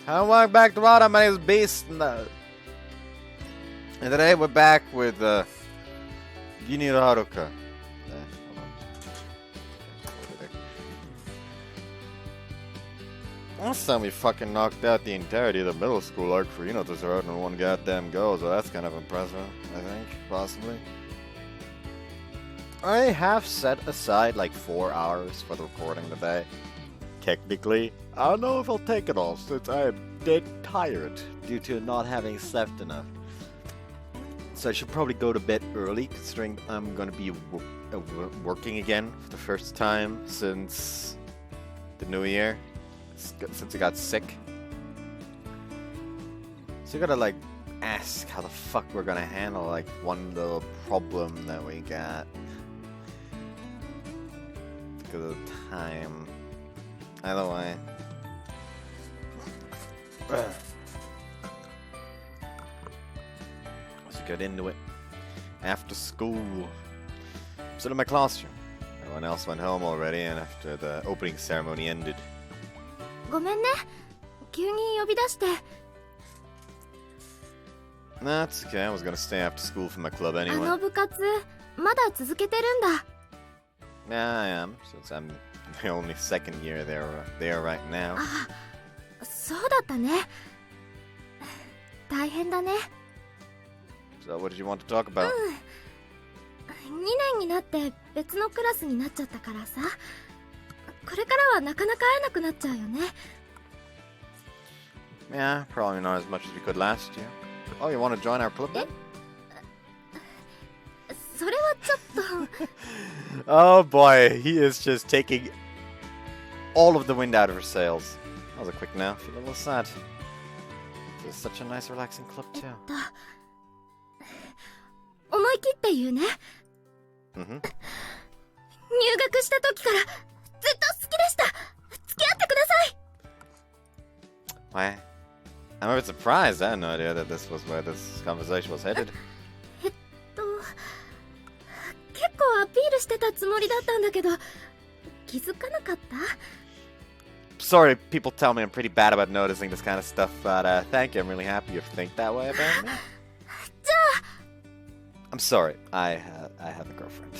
Hello, welcome back to Rada. My name is Beast, and today we're back with Hinata-Route. Last time we fucking knocked out the entirety of the middle school arc for Hinata-Route in one goddamn go, so that's kind of impressive, I think, possibly. I have set aside like 4 hours for the recording today. Technically, I don't know if I'll take it all since I am dead tired due to not having slept enough. So I should probably go to bed early considering I'm gonna be working again for the first time since the new year, since I got sick. So I gotta like ask how the fuck we're gonna handle like one little problem that we got because of the time. Either way. Let's get into it. After school. I'm still in my classroom. Everyone else went home already, and after the opening ceremony ended. ごめんね。急に呼び出して。 That's okay, I was gonna stay after school for my club anyway. あの部活、まだ続けてるんだ。 Yeah, I am, since I'm the only second year there right now. あ、そうだったね。大変だね。 So what did you want to talk about? 2年になって別のクラスになっちゃったからさ。これからはなかなか会えなくなっちゃうよね。 Yeah, probably not as much as we could last year. Oh, you want to join our club then? それはちょっと。 Oh boy, he is just taking all of the wind out of her sails. That was a quick now. I feel a little sad. It's such a nice, relaxing club too. 思い切って言うね。Mm-hmm. 入学した時からずっと好きでした。付き合ってください。 Why? I'm a bit surprised. I had no idea that this was where this conversation was headed. 結構アピールしてたつもりだったんだけど、気づかなかった？ Sorry, people tell me I'm pretty bad about noticing this kind of stuff, but thank you. I'm really happy you think that way about me. じゃあ I'm sorry. I have a girlfriend.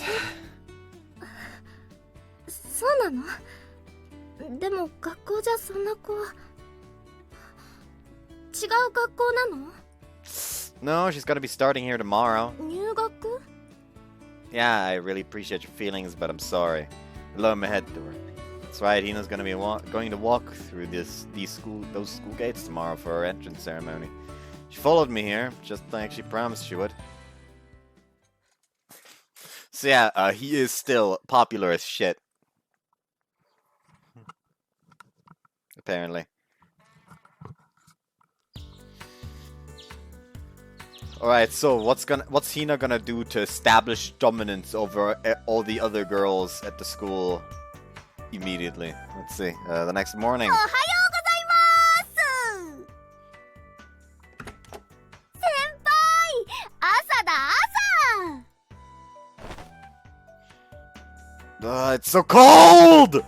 そうなの？でも学校じゃそんな子は違う学校なの？ No, she's gonna be starting here tomorrow. 入学？ Yeah, I really appreciate your feelings, but I'm sorry. Lower my head to her. That's right, Hina's gonna be going to walk through those school gates tomorrow for her entrance ceremony. She followed me here, just like she promised she would. So yeah, he is still popular as shit. Apparently. Alright, so what's Hina gonna do to establish dominance over all the other girls at the school immediately? Let's see. The next morning. おはようございます。先輩、朝だ朝。 It's so cold!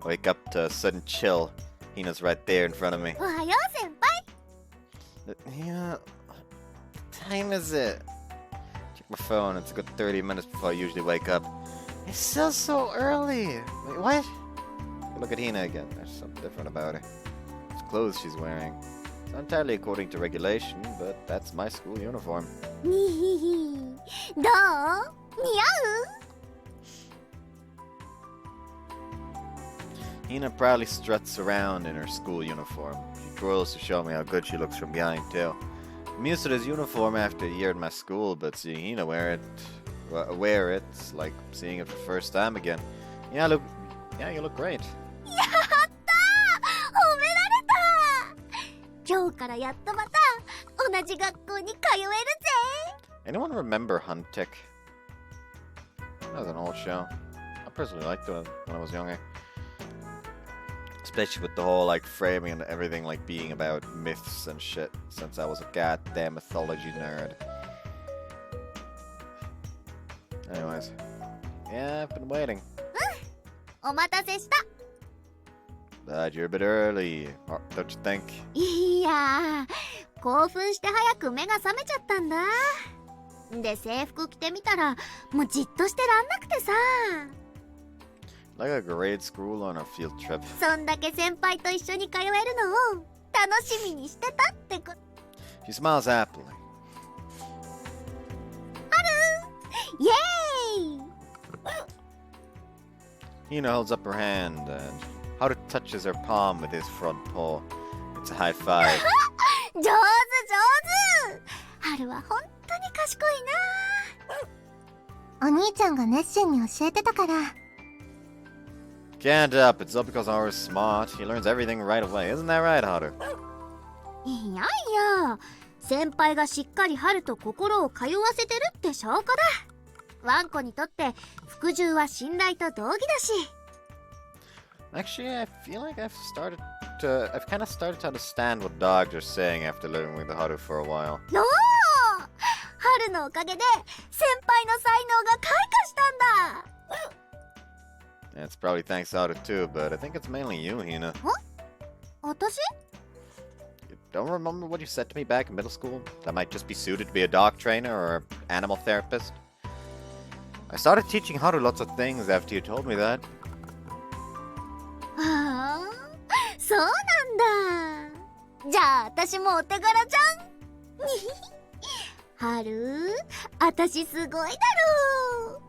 Wake up to a sudden chill. Hina's right there in front of me. おはよう先輩。 Yeah. What time is it? Check my phone. It's a good 30 minutes before I usually wake up. It's still so early. Wait, what? Look at Hina again. There's something different about her. It's clothes she's wearing. It's not entirely according to regulation, but that's my school uniform. にひひ。どう？似合う？ Hina proudly struts around in her school uniform. She twirls to show me how good she looks from behind, too. I'm used to this uniform after a year at my school, but seeing Hina wear it's like seeing it for the first time again. Yeah, you look great. やったー！褒められた！今日からやっとまた同じ学校に通えるぜ！ Anyone remember Huntick? That was an old show. I personally liked it when I was younger. Especially with the whole like framing and everything like being about myths and shit, since I was a goddamn mythology nerd. Anyways. Yeah, I've been waiting. お待たせした。But you're a bit early, don't you think? いやー、興奮して早く目が覚めちゃったんだ。で、制服着てみたらもうじっとしてらんなくてさ。Like a grade school on a field trip. そんだけ先輩と一緒に通えるのを楽しみにしてたってこ。 She smiles happily. イエーイ。 Hina holds up her hand, and Haru touches her palm with his front paw. It's a high five. 上手上手。春は本当に賢いな。お兄ちゃんが熱心に教えてたから。 Can't help, it's all because Haru's smart. He learns everything right away. Isn't that right, Haru? いやいや、先輩がしっかり春と心を通わせてるって証拠だ。ワンコにとって服従は信頼と同義だし。 Actually, I feel like I've kind of started to understand what dogs are saying after living with Haru for a while. おお、春のおかげで先輩の才能が開花したんだ。 It's probably thanks to Haru too, but I think it's mainly you, Hina. 私？ You don't remember what you said to me back in middle school? That I might just be suited to be a dog trainer or animal therapist? I started teaching Haru lots of things after you told me that. はあ、そうなんだ。じゃあ私もお手柄じゃん。春、私すごいだろう。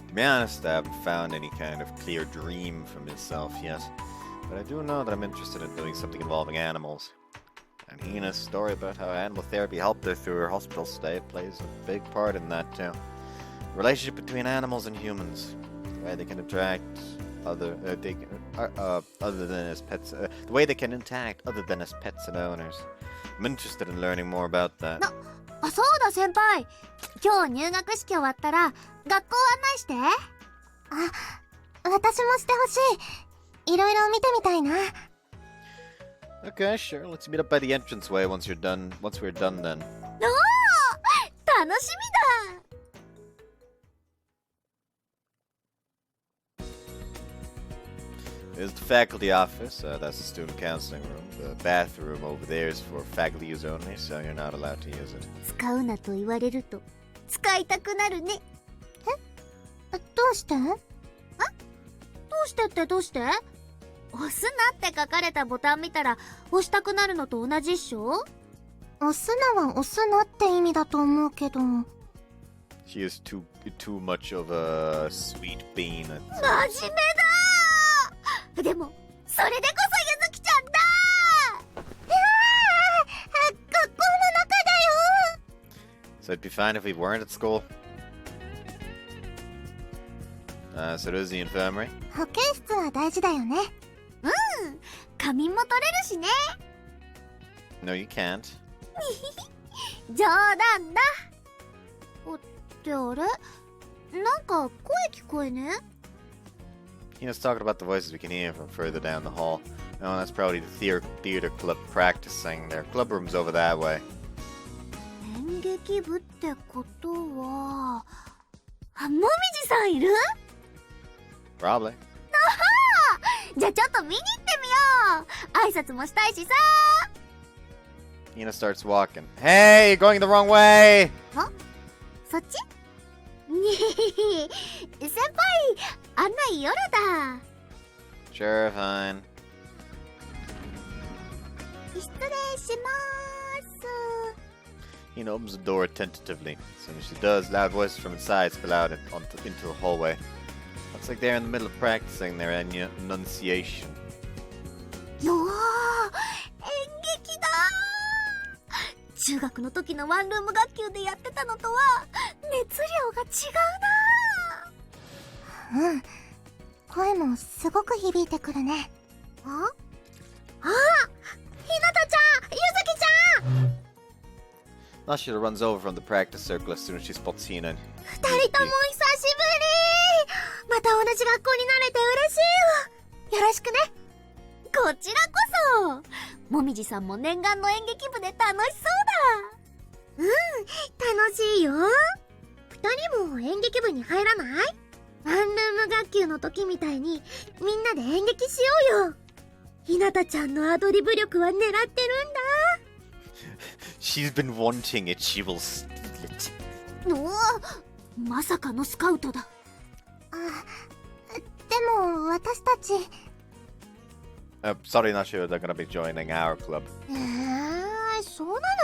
To be honest, I haven't found any kind of clear dream for myself yet, but I do know that I'm interested in doing something involving animals. And Hina's story about how animal therapy helped her through her hospital stay plays a big part in that too. The relationship between animals and humans, the way they can interact other than as pets, the way they can interact other than as pets and owners. I'm interested in learning more about that. あ、そうだ先輩。今日入学式終わったら学校案内して。あ、私もしてほしい。いろいろ見てみたいな。 Okay, sure. Let's meet up by the entranceway once we're done then. おお、楽しみだ。 There's the faculty office, that's the student counseling room. The bathroom over there is for faculty use only, so you're not allowed to use it. 使うなと言われると使いたくなるね。え？どうして？どうしてってどうして？押すなって書かれたボタン見たら押したくなるのと同じっしょ？押すなは押すなって意味だと思うけど。 She is too much of a sweet bean. 真面目だ。でもそれでこそゆずきちゃんだ。学校の中だよ。 So it'd be fine if we weren't at school. So there's the infirmary. 保健室は大事だよね。うん、仮眠も取れるしね。 No, you can't. 冗談だ。ってあれ？なんか声聞こえね？ Hina's talking about the voices we can hear from further down the hall. Oh, that's probably the theater club practicing. Their club room's over that way. 演劇部ってことは、もみじさんいる？ Probably. じゃあちょっと見に行ってみよう。挨拶もしたいしさ。 Hina starts walking. Hey, you're going the wrong way! そっち？先輩、案内夜だ。 Sure, fine. 失礼しまーす。 Hina opens the door tentatively. As soon as she does, loud voices from inside spill out into the hallway. Looks like they're in the middle of practicing their enunciation. よー、演劇だー。中学の時のワンルーム学級でやってたのとは熱量が違うな。うん、声もすごく響いてくるね。ひなたちゃん、ゆずきちゃん。 Nashida runs over from the practice circle as soon as she spots Hina. 二人とも久しぶり。また同じ学校になれて嬉しいわ。よろしくね。こちらこそ。もみじさんも念願の演劇部で楽しそうだ。うん、楽しいよ。二人も演劇部に入らない？ワンルーム学級の時みたいにみんなで演劇しようよ。ひなたちゃんのアドリブ力は狙ってるんだ。She's been wanting it, she will steal it. おお、まさかのスカウトだ。でも私たち。Sorry, not sure they're gonna be joining our club. そうな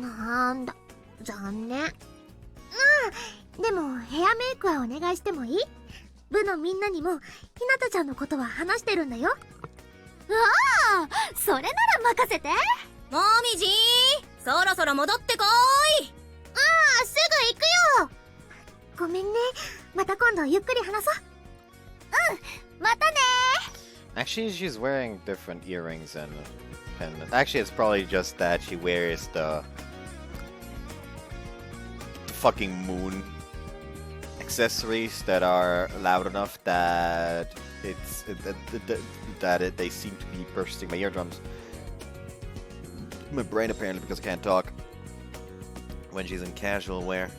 の？なんだ、残念。でもヘアメイクはお願いしてもいい？部のみんなにもひなたちゃんのことは話してるんだよ。ああ、それなら任せて。もみじそろそろ戻ってこーい。すぐ行くよ。ごめんね、また今度ゆっくり話そう。またね。 Actually, she's wearing different earrings and pendants. Actually, it's probably just that she wears the fucking moon accessories that are loud enough that they seem to be bursting my eardrums. My brain apparently, because I can't talk when she's in casual wear.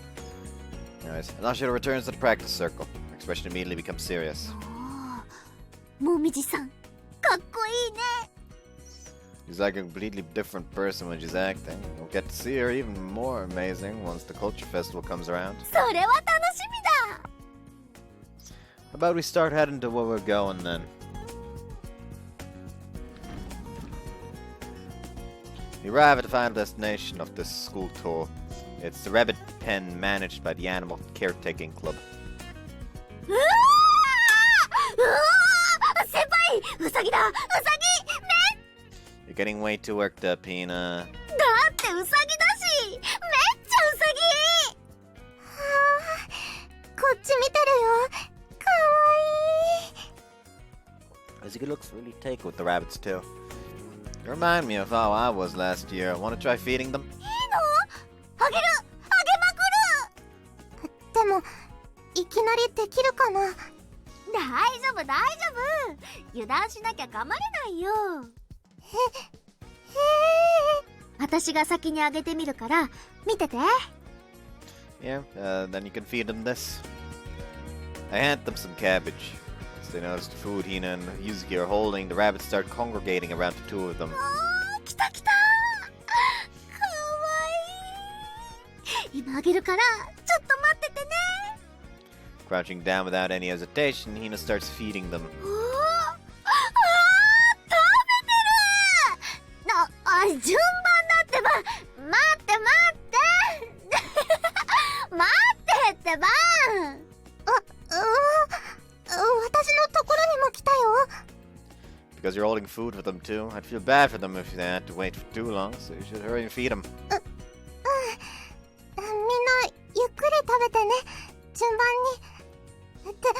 Anyways, Nashiro returns to the practice circle. Her expression immediately becomes serious. もみじさん、かっこいいね。 She's like a completely different person when she's acting. We'll get to see her even more amazing once the culture festival comes around. それは楽しみだ。 How about we start heading to where we're going then? We arrive at the final destination of this school tour. It's the rabbit pen managed by the Animal Caretaking Club. 先輩、ウサギだ、ウサギ。 You're getting way too worked up, Hina. だってウサギだし、めっちゃウサギ。こっち見てるよ。かわいい。 As he looks really taken with the rabbits too. You remind me of how I was last year. Want to try feeding them? いいの？あげる、あげまくる。でも、いきなりできるかな？大丈夫、大丈夫。油断しなきゃ噛まれないよ。私が先にあげてみるから見てて。 Yeah, then you can feed them this. I hand them some cabbage. Once they notice the food Hina and Yuzuki are holding, the rabbits start congregating around the two of them. 来た来た。かわいい。今あげるからちょっと待っててね。 Crouching down without any hesitation, Hina starts feeding them. 順番だってば。待って待って待ってってば。私のところにも来たよ。 Because you're holding food for them too. I'd feel bad for them if they had to wait for too long, so you should hurry and feed them. みんなゆっくり食べてね。順番に。順番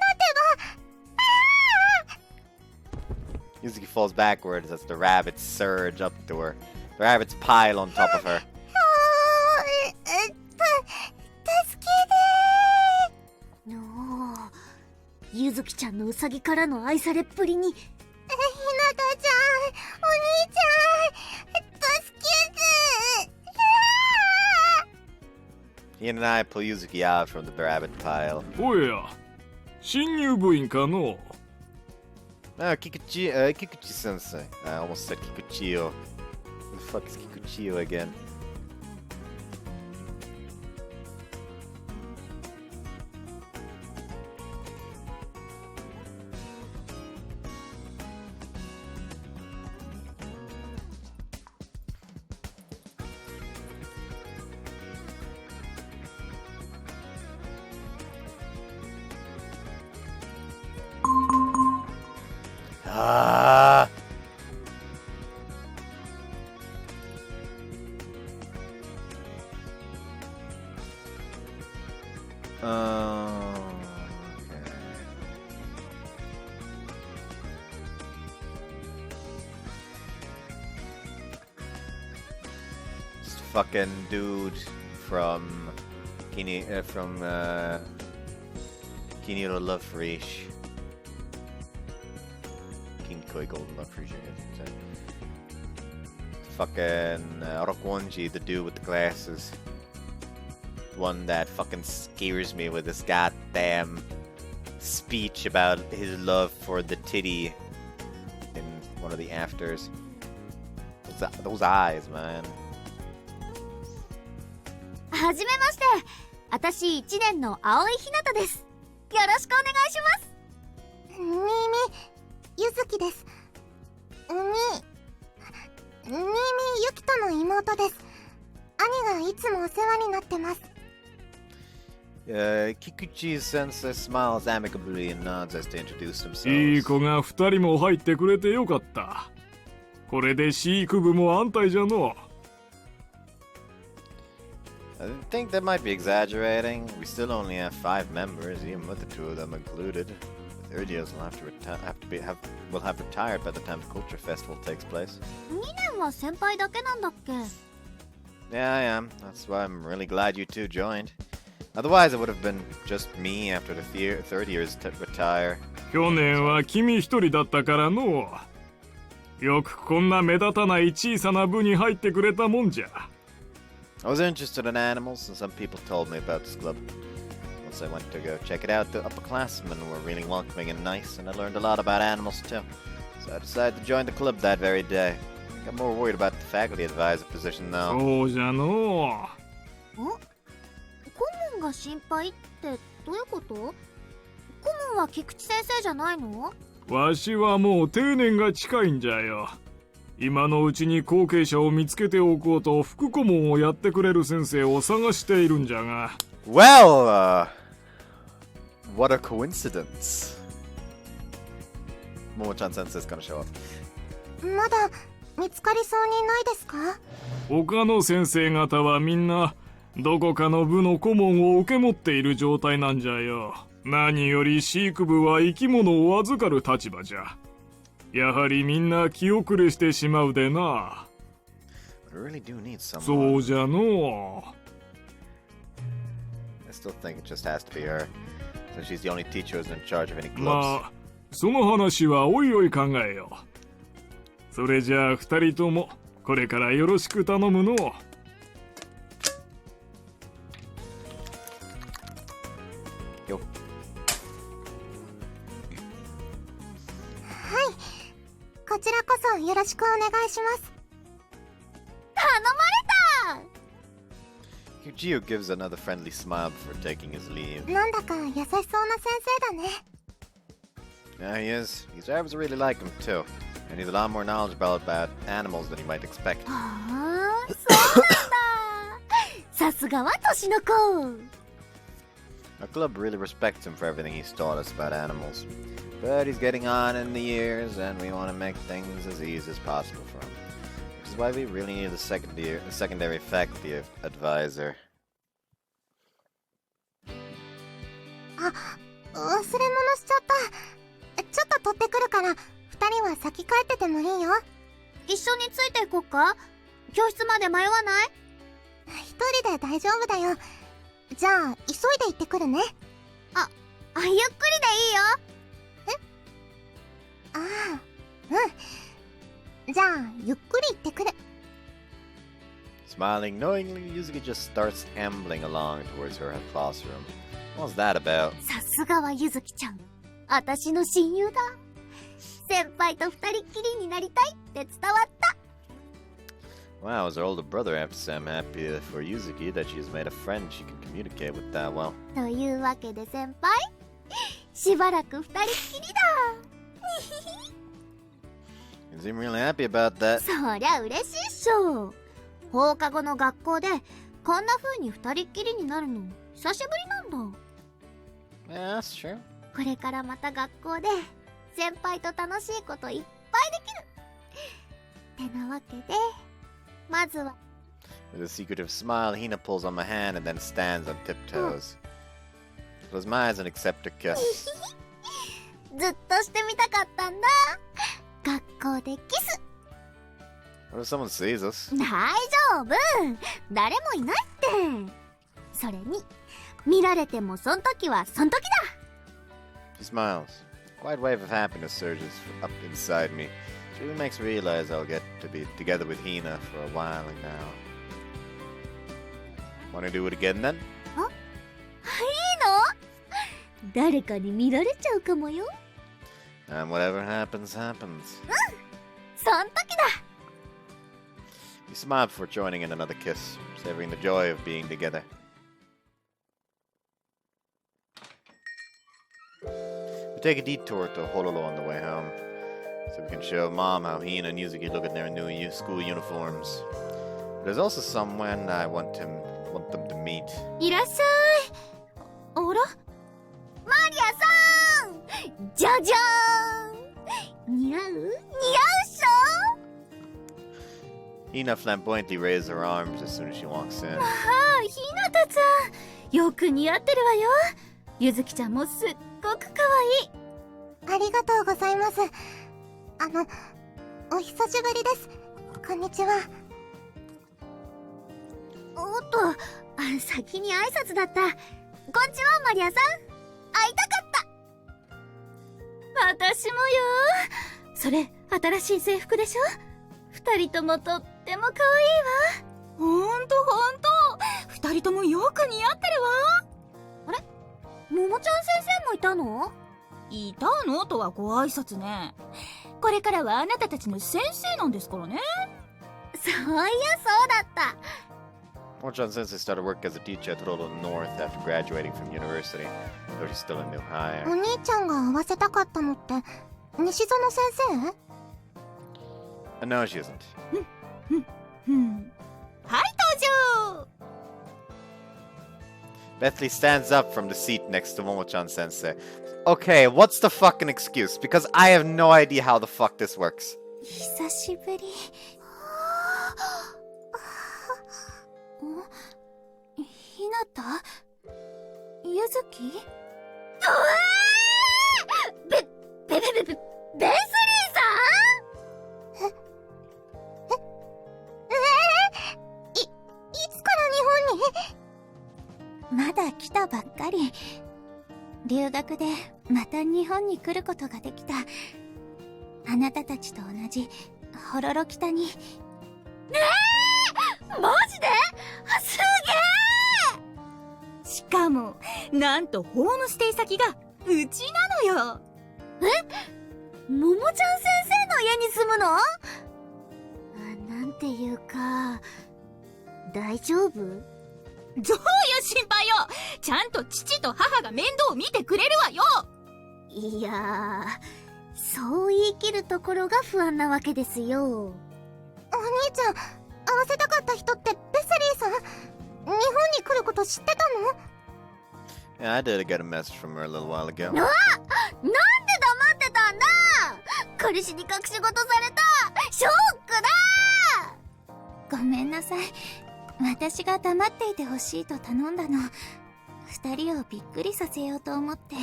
だってば。Yuzuki falls backwards as the rabbits surge up to her. The rabbits pile on top of her. 助けてー。ゆずきちゃんのウサギからの愛されっぷりに。ひなたちゃん、お兄ちゃん、助けて。He and I pull Yuzuki out from the rabbit pile. おや、新入部員かの。Kikuchi sensei. I almost said Kikuchio. Who the fuck is Kikuchio again? Fucking dude from Kini no Love Reach. King Koi Golden Love Reach, I guess. fucking Orokonji, the dude with the glasses. One that fucking scares me with this goddamn speech about his love for the titty in one of the afters. Those eyes, man. はじめまして。私1年の青井ひなたです。よろしくお願いします。ゆずきです。ゆきとの妹です。兄がいつもお世話になってます。Kikuchi sensei smiles amicably and nods as to introduce themselves. いい子が2人も入ってくれてよかった。これで飼育部も安泰じゃの。I think that might be exaggerating. We still only have 5 members, even with the 2 of them included. The third years will have retired by the time the Culture Festival takes place. 2年は先輩だけなんだっけ？ Yeah, I am. That's why I'm really glad you two joined. Otherwise, it would have been just me after the third years to retire. 去年は君一人だったからの。よくこんな目立たない小さな部に入ってくれたもんじゃ。I was interested in animals, and some people told me about this club. Once I went to go check it out, the upperclassmen were really welcoming and nice, and I learned a lot about animals too. So I decided to join the club that very day. I got more worried about the faculty advisor position though. そうじゃの。顧問が心配ってどういうこと？顧問は菊池先生じゃないの？わしはもう定年が近いんじゃよ。今のうちに後継者を見つけておこうと副顧問をやってくれる先生を探しているんじゃが。Well, what a coincidence. Momo-chan sensei is gonna show up. まだ見つかりそうにないですか？他の先生方はみんなどこかの部の顧問を受け持っている状態なんじゃよ。何より飼育部は生き物を預かる立場じゃ。やはりみんな気遅れしてしまうでな。I really do need someone. そうじゃの。I still think it just has to be her, since she's the only teacher who's in charge of any clubs. まあ、その話はおいおい考えよう。それじゃあ二人ともこれからよろしく頼むの。よ。こちらこそよろしくお願いします。頼まれた。Yujiro gives another friendly smile before taking his leave. なんだか優しそうな先生だね。Yeah, he is. These drivers really like him too. And he's a lot more knowledgeable about animals than you might expect. ああ、そうなんだ。さすがは年の子。Our club really respects him for everything he's taught us about animals. But he's getting on in the years, and we want to make things as easy as possible for him. Which is why we really need a secondary faculty advisor. あ、忘れ物しちゃった。ちょっと取ってくるから、二人は先帰っててもいいよ。一緒についていこっか？教室まで迷わない？一人で大丈夫だよ。じゃあ、急いで行ってくるね。ゆっくりでいいよ。ああ、うん。じゃあ、ゆっくり行ってくる。Smiling knowingly, Yuzuki just starts ambling along towards her classroom. What's that about? さすがはゆずきちゃん。私の親友だ。先輩と二人っきりになりたいって伝わった。Wow, as her older brother, I have to say I'm happy for Yuzuki that she has made a friend she can communicate with that well. というわけで先輩、しばらく二人っきりだ。You seem really happy about that. そりゃ嬉しいっしょ。放課後の学校でこんな風に二人っきりになるの久しぶりなんだ。Yeah, that's true. これからまた学校で先輩と楽しいこといっぱいできる。ってなわけで、まずは With a secretive smile, Hina pulls on my hand and then stands on tiptoes. Close my eyes and accept a kiss. ずっとしてみたかったんだ。学校でキス。What if someone sees us? 大丈夫。誰もいないって。それに見られてもそん時はそん時だ。 She smiles. A quiet wave of happiness surges up inside me. She even makes me realize I'll get to be together with Hina for a while now. Wanna do it again then? いいの？誰かに見られちゃうかもよ。And whatever happens, happens. そん時だ。You smiled before joining in another kiss, savoring the joy of being together. We take a detour to Hololo on the way home, so we can show Mom how Hina and Yuzuki look at their new school uniforms. There's also someone I want them to meet. いらっしゃい。あら？マリアさん！じゃじゃーん！似合う？似合うっしょ？ Hina flamboyantly raises her arms as soon as she walks in. ああ、ひなたちゃん。よく似合ってるわよ。ゆずきちゃんもすっごくかわいい。ありがとうございます。お久しぶりです。こんにちは。おっと、先に挨拶だった。こんにちは、マリアさん。会いたかった。私もよ。それ、新しい制服でしょ？二人ともとっても可愛いわ。ほんと。二人ともよく似合ってるわ。あれ？ももちゃん先生もいたの？いたのとはご挨拶ね。これからはあなたたちの先生なんですからね。そういやそうだった。Momo-chan Sensei started work as a teacher at Hololo North after graduating from university, though she's still a new hire. お兄ちゃんが会わせたかったのって西園先生No, she isn't. はい登場。 Bethany stands up from the seat next to Momo-chan Sensei. Okay, what's the fucking excuse? Because I have no idea how the fuck this works. 久しぶり。ひなた？ゆずき？ベスリーさん？いつから日本に？まだ来たばっかり。留学でまた日本に来ることができた。あなたたちと同じホロロ北に。マジで？すげえ！しかもなんとホームステイ先がうちなのよ。ももちゃん先生の家に住むの？なんていうか大丈夫？どういう心配よ。ちゃんと父と母が面倒を見てくれるわよ。いやー、そう言い切るところが不安なわけですよ。お兄ちゃん、会わせたかった人ってベスリーさん？日本に来ること知ってたの？ Yeah, I did get a message from her a little while ago. なんで黙ってたんだ？彼氏に隠し事された。ショックだ。ごめんなさい。私が黙っていてほしいと頼んだの。二人をびっくりさせようと思って。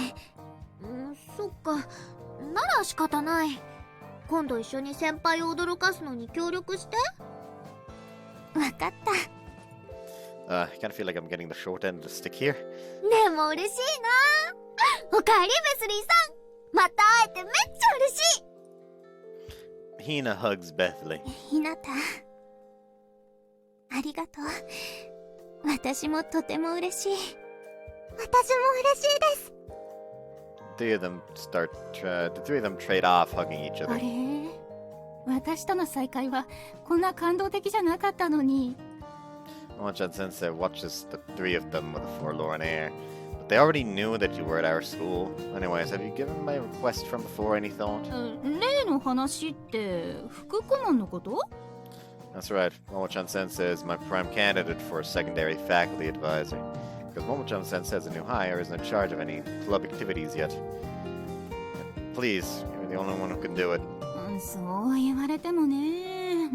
そっか。なら仕方ない。今度一緒に先輩を驚かすのに協力して。わかった。I kind of feel like I'm getting the short end of the stick here. でも嬉しいな。おかえりベスリーさん。また会えてめっちゃ嬉しい。Hina hugs Bethany. ひなた、ありがとう。私もとても嬉しい。私も嬉しいです。The three of them trade off hugging each あ other. れ？私との再会はこんな感動的じゃなかったのに。Momo-chan Sensei watches the three of them with a forlorn air. But they already knew that you were at our school. Anyways, have you given my request from before any thought? 例の話って副顧問のこと？ That's right. Momo-chan Sensei is my prime candidate for a secondary faculty advisor. Because Momo-chan Sensei is a new hire, isn't in charge of any club activities yet. Please, you're the only one who can do it. そう言われてもね。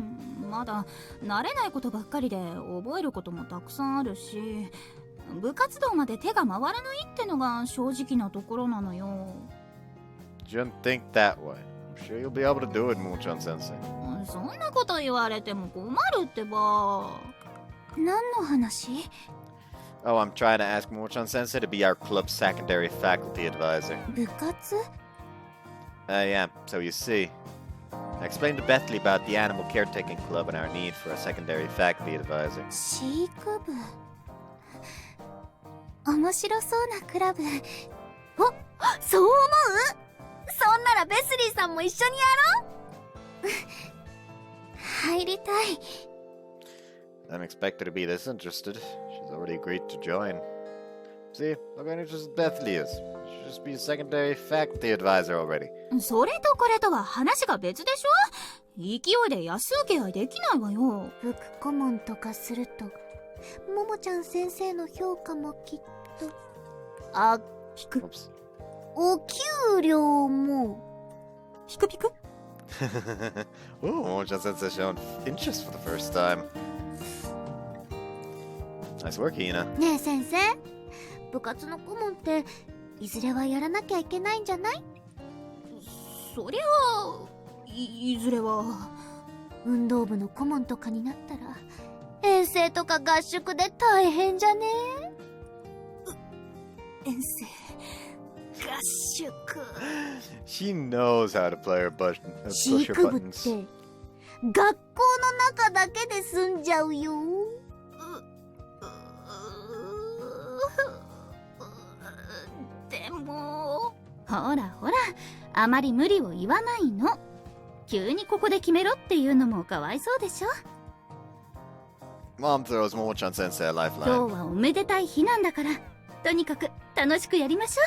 まだ慣れないことばっかりで覚えることもたくさんあるし、部活動まで手が回らないってのが正直なところなのよ。 Don't think that way. I'm sure you'll be able to do it, Momo-chan Sensei. そんなこと言われても困るってば。何の話？ Oh, I'm trying to ask Momo-chan Sensei to be our club's secondary faculty advisor. 部活？ Yeah, so you see. I explained to Bethley about the Animal Caretaking Club and our need for a secondary faculty advisor. 飼育部。面白そうなクラブ。お、そう思う？そんならベスリーさんも一緒にやろう。入りたい。I didn't expect her to be this interested. She's already agreed to join. See, look how interested Bethley is. She should just be a secondary faculty advisor already. それとこれとは話が別でしょ。勢いで安請け合いできないわよ。副顧問とかすると、ももちゃん先生の評価もきっと。あ、ピク。 Oops. お給料も。ピクピク。 Ooh, Momo-chan sensei shown interest for the first time. Nice work, Hina. ねえ先生、部活の顧問っていずれはやらなきゃいけないんじゃない？そりゃあ、いずれは。運動部の顧問とかになったら遠征とか合宿で大変じゃね？遠征、合宿。She knows how to play her button, 飼 push her 育部っ buttons. て学校の中だけで済んじゃうよ。でもほらほら、あまり無理を言わないの。急にここで決めろっていうのもかわいそうでしょ。 Mom throws Momo-chan sensei a 今 lifeline. 日はおめでたい日なんだから、とにかく楽しくやりましょ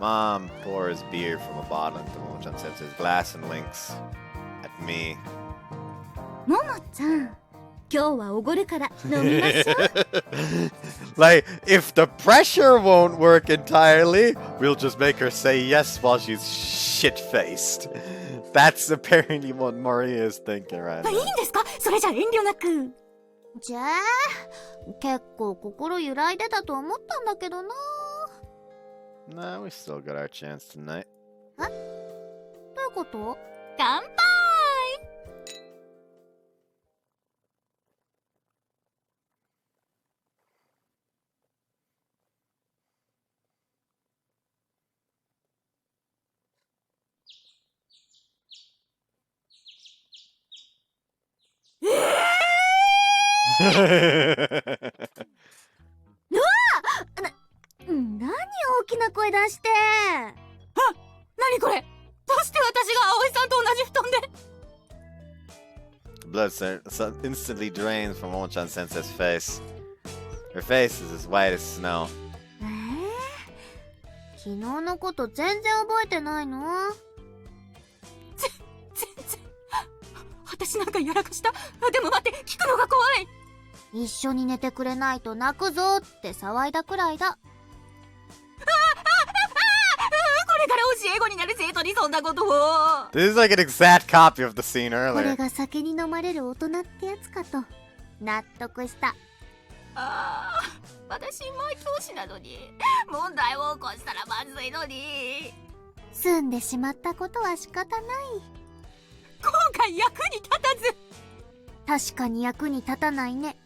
Mom pours beer from a bottle into Momo-chan sensei's glass and winks at me. う。ももちゃん、今日はおごるから飲みましょう。Like, if the pressure won't work entirely, we'll just make her say yes while she's shit-faced. That's apparently what Maria is thinking right いいん now. ですか？それじゃ遠慮なく。じゃあ結構心揺らいでたと思ったんだけどな。 Nah, we still got our chance tonight. どういうこと？乾杯。何大きな声出して。何これ？どうして私が葵さんと同じ布団で？ Blood instantly drains from Momo-chan sensei's face. Her face is as white as snow. 昨日のこと全然覚えてないの？全然。私なんかやらかした？でも待って、聞くのが怖い。一緒に寝てくれないと泣くぞって騒いだくらいだ。これから教え子になる生徒にそんなことを。 This is like an exact copy of the scene これ earlier. が酒に飲まれる大人ってやつかと納得した。ああ、私今教師なのに問題を起こしたらまずいのに。済んでしまったことは仕方ない。後悔役に立たず。確かに役に立たないね。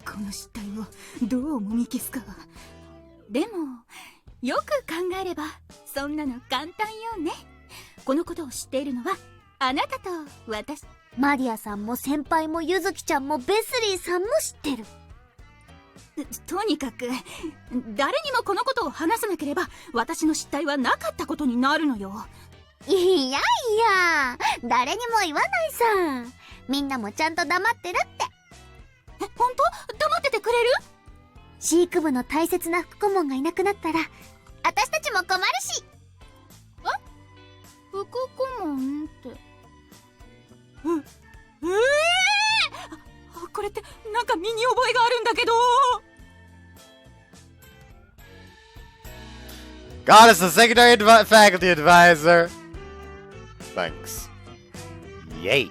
この失態をどうもみ消すか。でもよく考えればそんなの簡単よね。このことを知っているのはあなたと私。マリアさんも先輩もゆずきちゃんもベスリーさんも知ってる。とにかく誰にもこのことを話さなければ私の失態はなかったことになるのよ。いやいや、誰にも言わないさ。みんなもちゃんと黙ってるって。本当？黙っててくれる？飼育部の大切な副顧問がいなくなったら私たちも困るし。副顧問って。これってなんか身に覚えがあるんだけど。 Got us a secondary faculty advisor. Thanks. Yay.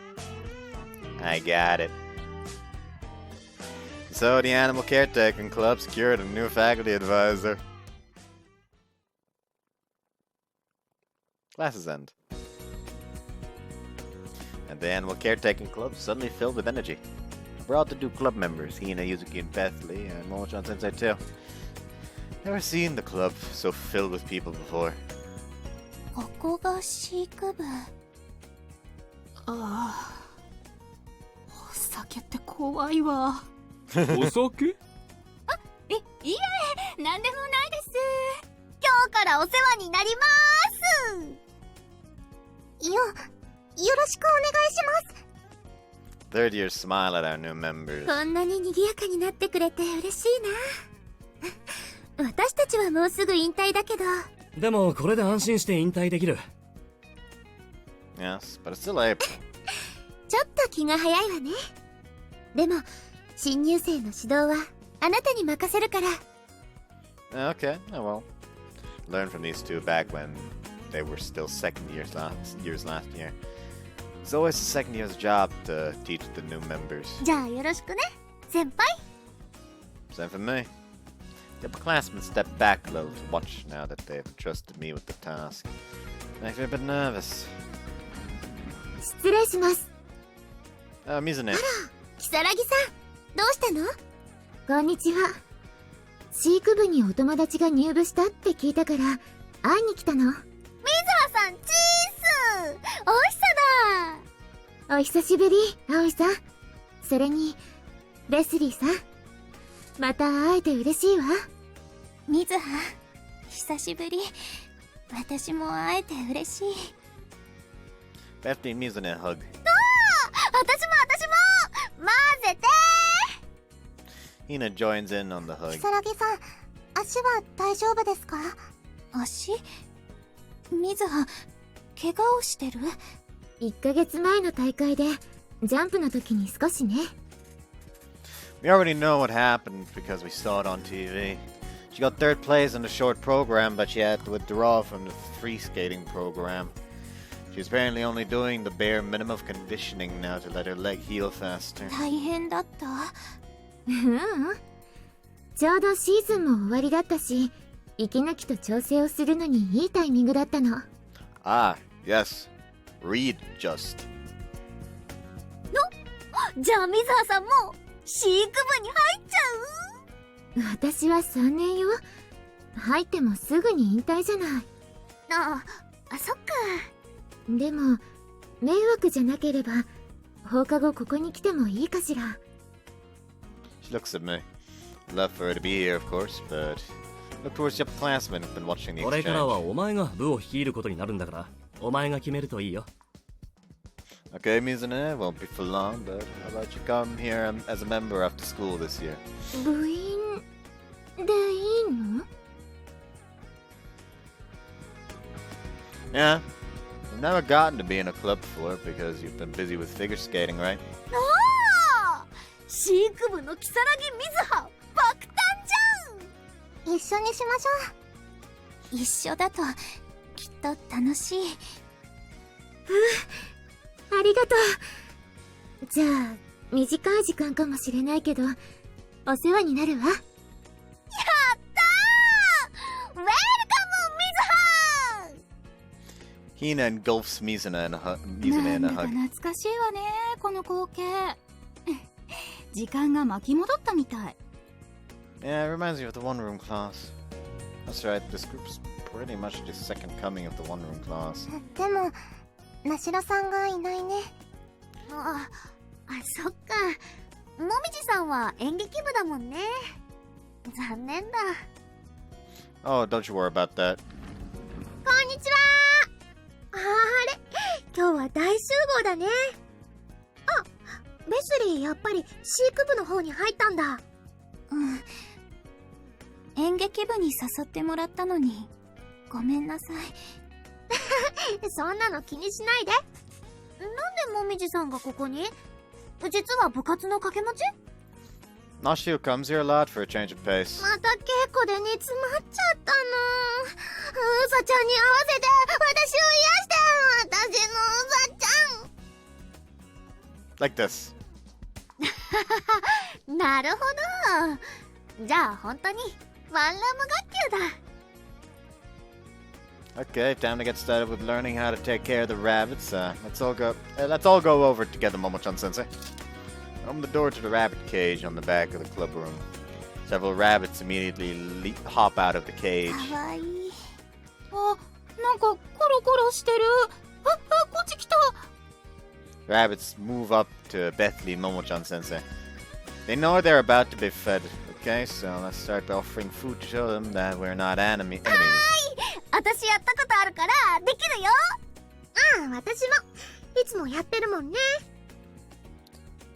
I got it. So the Animal Caretaking Club secured a new faculty advisor. Classes end. And the Animal Caretaking Club suddenly filled with energy. Proud to do club members, Hina, Yuzuki, and Bethley, and Momo-chan Sensei too. Never seen the club so filled with people before. ここが飼育部。ああ、お酒って怖いわ。お酒？いえ、なんでもないです。今日からお世話になりますよろしくお願いします。 Third year smile at our new members. こんなに賑やかになってくれて嬉しいな。私たちはもうすぐ引退だけど。でもこれで安心して引退できる。 Yes, but it's still April. ちょっと気が早いわね。でも新入生の指導はあなたに任せるから。 Okay, oh well. Learn from these two back when they were still second years last year. It's always the second year's job to teach the new members. じゃあよろしくね先輩。 Same for me. The upperclassmen step back a little to watch now that they've entrusted me with the task. Makes me a bit nervous. 失礼します。 Mizune. 如月さん、どうしたの？こんにちは。飼育部にお友達が入部したって聞いたから会いに来たの。水葉さんチースおいしさだ。お久しぶり、葵さん。それにレスリーさん、また会えて嬉しいわ。水葉、久しぶり。私も会えて嬉しい。Lefty and Mizune hug. 私も混ぜて。 Hina joins in on the hug. 如月さん、足は大丈夫ですか？足？水葉、怪我をしてる1ヶ月前の大会でジャンプの時に少しね。We already know what happened because we saw it on TV. She got third place in the short program, but she had to withdraw from the free skating program. She's apparently only doing the bare minimum of conditioning now to let her leg heal faster. 大変だった？ううん。ちょうどシーズンも終わりだったし、息抜きと調整をするのにいいタイミングだったの。Ah, yes. Read just. じゃあ水葉さんも飼育部に入っちゃ私は3年よ。入ってもすぐに引退じゃない。う？そっか。でも迷惑じゃなければ放課後ここに来てもいいかしら。 She looks at me. I'd love for her to be here, of course, but look towards the upperclassmen who've been watching the これからは exchange. お前が部を率いることになるんだから、お前が決めるといいよ。 Okay, Mizune, won't be for long, but I'll let you come here as a member after school this year. 部員でいいの？ Yeah. You've never gotten to be in a club before because you've been busy with figure skating, right? 飼育部の如月水葉爆誕じゃん。一緒にしましょ一緒だときっと楽しい。ありがとう。じゃあ短い時間かもしれないけどお世話になるわ。う。やったー。ウェルカム水葉。 Hina engulfs Mizune in a hug. なんだか懐かしいわね、この光景。時間が巻き戻ったみたい。 Yeah, it reminds me of the one room class. That's right, this group's pretty much the second coming of the one room class. でも那城さんがいないね。そっか。もみじさんは演劇部だもんね。残念だ。 Oh, don't you worry about that. こんにちは。あれ、今日は大集合だね。あ、レスリーやっぱり飼育部の方に入ったんだ。演劇部に誘ってもらったのにごめんなさい。そんなの気にしないで。なんでもみじさんがここに？実は部活の掛け持ち？ Nashu comes here a lot for a change of pace. また稽古で煮詰まっちゃったの。うさちゃんに合わせて私を癒して。私のうさちゃん。 Like this. なるほど。じゃあ本当にワンルーム学級だ。 Okay, time to get started with learning how to take care of the rabbits. Let's all go over it together, Momochan Sensei. Open the door to the rabbit cage on the back of the club room. Several rabbits immediately hop out of the cage. かわいい。あ、なんかコロコロしてる。こっち来た。 Rabbits move up to Bethany and Momo-chan sensei. They know they're about to be fed. Okay, so let's start by offering food to show them that we're not enemies. 私やったことあるからできるよ。私もいつもやってるもんね。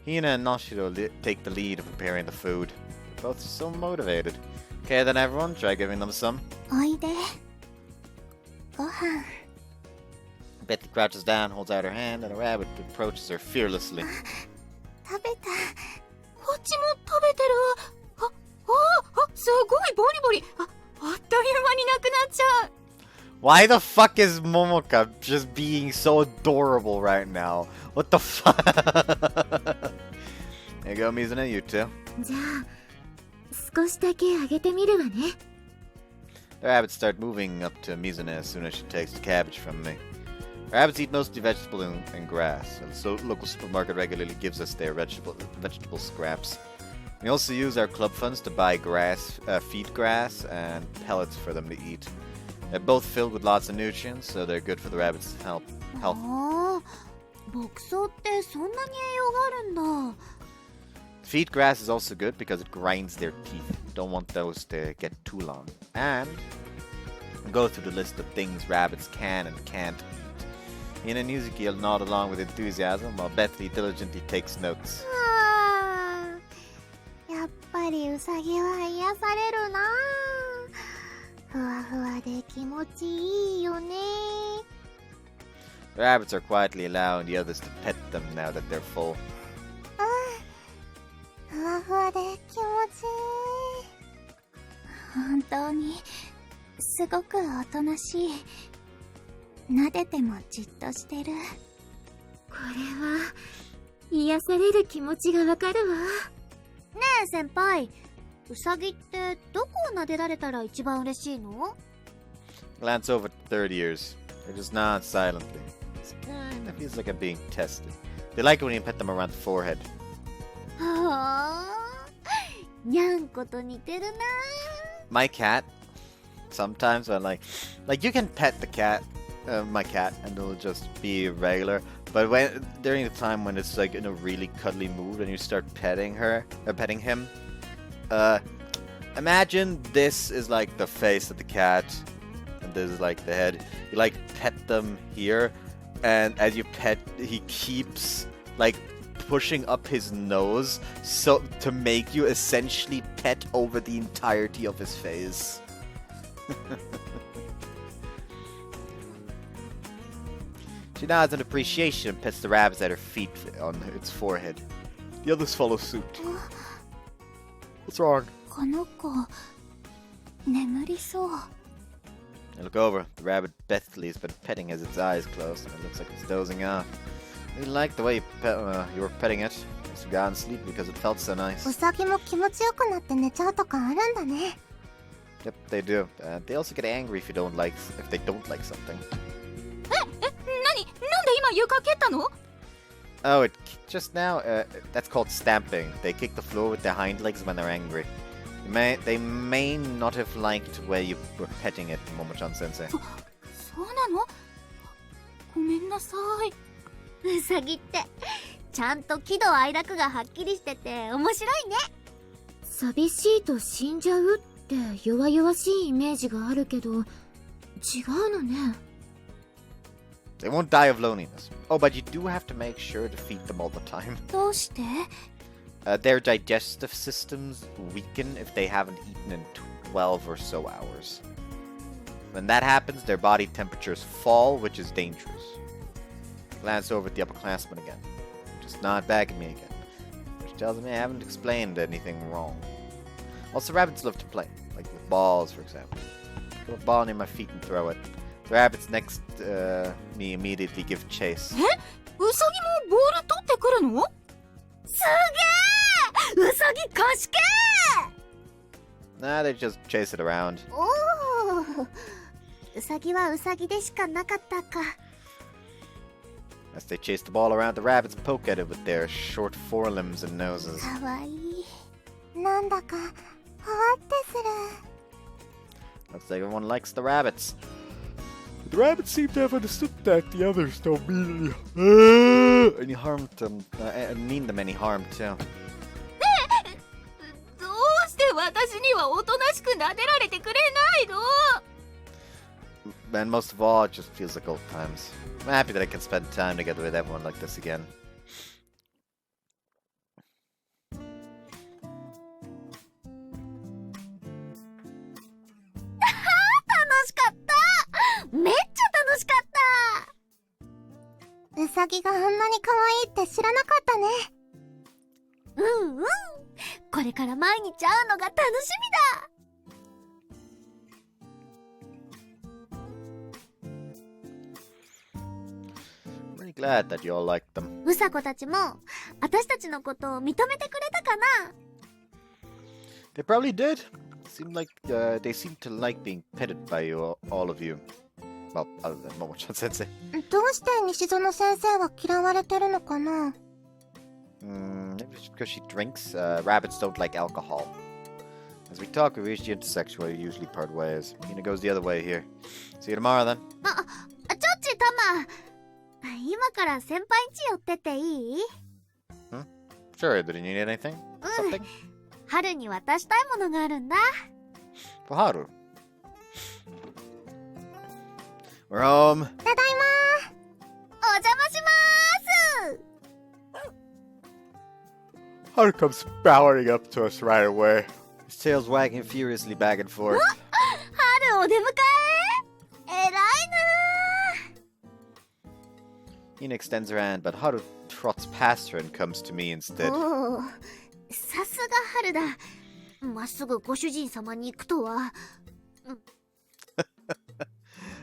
Hina and Noshiro take the lead of preparing the food. They're both so motivated. Okay, then everyone, try giving them some. おいで。ご飯。 Betty crouches down, holds out her hand, and a rabbit approaches her fearlessly. 食べた。こっちも食べてる。すごいボリボリ。あっという間になくなっちゃう。 Why the fuck is Momoka just being so adorable right now? What the fuck? There you go, Mizune, you too. じゃあ少しだけあげてみるわね。 The rabbits start moving up to Mizune as soon as she takes the cabbage from me. Rabbits eat mostly vegetable and grass, and so local supermarket regularly gives us their vegetable scraps. We also use our club funds to buy grass, feed grass, and pellets for them to eat. They're both filled with lots of nutrients, so they're good for the rabbits' health. 牧草ってそんなに栄養があるんだ。 Feed grass is also good because it grinds their teeth. You don't want those to get too long. And go through the list of things rabbits can and can't eat. Hina and Yuzuki nod along with enthusiasm, while Bethany diligently takes notes. やっぱりウサギは癒されるな。ふわふわで気持ちいいよね。 The rabbits are quietly allowing the others to pet them now that they're full. ふわふわで気持ちいい。本当にすごくおとなしい。撫でてもじっとしてる。これは癒される気持ちがわかるわ。ねえ先輩、ウサギってどこを撫でられたら一番嬉しいの？ Glance over at the third ears. They just nod silently. It kind of feels like I'm being tested. They like it when you pet them around the forehead. はあ、にゃんこと似てるな。 My cat, sometimes I like you can pet the cat, my cat, and it'll just be regular. But during the time when it's like in a really cuddly mood and you start petting him, imagine this is like the face of the cat, and this is like the head. You like pet them here, and as you pet, he keeps like pushing up his nose so to make you essentially pet over the entirety of his face. She nods in appreciation and pets the rabbits at her feet on its forehead. The others follow suit. What's wrong? この子眠りそう。 I look over. The rabbit Bethany has been petting as its eyes closed, and it looks like it's dozing off. I really like the way you were petting it. It must have gotten sleep because it felt so nice. ウサギも気持ちよくなって寝ちゃうとかあるんだね。 Yep, they do. They also get angry if they don't like something. なんで今床蹴ったの？ Oh, just now. That's called stamping. They kick the floor with their hind legs when they're angry. They may not have liked where you were petting it, Momo-chan sensei. そうなの？ごめんなさい。ウサギってちゃんと喜怒哀楽がはっきりしてて面白いね。寂しいと死んじゃうって弱々しいイメージがあるけど違うのね。 They won't die of loneliness. Oh, but you do have to make sure to feed them all the time. どうして？ Their digestive systems weaken if they haven't eaten in 12 or so hours. When that happens, their body temperatures fall, which is dangerous. Glance over at the upperclassmen again. Just nod back at me again, which tells me I haven't explained anything wrong. Also, rabbits love to play, like with balls, for example. Put a ball near my feet and throw it. The rabbits next me immediately give chase. ウサギもボール取ってくるの？すげえ！ウサギ貸しけー！ Nah, they just chase it around. おお、ウサギはウサギでしかなかったか。 As they chase the ball around, the rabbits poke at it with their short forelimbs and noses. かわいい。なんだか、ふわってする。 Looks like everyone likes the rabbits. The rabbits seem to have understood that the others don't mean any harm to them, mean them any harm too. どうして私にはおとなしく撫でられてくれないの？ And most of all, it just feels like old times. I'm happy that I can spend time together with everyone like this again. 楽しかった。めっちゃ楽しかった。うさぎがあんなに可愛いって知らなかったね。うんうん。これから毎日会うのが楽しみだ。I'm really glad that you all liked them. うさこたちも私たちのことを認めてくれたかな。 They probably did. Seemed like they seemed to like being petted by you, all of you. Well, other than Momo-chan sensei. どうして西園先生は嫌われてるのかな。 Maybe it's because she drinks. Rabbits don't like alcohol. As we talk, we reach the intersection where we usually part ways. Hina goes the other way here. See you tomorrow then. ちょっちたま。今から先輩ん家寄ってっていい？ Sure, did you need anything? Something? 春に渡したいものがあるんだ。 For Haru. We're home. ただいま。お邪魔しまーす。 Haru comes powering up to us right away. His tail's wagging furiously back and forth. 春お出迎え。偉いなー。 Hina extends her hand, but Haru trots past her and comes to me instead. おお、さすが春だ。まっすぐご主人様に行くとは。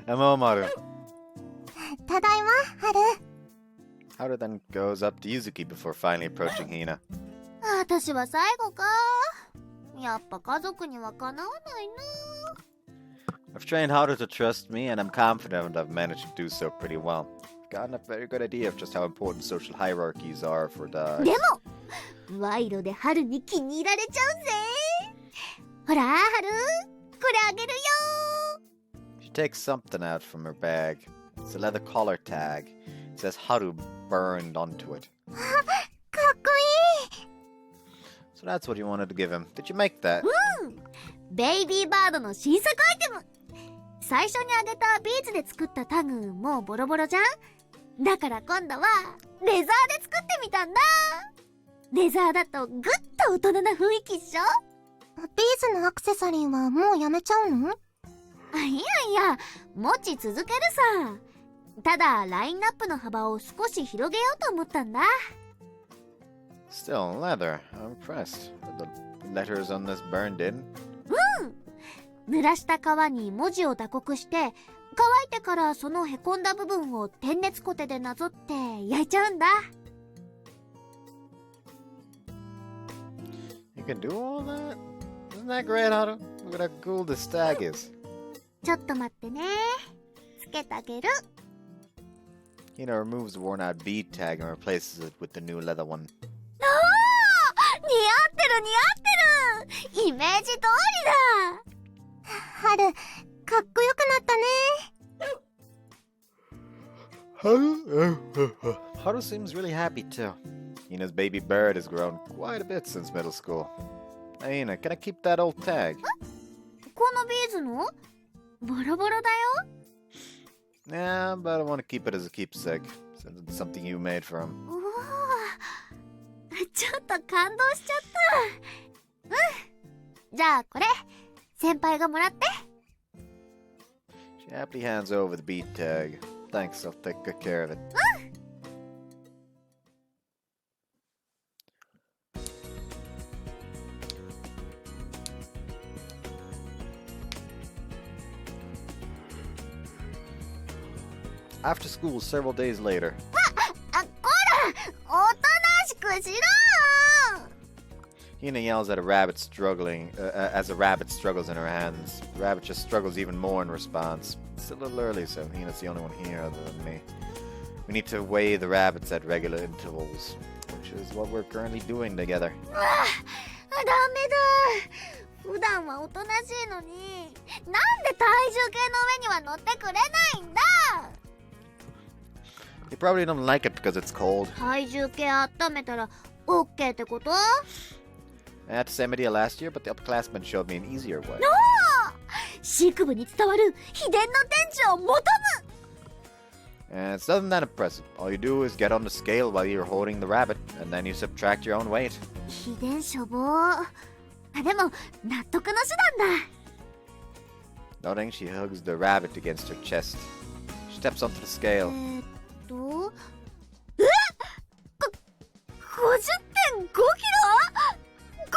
I'm home, Haru. ただいま、春。 Haru then goes up to Yuzuki before finally approaching Hina. 私は最後か。やっぱ家族にはかなわないな。 I've trained Haru to trust me, and I'm confident I've managed to do so pretty well. I've gotten a very good idea of just how important social hierarchies are for dogs. でも賄賂で春に気に入られちゃうぜ。ほら、春、これあげるよ。 She takes something out from her bag. It's a leather collar tag. It says Haru burned onto it. かっこいい。 So that's what you wanted to give him. Did you make that? ベイビーバードの新作アイテム。最初にあげたビーズで作ったタグもうボロボロじゃん。だから今度はレザーで作ってみたんだ。レザーだとぐっと大人な雰囲気っしょ。ビーズのアクセサリーはもうやめちゃうの？いやいや、持ち続けるさ。ただラインナップの幅を少し広げようと思ったんだ。 Still leather. I'm impressed. The letters on this burned in. 濡らした革に文字を打刻して乾いてからそのへこんだ部分を天熱コテでなぞって焼いちゃうんだ。 You can do all that? Isn't that great, Haru? Look at how cool this tag is. ちょっと待ってね。つけてあげる。 Hina removes the worn out bead tag and replaces it with the new leather one. 似合ってる似合ってる。イメージ通りだ。春、かっこよくなったね。Haru seems really happy too. Hina's baby bird has grown quite a bit since middle school. Hey, Hina, can I keep that old tag? このビーズのボロボロだよ。 Yeah, but I want to keep it as a keepsake, since it's something you made for him. おお、ちょっと感動しちゃった。じゃあこれ先輩がもらって。 She happily hands over the bead tag. Thanks, I'll take good care of it. After school, several days later. あ、こら、おとなしくしろ。 Hina yells at a rabbit as a rabbit struggles in her hands. The rabbit just struggles even more in response. It's a little early, so Hina's the only one here other than me. We need to weigh the rabbits at regular intervals, which is what we're currently doing together. ダメだ。普段はおとなしいのに、なんで体重計の上には乗ってくれないんだ。probably don't like it because it's cold. 体重計温めたら OK ってこと？ I had the same idea last year, but the upperclassmen showed me an easier way. 飼育部に伝わる秘伝の伝授を求む。 And it's nothing that impressive. All you do is get on the scale while you're holding the rabbit, and then you subtract your own weight. 秘伝処方。でも納得の手段だ。 Nodding, she hugs the rabbit against her chest. She steps onto the scale. え 50.5 キロ ?50 キロ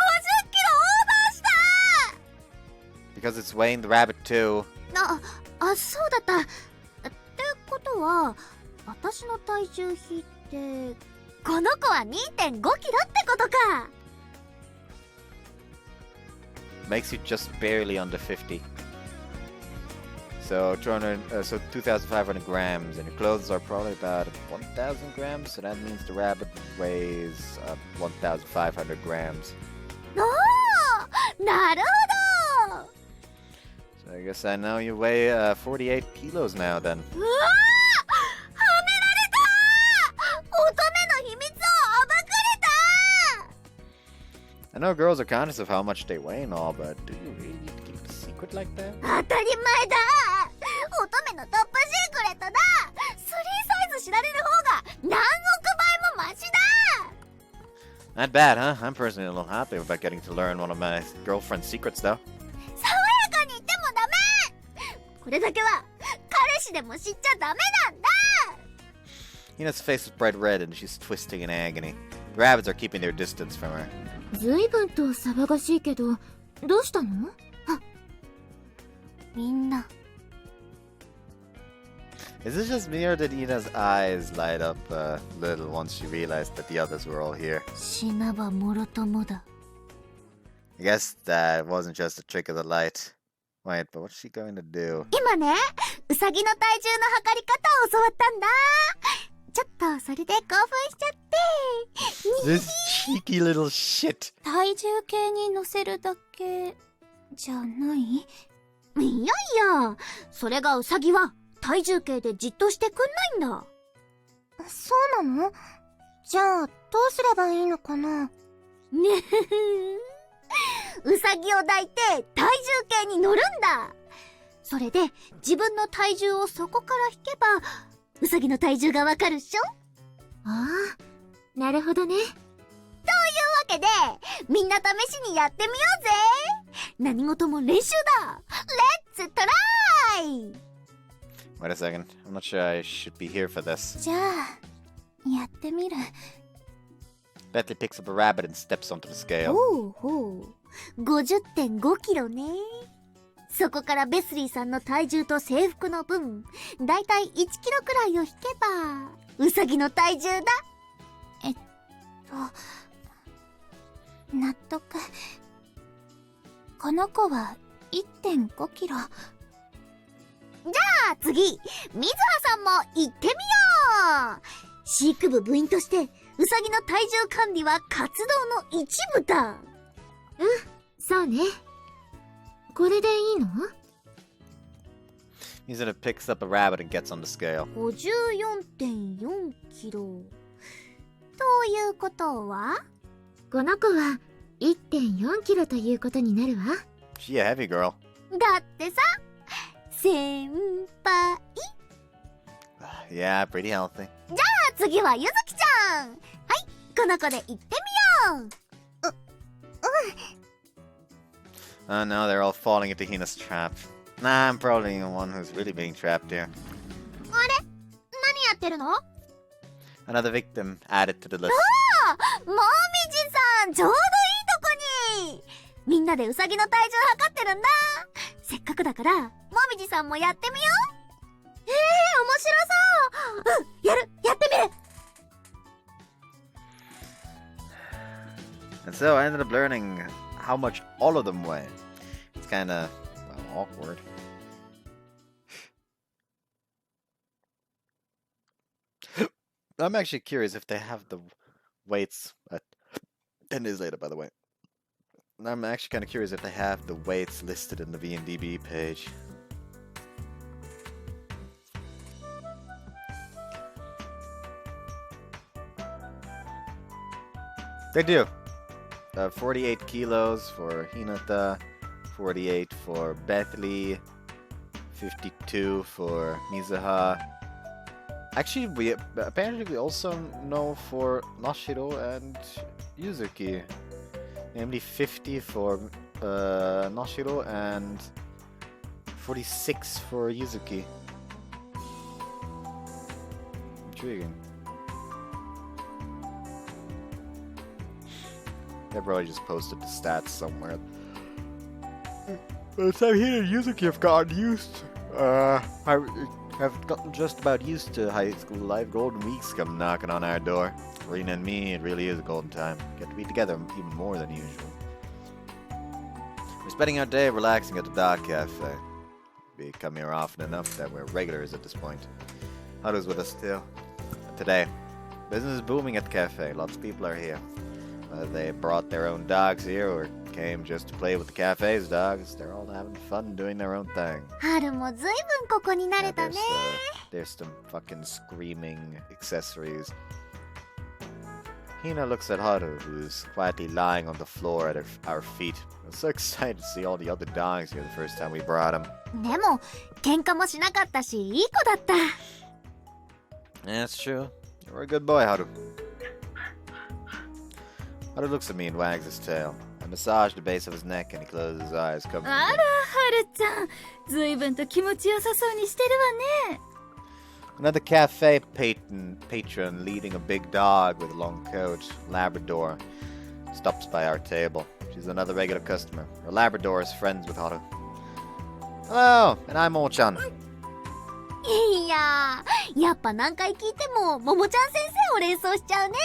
オーバーした。 Because it's weighing the rabbit too. そうだった。ってことは私の体重比ってこの子は 2.5 キロってことか。 Makes you just barely under 50. So 2,500 grams, and your clothes are probably about 1,000 grams. So that means the rabbit weighs 1,500 grams. なるほど。 So I guess I know you weigh 48 kilos now then. うわー、はめられた。乙女の秘密を暴かれた。 I know girls are conscious of how much they weigh and all, but do you really need to keep a secret like that? 当たり前だ。乙女のトップシークレットだ。3サイズ知られる方が何億倍もマシだ。 Not bad, huh? I'm personally a little happy about getting to learn one of my girlfriend's secrets, though. 爽やかに言ってもダメ。これだけは彼氏でも知っちゃダメなんだ。 Hina's face is bright red and she's twisting in agony. The rabbits are keeping their distance from her. 随分と騒がしいけど、どうしたの？みんな Is it just me or did Hina's eyes light up a little once she realized that the others were all here? 死なばもろともだ。 I guess that wasn't just a trick of the light. Wait, but what's she going to do? 今ね、ウサギの体重の測り方を教わったんだ。ちょっとそれで興奮しちゃって。 This cheeky little shit. 体重計に乗せるだけじゃない？いやいや、それがウサギは体重計でじっとしてくんないんだ。そうなの？じゃあどうすればいいのかな。ねウサギを抱いて体重計に乗るんだ。それで自分の体重をそこから引けばウサギの体重がわかるっしょ。ああ、なるほどね。というわけでみんな試しにやってみようぜ。何事も練習だ。レッツトライ。 Wait a second. I'm not sure I should be here for this. じゃあやってみる。 Bentley picks up a rabbit and steps onto the scale. ほうほう、50.5 キロね。そこからベスリーさんの体重と制服の分、だいたい1キロくらいを引けばウサギの体重だ。納得。この子は 1.5 キロ。じゃあ次、水葉さんも行ってみよう。飼育部部員としてウサギの体重管理は活動の一部だ。そうね。これでいいの？ Hina picks up a rabbit and gets on the scale. 54.4 キロ。ということは？この子は 1.4 キロということになるわ。She a heavy girl. だってさ、先輩。Yeah, pretty healthy. 次はゆずきちゃん。はい、この子で行ってみよう。Oh no, they're all falling into Hina's trap. Nah, I'm probably the one who's really being trapped here. あれ？何やってるの？ Another victim added to the list. もみじさん、ちょうどいいとこに。みんなでウサギの体重測ってるんだ。せっかくだからもみじさんもやってみよう。面白そう。やってみる。 And so I ended up learning how much all of them weigh. It's kinda, well, awkward. I'm actually curious if they have the weights at 10 days later, by the way. I'm actually kind of curious if they have the weights listed in the VNDB page. They do. 48 kilos for Hinata, 48 for Bethany, 52 for Mizuha. Actually, we also know for Nashiro and Yuzuki. Namely 50 for Nashiro and 46 for Yuzuki. Intriguing. They probably just posted the stats somewhere. By the time he and Yuzuki have gotten used, have gotten just about used to high school life. Golden weeks come knocking on our door. For Rina and me, it really is a golden time. Get to be together even more than usual. We're spending our day relaxing at the Dark Cafe. We come here often enough that we're regulars at this point. Haru's with us too. Today, business is booming at the cafe. Lots of people are here. Whether they brought their own dogs here or came just to play with the cafe's dogs, they're all having fun doing their own thing. 春もずいぶんここに慣れたね。 There's some fucking screaming accessories. Hina looks at Haru, who's quietly lying on the floor at our feet. I'm so excited to see all the other dogs here the first time we brought them. でも喧嘩もしなかったしいい子だった。 That's true. You're a good boy, Haru. Haru looks at me and wags his tail. I massage the base of his neck and he closes his eyes, comforting あら me. はるちゃん、ずいぶんと気持ちよさそうにしてるわね。 Another cafe patron leading a big dog with a long coat, Labrador, stops by our table. She's another regular customer. Her Labrador is friends with Haru. Hello, and I'm Mo-chan. いやー、やっぱ何回聞いてもももちゃん先生を連想しちゃうね。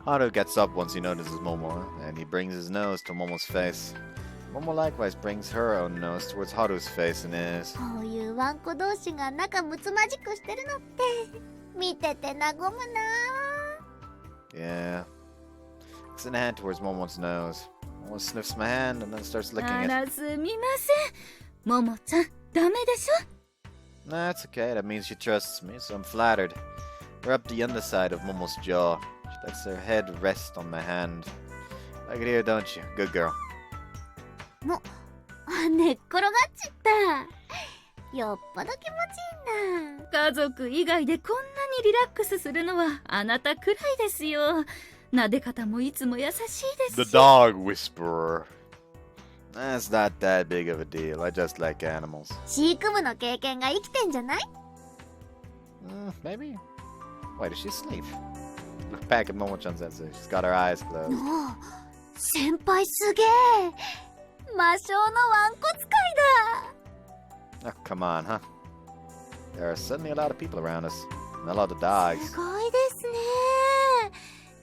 Haru gets up once he notices Momo, and he brings his nose to Momo's face. Momo likewise brings her own nose towards Haru's face and ears. こういうワンコ同士が仲睦まじくしてるのって見てて和むな。 Yeah. Looks in a hand towards Momo's nose. Momo sniffs my hand and then starts licking あ it. らすみません。ももちゃん、ダメでしょ。 That's okay, that means she trusts me, so I'm flattered. We're up the underside of Momo's jaw. She lets her head rest on my hand. Like it here, don't you? Good girl. 寝っ転がっちった。よっぽど気持ちいいんだ。家族以外でこんなにリラックスするのはあなたくらいですよ。撫で方もいつも優しいですし。 The dog whisperer. That's not that big of a deal. I just like animals. 飼育部の経験が生きてんじゃない？ Maybe. Why does she sleep? Look back at Momo-chan's answer. She's got her eyes closed. おう、先輩すげえ。魔性のワンコ使いだ。 Oh, come on, huh? There are suddenly a lot of people around us. And a lot of dogs. すごいですね。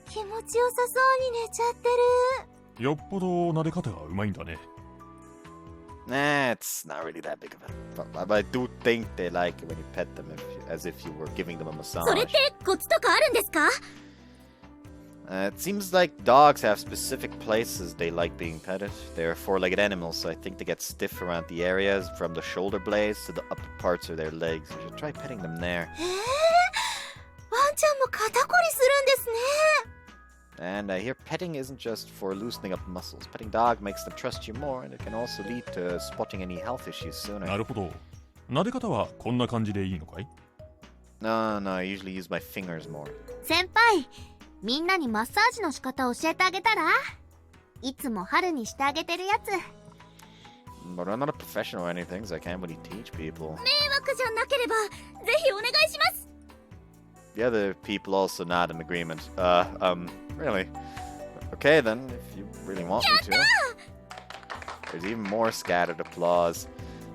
気持ちよさそうに寝ちゃってる。よっぽど撫で方がうまいんだね。 Nah, it's not really that big of a problem. But I do think they like it when you pet them as if you were giving them a massage. それってコツとかあるんですか？ It seems like dogs have specific places they like being petted. They're four-legged animals, so I think they get stiff around the areas from the shoulder blades to the upper parts of their legs. You should try petting them there. ワンちゃんも肩こりするんですね。 And I hear petting isn't just for loosening up muscles. Petting dog makes them trust you more, and it can also lead to spotting any health issues sooner. なるほど。撫で方はこんな感じでいいのかい？ No, I usually use my fingers more. 先輩、みんなにマッサージの仕方教えてあげたら？いつも春にしてあげてるやつ。 But I'm not a professional or anything, so I can't really teach people. 迷惑じゃなければぜひお願いします。 The other people also nod in agreement. Really? Okay then, if you really want me to. There's even more scattered applause.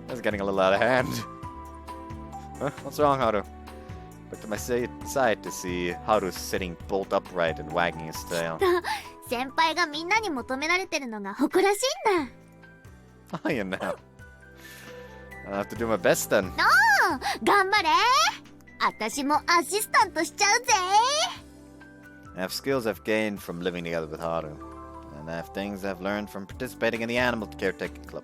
That's getting a little out of hand. Huh? What's wrong, Haru? Look to my side to see Haru sitting bolt upright and wagging his tail. 先輩がみんなに求められてるのが誇らしいんだ。 Oh, you know. I'll have to do my best then. 頑張れ。私もアシスタントしちゃうぜ。 I have skills I've gained from living together with Haru, and I have things I've learned from participating in the animal caretaking club.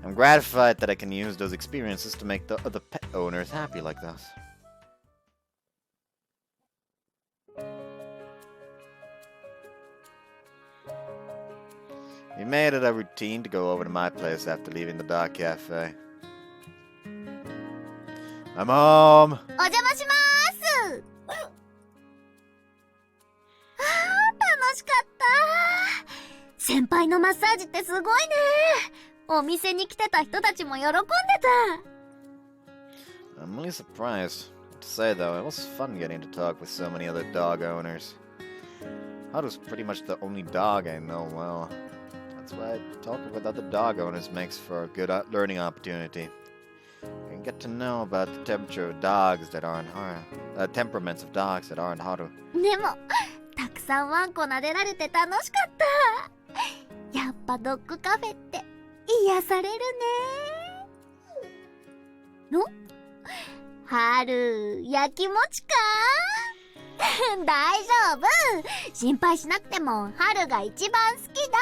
I'm gratified that I can use those experiences to make the other pet owners happy like us. We made it a routine to go over to my place after leaving the dog cafe. I'm home! お邪魔しまーす。楽しかった。先輩のマッサージってすごいね。お店に来てた人たちも喜んでた。I'm really surprised. To say though, it was fun getting to talk with so many other dog owners. Haru's pretty much the only dog I know well. That's why talking with other dog owners makes for a good learning opportunity. You can get to know about the temperature of dogs that aren't Haru, temperaments of dogs that aren't Haru. でも、たくさんワンコ撫でられて楽しかった。やっぱドッグカフェって癒されるね。の？ハル、焼き餅か？大丈夫。心配しなくてもハルが一番好きだ。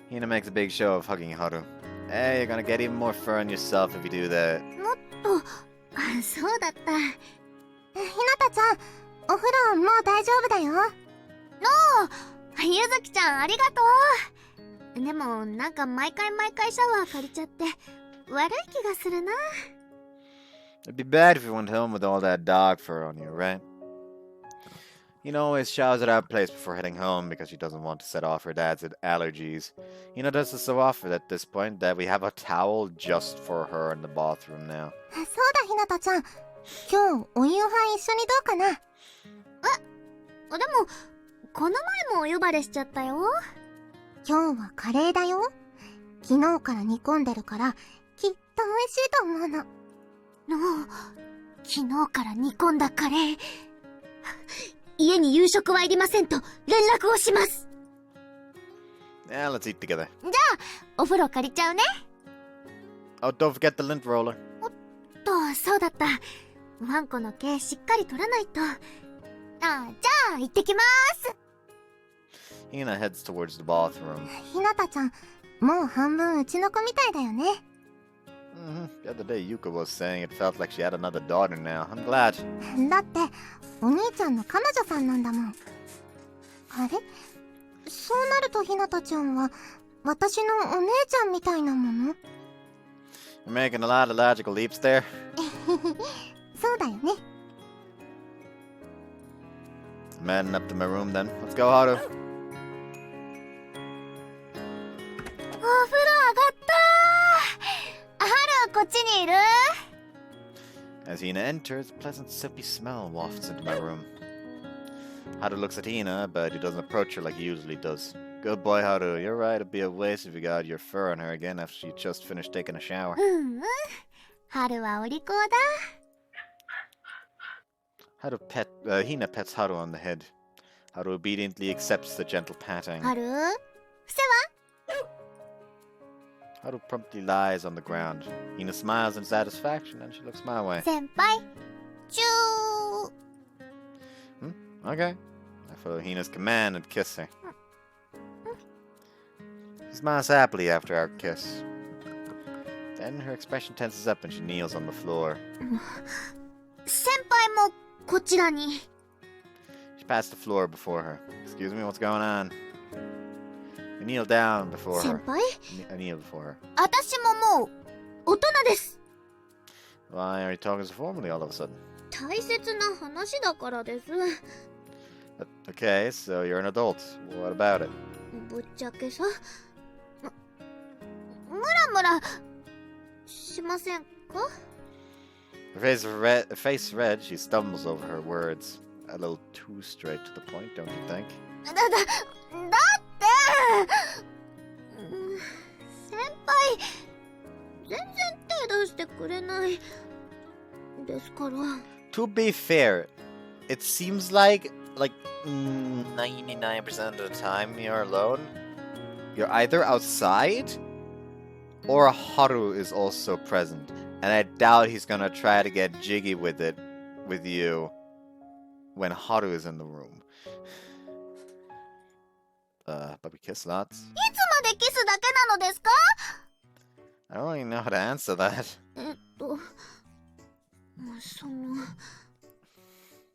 Hina makes a big show of hugging Haru. Hey, you're gonna get even more fur on yourself if you do that. もっと、そうだった。ひなたちゃん、お風呂もう大丈夫だよ。ゆずきちゃんありがとう。でもなんか毎回シャワー借りちゃって悪い気がするな。It'd be bad if you went home with all that dog fur on you, right? Hina always showers at our place before heading home because she doesn't want to set off her dad's allergies. Hina does this so often at this point that we have a towel just for her in the bathroom now. そうだひなたちゃん、今日お夕飯一緒にどうかな。でもこの前もお呼ばれしちゃったよ。今日はカレーだよ。昨日から煮込んでるからきっと美味しいと思うの。昨日から煮込んだカレー。家に夕食はいりませんと連絡をします。Yeah, let's eat together. じゃあお風呂借りちゃうね。Oh, don't forget the lint roller. そうだった。ワンコの毛しっかり取らないと。じゃあ行ってきまーす。Hina heads towards the bathroom. ひなたちゃん、もう半分うちの子みたいだよね。The other day, Yuka was saying it felt like she had another daughter now. I'm glad. だってお兄ちゃんの彼女さんなんだもん。あれ、そうなるとひなたちゃんは私のお姉ちゃんみたいなもの？ You're making a lot of logical leaps there. そうだよね。I'm heading up to my room then. Let's go, Haru. お風呂上がったー。ハルこっちにいる？ As Hina enters, a pleasant soapy smell wafts into my room. Haru looks at Hina, but he doesn't approach her like he usually does. Good boy, Haru. You're right, it'd be a waste if you got your fur on her again after she just finished taking a shower. ハルはお利口だ。Hina pets Haru on the head. Haru obediently accepts the gentle patting. ハル、伏せは？ Haru promptly lies on the ground. Hina smiles in satisfaction and she looks my way. 先輩、チュー。Okay. I follow Hina's command and kiss her. She smiles happily after our kiss. Then her expression tenses up and she kneels on the floor. 先輩もこちらに。She passed the floor before her. Excuse me, what's going on? I kneel down before 先 her. 輩、 I kneel before her. 私ももう大人です。Why are you talking so formally all of a sudden? 大切な話だからです。Okay, so you're an adult. What about it? ぶっちゃけさ、ムラムラしませんか？ Her face red, she stumbles over her words. A little too straight to the point, don't you think? だって先輩全然手出してくれないですから。 To be fair, it seems like 99% of the time you're alone. You're either outside or Haru is also present. And I doubt he's gonna try to get jiggy with it with you when Haru is in the room. But we kiss lots. いつまでキスだけなのですか？ I don't really know how to answer that.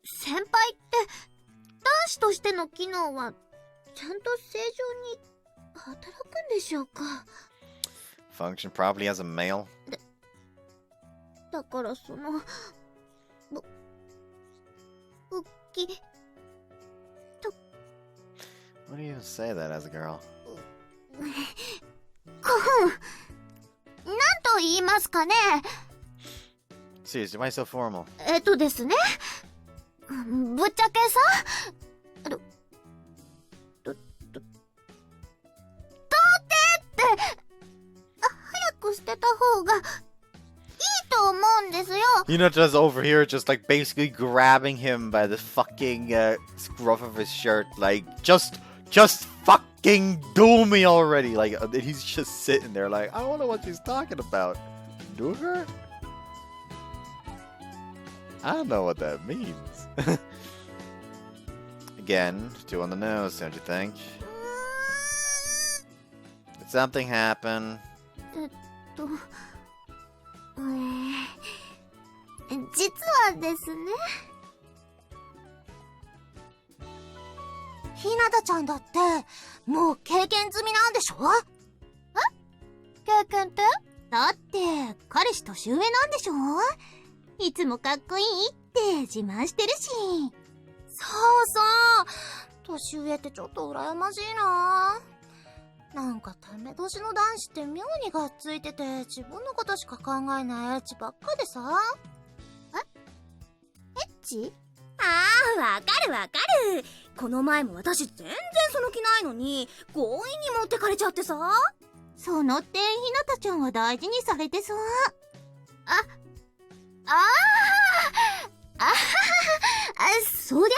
先輩って男子としての機能はちゃんと正常に働くんでしょうか。 Function properly as a male? だからその復帰 What do you even say that as a girl? なんと言いますかね。 Seriously, why so formal? ですね、ぶっちゃけさ、どうって早く捨てた方がいいと思うんですよ。 Hinata's over here just like basically grabbing him by the fucking scruff of his shirt, like just fucking do me already. Like he's just sitting there like, I wonder what she's talking about. Do her? I don't know what that means. Again, too on the nose, don't you think? Did something happen? 実はですね、ひなたちゃんだってもう経験済みなんでしょ？経験ってだって彼氏年上なんでしょ？いつもかっこいいって自慢してるし。そうそう、年上ってちょっと羨ましいな。なんかため年の男子って妙にがっついてて自分のことしか考えないエッチばっかでさ。エッチ？ああ、わかるわかる。この前も私全然その気ないのに強引に持ってかれちゃってさ。その点ひなたちゃんは大事にされてさ。そりゃも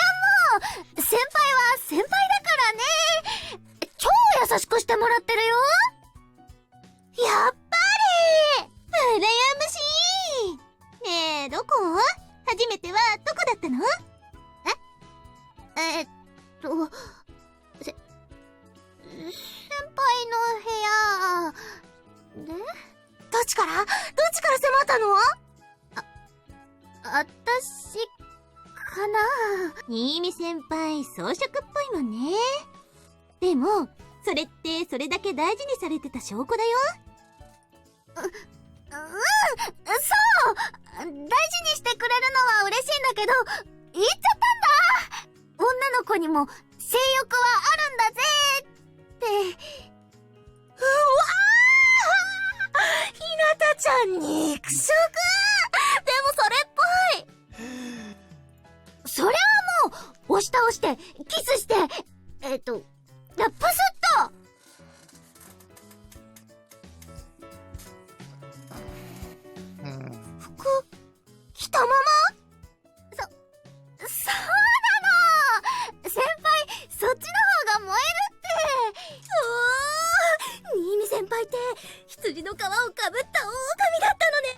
う先輩は先輩だからね。超優しくしてもらってるよ。やっぱり羨ましい。ねえ、どこ？初めてはどこだったの？先輩の部屋で？どっちから迫ったの？あたしかな。新見先輩装飾っぽいもんね。でもそれってそれだけ大事にされてた証拠だよ。そう大事にしてくれるのは嬉しいんだけど、言っちゃったんだ。女の子にも性欲はあるんだぜって。ひなたちゃん肉食。でもそれっぽい。そりゃあもう押し倒してキスしてプスッと。服着たまま？そうなの。先輩そっちの方が燃えるって。新見先輩って羊の皮をかぶった狼だったのね。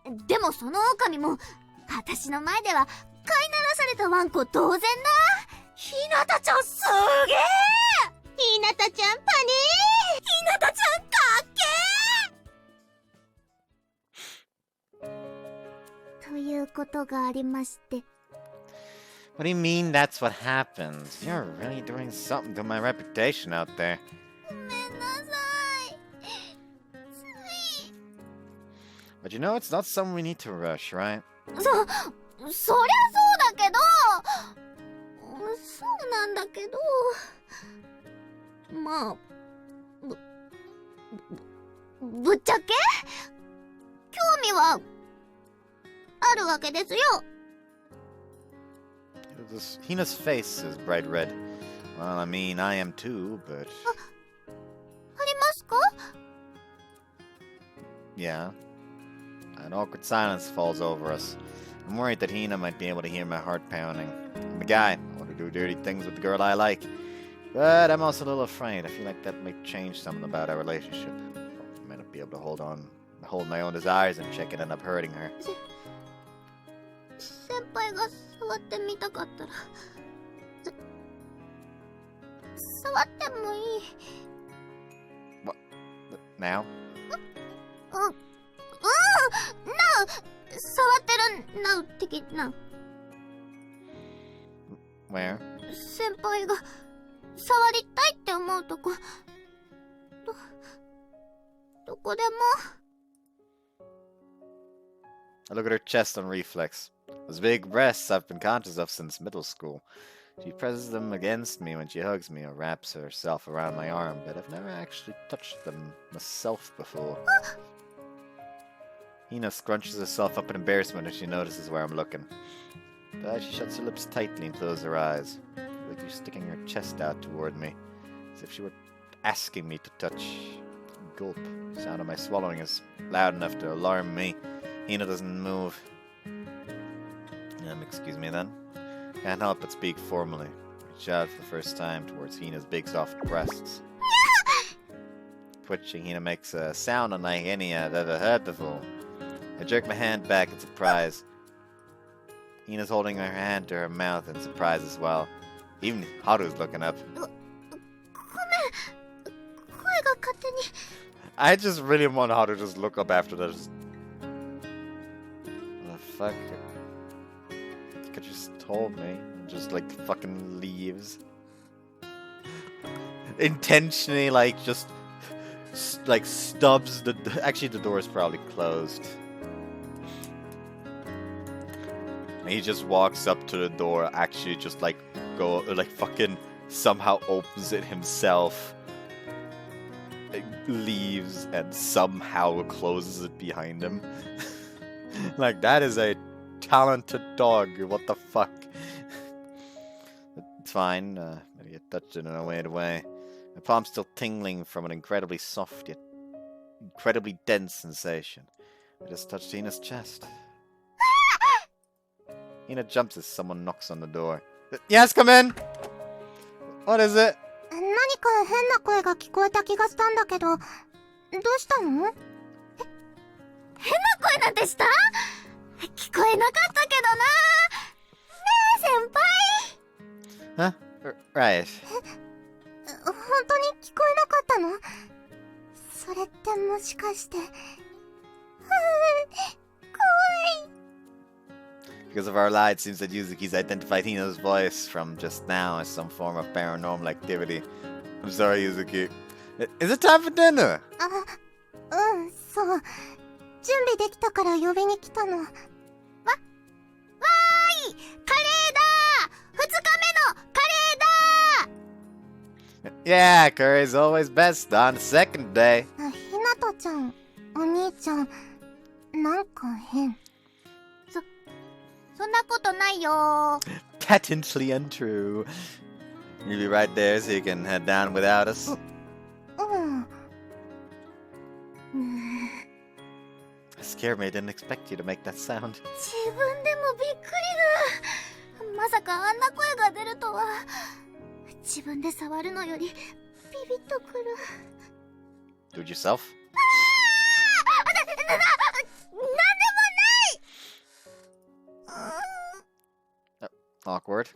狼でもその狼も私の前では飼いならされたワンコ同然だ。ひなたちゃんすげえ。ひなたちゃんパネー。ひなたちゃんかっけー。ということがありまして。 What do you mean that's what happened? You're really doing something to my reputation out there. ごめんなさい。つい。 But you know, it's not something we need to rush, right? そりゃそうだけど、そうなんだけど、まあぶっちゃけ興味はあるわけですよ。Hina's face is bright red. Well, I mean, I am too, but... ありますか？ Yeah. An awkward silence falls over us. I'm worried that Hina might be able to hear my heart pounding. I'm a guy. I want to do dirty things with the girl I like. But I'm also a little afraid. I feel like that might change something about our relationship. I might not be able to hold my own desires and check it end up hurting her. 先輩が触ってみたかったら触ってもいい？ What? Now? な触ってるな的な。 Where? 先輩が触りたいって思うとこ、どこでも。I look at her chest on reflex. Those big breasts I've been conscious of since middle school. She presses them against me when she hugs me or wraps herself around my arm, but I've never actually touched them myself before. Hina scrunches herself up in embarrassment as she notices where I'm looking. But she shuts her lips tightly and closes her eyes, like she's sticking her chest out toward me, as if she were asking me to touch. Gulp. The sound of my swallowing is loud enough to alarm me. Hina doesn't move. Excuse me then. Can't help but speak formally. Reach out for the first time towards Hina's big soft breasts. Twitching, Hina makes a sound unlike any I've ever heard before. I jerk my hand back in surprise. Hina's holding her hand to her mouth in surprise as well. Even Haru's looking up. I just really want Haru to just look up after this. What the fuck? You could just told me. And just like fucking leaves. Intentionally like just like stubs the... Actually the door is probably closed. And he just walks up to the door, actually just like fucking somehow opens it himself. Leaves and somehow closes it behind him. Like, that is a talented dog. What the fuck? It's fine. Maybe I touched it in a weird way. My palm's still tingling from an incredibly soft yet incredibly dense sensation. I just touched Hina's chest. Hina jumps as someone knocks on the door. Yes, come in! What is it? 何か変な声が聞こえた気がしたんだけど、どうしたの？変な声なんてした？聞こえなかったけどな。ねえ、先輩。Huh? Right. 本当に聞こえなかったの？それってもしかして。怖い。Because of our lie, it seems that Yuzuki's identified Hina's voice from just now as some form of paranormal activity. I'm sorry, Yuzuki. Is it time for dinner? そう。準備できたから呼びに来たの。わーい！カレーだ！2日目のカレーだ！ Yeah, curry's always best on the second day. ひなたちゃん、お兄ちゃん、なんか変。そんなことないよ。 Patently untrue. You'll be right there so you can head down without us. Scared me, I didn't expect you to make that sound. 自分でもびっくりだ。まさかあんな声が出るとは。自分で触るのよりビビッとくる。Do it yourself? Awkward.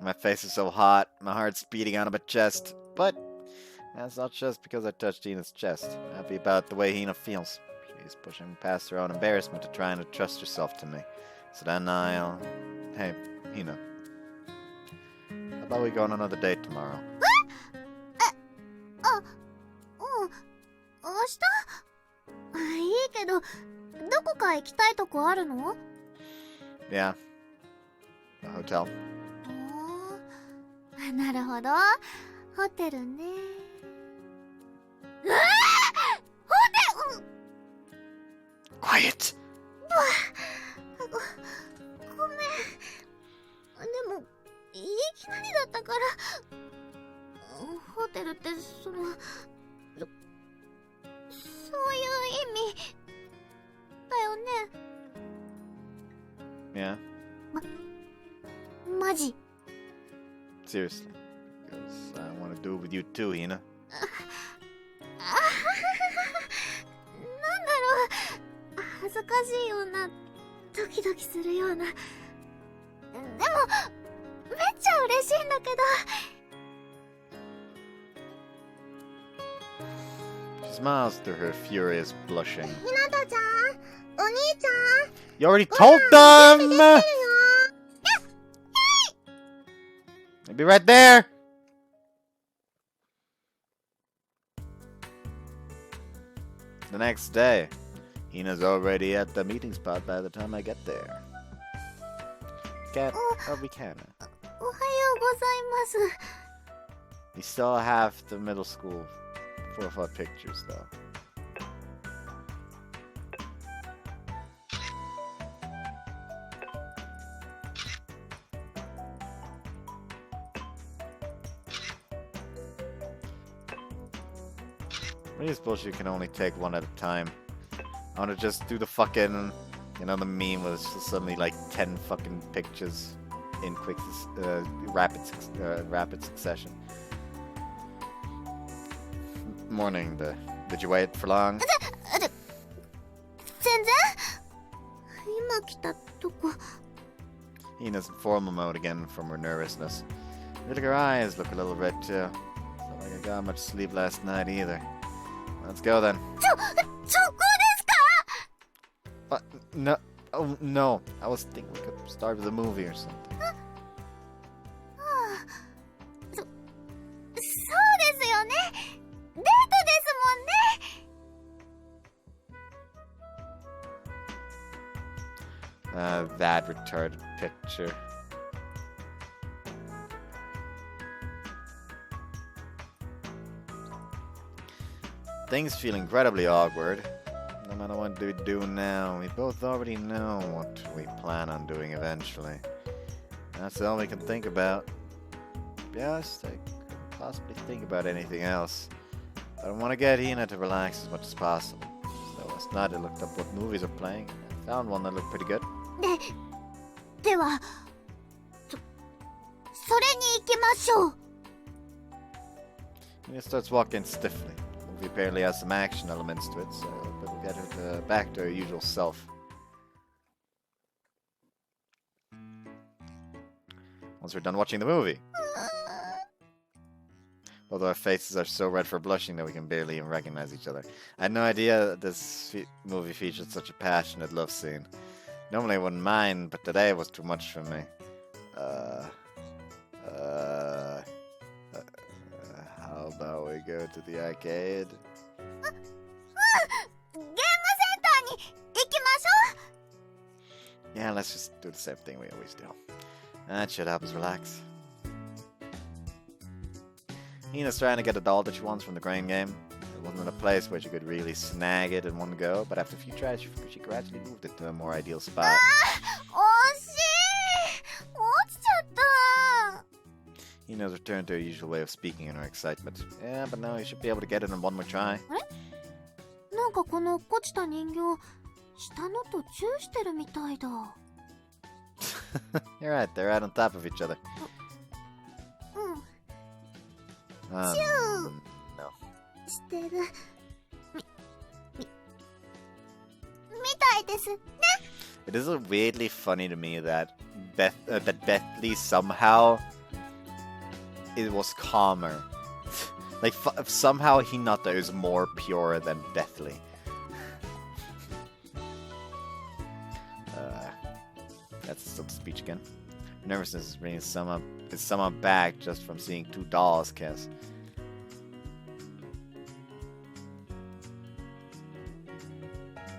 My face is so hot, my heart's beating out of my chest. But that's not just because I touched Hina's chest. I'm happy about the way Hina feels. She's pushing past her own embarrassment to try and trust herself to me. So then I'll... Hey, Hina. How about we go on another date tomorrow? 明日？いいけど、どこか行きたいとこあるの？ Yeah. The hotel. なるほど。ホテルね。ホテル！Quiet! ごめん。でも、いきなりだったから。ホテルってそういう意味だよね。Yeah. マジ。 Seriously. Because I want to do it with you too, Hina. なんだろう。恥ずかしいような、ドキドキするような。でも、めっちゃ嬉しいんだけど。She smiles through her furious blushing. ひなたちゃん、お兄ちゃん。 You already told them! I'll be right there! The next day, Hina's already at the meeting spot by the time I get there. We can. おはようございます。 We still have the middle school profile pictures though. I really suppose you can only take one at a time. I want to just do the fucking, you know, the meme was suddenly like 10 fucking pictures in quick, rapid succession. Morning, did you wait for long? 全然今来たとこ。 Hina's in formal mode again from her nervousness. Look at her eyes, look a little red too. Not like I got much sleep last night either. Let's go then. チョコですか？ What? No. Oh, no. I was thinking we could start with a movie or something. そうですよね。デートですもんね。 That retarded picture. Things feel incredibly awkward. No matter what we do now, we both already know what we plan on doing eventually. That's all we can think about. Yes, I couldn't possibly think about anything else. I don't want to get Hina to relax as much as possible. So last night I looked up what movies are playing. I found one that looked pretty good. では、それに行きましょう。 Hina starts walking stiffly. The movie apparently has some action elements to it, so it'll get her back to her usual self. Once we're done watching the movie. Although our faces are so red for blushing that we can barely even recognize each other. I had no idea that this movie featured such a passionate love scene. Normally I wouldn't mind, but today it was too much for me. How about we go to the arcade? ゲームセンターに行きましょう。 Yeah, let's just do the same thing we always do. That should help us relax. Hina's trying to get a doll that she wants from the grain game. It wasn't in a place where she could really snag it in one go, but after a few tries, she gradually moved it to a more ideal spot. 惜しい。落ちちゃった。 Hina's returned to her usual way of speaking in her excitement. Yeah, but now you should be able to get it in one more try. なんかこの落っこちた人形、下のとチューしてるみたいだ。 You're right, they're right on top of each other. うん、 No. してる。みたいですね。 It is weirdly funny to me that Bethly somehow it was calmer. Like somehow Hinata is more pure than Bethly. That's some speech again. Nervousness is bringing someone back just from seeing two dolls kiss.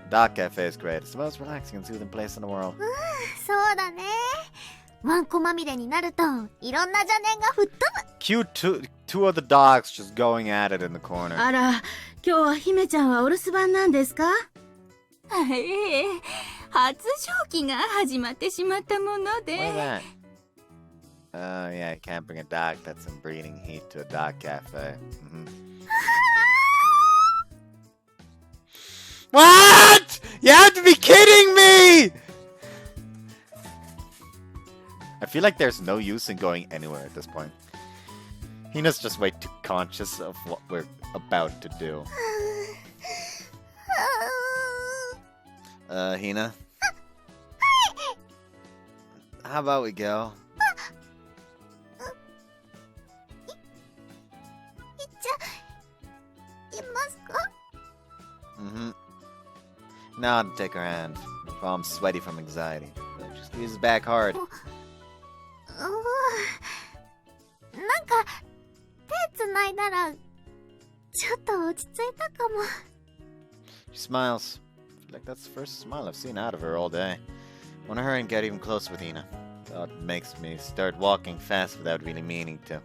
Dog Cafe is great. It's the most relaxing and soothing place in the world. そうだね。ワンコまみれになるといろんな邪念が吹っ飛ぶ。 Cute two of the dogs just going at it in the corner. あら、今日は姫ちゃんはお留守番なんですか？ええ、初正気が始まってしまったもの What is で。 that? Oh yeah, you can't bring a dog that's in breeding heat to a dog cafe. What? You have to be kidding me! I feel like there's no use in going anywhere at this point. Hina's just way too conscious of what we're about to do. Hina? How about we go? いっちゃいますか？ Now to take her hand. Her palm's sweaty from anxiety. She squeezes back hard. ちょっと落ち着いたかも。 She smiles. I feel like that's the first smile I've seen out of her all day. I want to hurry and get even closer with Hina. Thought makes me start walking fast without really meaning to.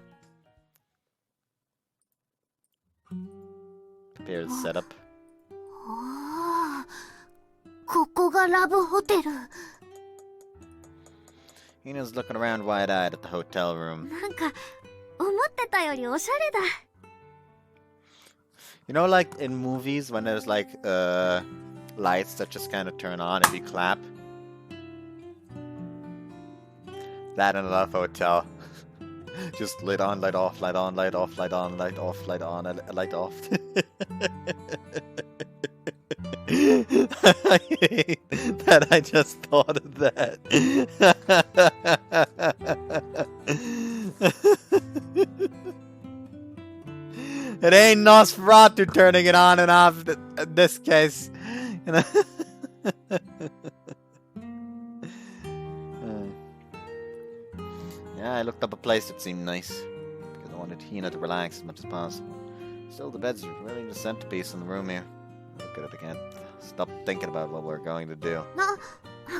Prepare the setup. ああ、ここがラブホテル。 Hina's looking around wide-eyed at the hotel room. なんか思ってたよりおしゃれだ。 You know, like in movies when there's like lights that just kind of turn on if you clap? That in a love hotel. Just light on, light off, light on, light off, light on, light off, light on, light off. I hate that I just thought of that. It ain't Nosferatu turning it on and off in this case. You know? Yeah, I looked up a place that seemed nice because I wanted Hina to relax as much as possible. Still, the bed's really the centerpiece in the room here. Look at it again. Stop thinking about what we're going to do.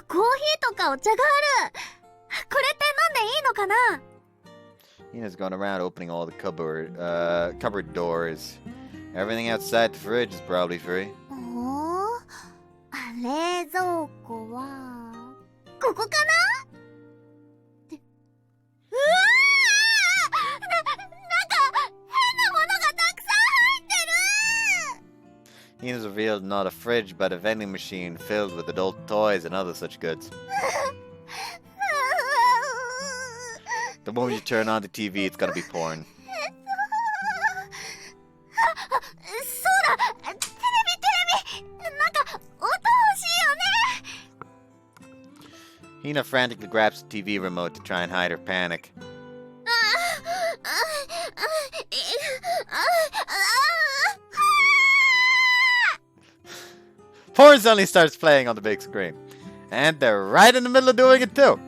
コーヒーとかお茶がある。これって飲んでいいのかな？ Hina's going around opening all the cupboard doors. Everything outside the fridge is probably free. おー、冷蔵庫はここかな？ってうわー！なんか変なものがたくさん入ってる！ Hina's revealed not a fridge but a vending machine filled with adult toys and other such goods. The moment you turn on the TV, it's gonna be porn. そうだ、テレビなんか音欲しいよね。 Hina frantically grabs the TV remote to try and hide her panic. Porn suddenly starts playing on the big screen. And they're right in the middle of doing it too.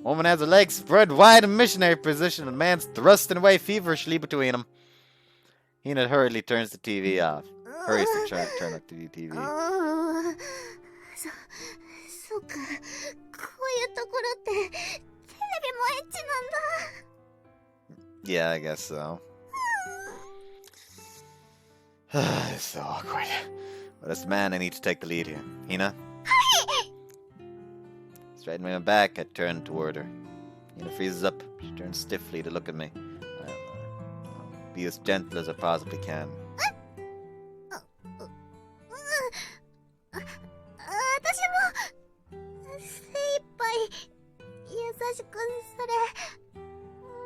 Woman has her legs spread wide in missionary position and the man's thrusting away feverishly between them. Hina hurriedly turns the TV off. Hurries to turn off the TV. そうか、こういうところってテレビもエッチなんだ。 Yeah, I guess so. It's so awkward. But as the man, I need to take the lead here. Hina? Straightening my back, I turn toward her. Hina freezes up. She turns stiffly to look at me. I'll be as gentle as I possibly can. 私も精一杯優しくされ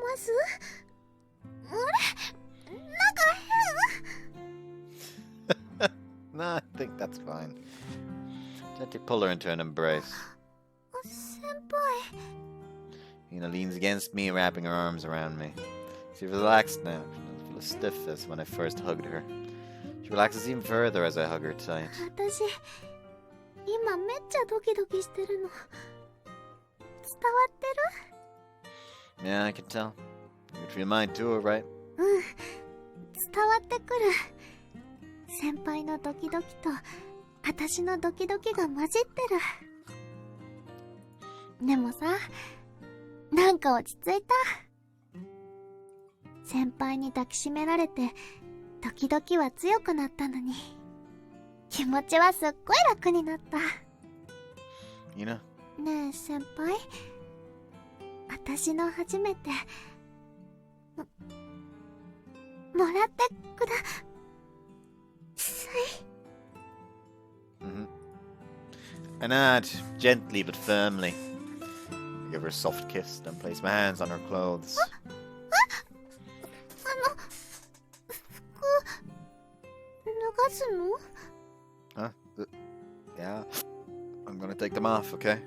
ますあれなんか変 No, I think that's fine. Gently pull her into an embrace. 先輩 Hina leans against me, wrapping her arms around me. She's relaxed now. She doesn't feel as stiff as when I first hugged her. She relaxes even further as I hug her tight. 私今めっちゃドキドキしてるの伝わってる Yeah, I can tell. You feel mine too, right? うん伝わってくる先輩のドキドキと私のドキドキが混じってるでもさなんか落ち着いた先輩に抱きしめられてドキドキは強くなったのに気持ちはすっごい楽になった Hina? ねえ先輩私の初めてもらってください Mm-hmm. I nod, gently but firmly. I give her a soft kiss, then place my hands on her clothes. 服脱がすの Huh? Yeah. I'm gonna take them off, okay?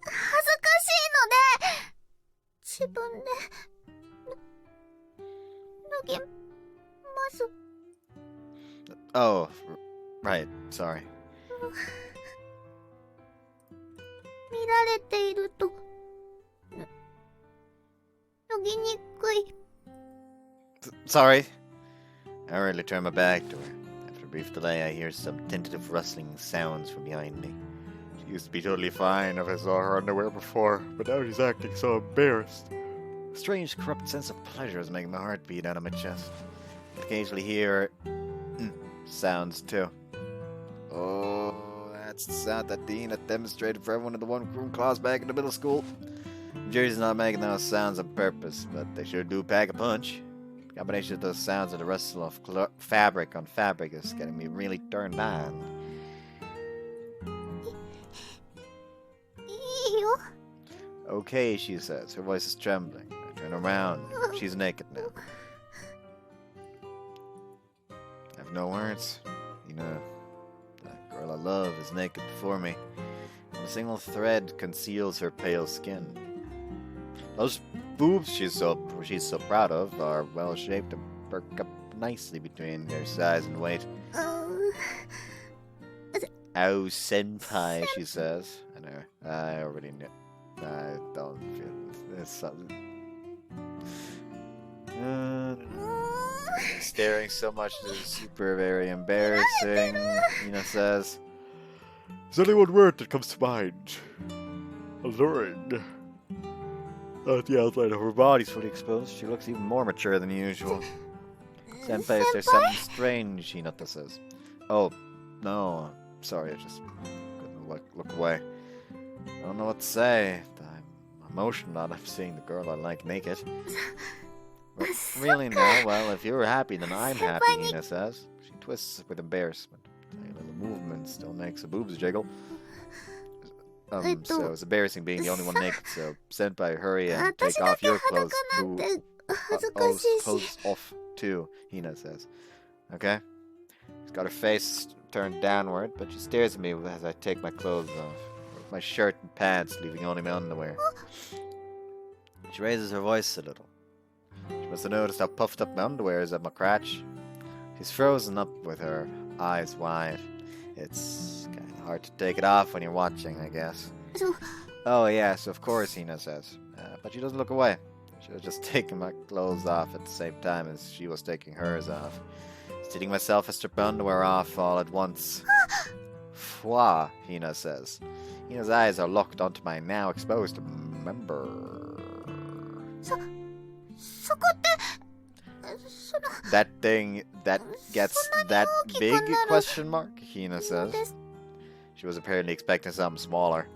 恥ずかしいので自分で脱ぎます Oh, right. Sorry. 見られているとぎにくい。Sorry. I hurriedly turn my back to her. After a brief delay, I hear some tentative rustling sounds from behind me. She used to be totally fine if I saw her underwear before, but now she's acting so embarrassed. A strange, corrupt sense of pleasure is making my heart beat out of my chest. I occasionally hear sounds too. Oh, that's the sound that Dean had demonstrated for everyone in the one-room class back in the middle school. Jerry's not making those sounds on purpose, but they sure do pack a punch. The combination of those sounds and the rustle of fabric on fabric is getting me really turned on. いいよ。 Okay, she says. Her voice is trembling. I turn around. She's naked now. I have no words. You know, that girl I love is naked before me. And a single thread conceals her pale skin. Those boobs she's so proud of are well shaped and perk up nicely between their size and weight. Oh, senpai, she says. I know. I already knew. I don't feel this something. Staring so much is super very embarrassing, Hina says. There's only one word that comes to mind. Alluring. At the outline of her body's fully exposed, she looks even more mature than usual. Senpai, there's something strange, Hinata says. Oh, no, sorry, I just couldn't look away. I don't know what to say. I'm emotional now that I'm seeing the girl I like naked. Really now? Well, if you're happy, then I'm happy, Hina says. She twists with embarrassment. A little movement still makes her boobs jiggle. So it's embarrassing being the only one naked, so Senpai, hurry and take off your clothes clothes off too, Hina says. Okay? She's got her face turned downward, but she stares at me as I take my clothes off. My shirt and pants, leaving only my underwear. She raises her voice a little. She must have noticed how puffed up my underwear is at my crotch. She's frozen up with her eyes wide. It's kind of hard to take it off when you're watching, I guess. Oh yes, of course, Hina says. But she doesn't look away. She was just taking my clothes off at the same time as she was taking hers off. Sitting myself and strip my underwear off all at once. Fwa, Hina says. Hina's eyes are locked onto my now exposed member. That thing that gets that big? Question mark, Hina says. She was apparently expecting something smaller.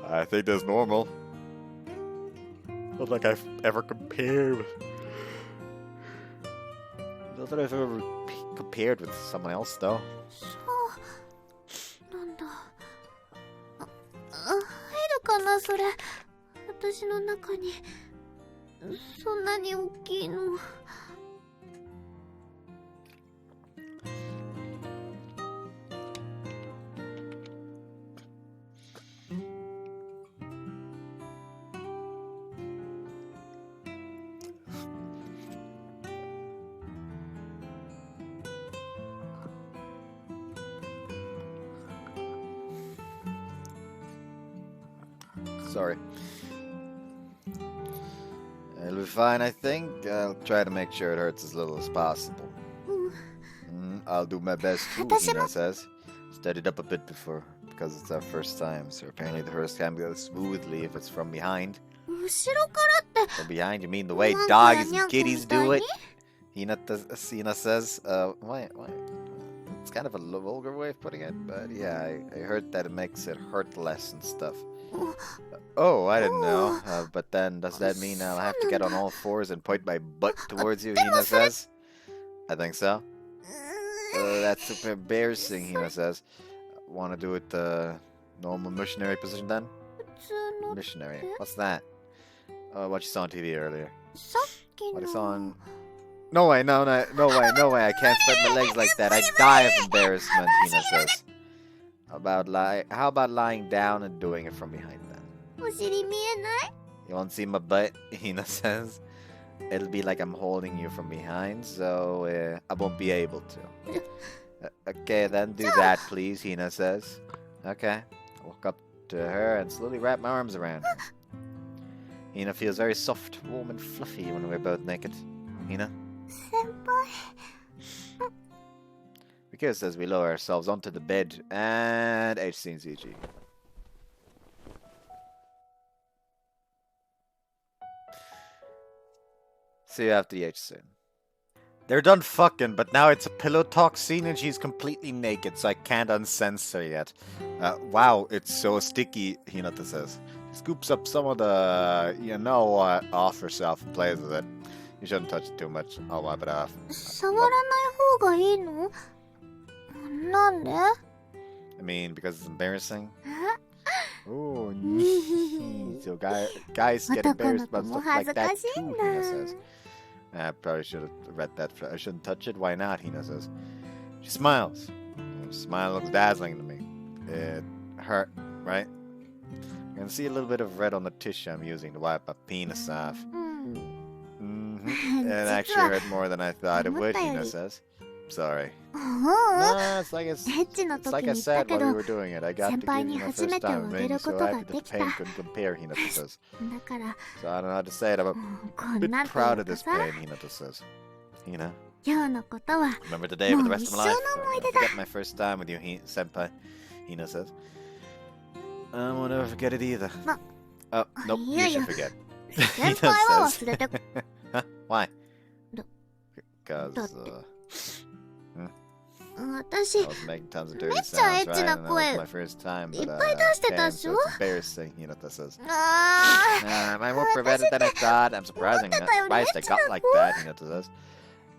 I think that's normal. Not like I've ever compared. Not that I've ever compared with someone else, though. なんだ。入るかな、それ。私の中に。そんなに大きいの。Sorry. It'll be fine, I think. I'll try to make sure it hurts as little as possible. I'll do my best too, Hina says. Steadied up a bit before, because it's our first time, so apparently the first time goes smoothly if it's from behind. 後ろからって。 From behind, you mean the way dogs and kitties do it? Hina says. Why? It's kind of a vulgar way of putting it, but yeah, I heard that it makes it hurt less and stuff. Oh, I didn't know. But then, does that mean I'll have to get on all fours and point my butt towards you, Hina says? I think so. That's super embarrassing, Hina says. Want to do it the normal missionary position then? Missionary. What's that? What you saw on TV earlier. What you saw on... No way, no way. I can't spread my legs like that. I die of embarrassment, Hina says. How about lying down and doing it from behind then? お尻見えない？ You won't see my butt, Hina says. It'll be like I'm holding you from behind, so I won't be able to. Okay, then do that, please, Hina says. Okay. I walk up to her and slowly wrap my arms around her. Hina feels very soft, warm, and fluffy when we're both naked. Hina? 先輩。We kiss as we lower ourselves onto the bed, and H scene CG. See you after the H scene. They're done fucking, but now it's a pillow talk scene and she's completely naked, so I can't uncensor yet. Wow, it's so sticky, Hinata says. She scoops up some of the, off herself and plays with it. You shouldn't touch it too much. I'll wipe it off. 触らない方がいいの？なんで？ I mean, because it's embarrassing. Ooh, so guys get embarrassed about stuff like that too, Hina says. I probably should have read that. I shouldn't touch it. Why not? Hina says. She smiles. Her smile looks dazzling to me. It hurt, right? You can see a little bit of red on the tissue I'm using to wipe my penis off. It actually hurt more than I thought it would, Hina says. Sorry. No, it's like I said while we were doing it. I got to give you my first time. It made me so happy that the pain couldn't compare, Hinata says. So I don't know how to say it. I'm a bit proud of this pain, Hinata says. Hina? Remember today for the rest of my life. I'll forget my first time with you, Senpai. Hina says. I won't ever forget it either. Oh, nope, you should forget. Hina says. Why? Because, I was making tons of dirty sounds, right? And that was my first time, but damn, so it's embarrassing, Hinata says. I'm more prevented than I thought. I'm surprised I got like that, Hinata says.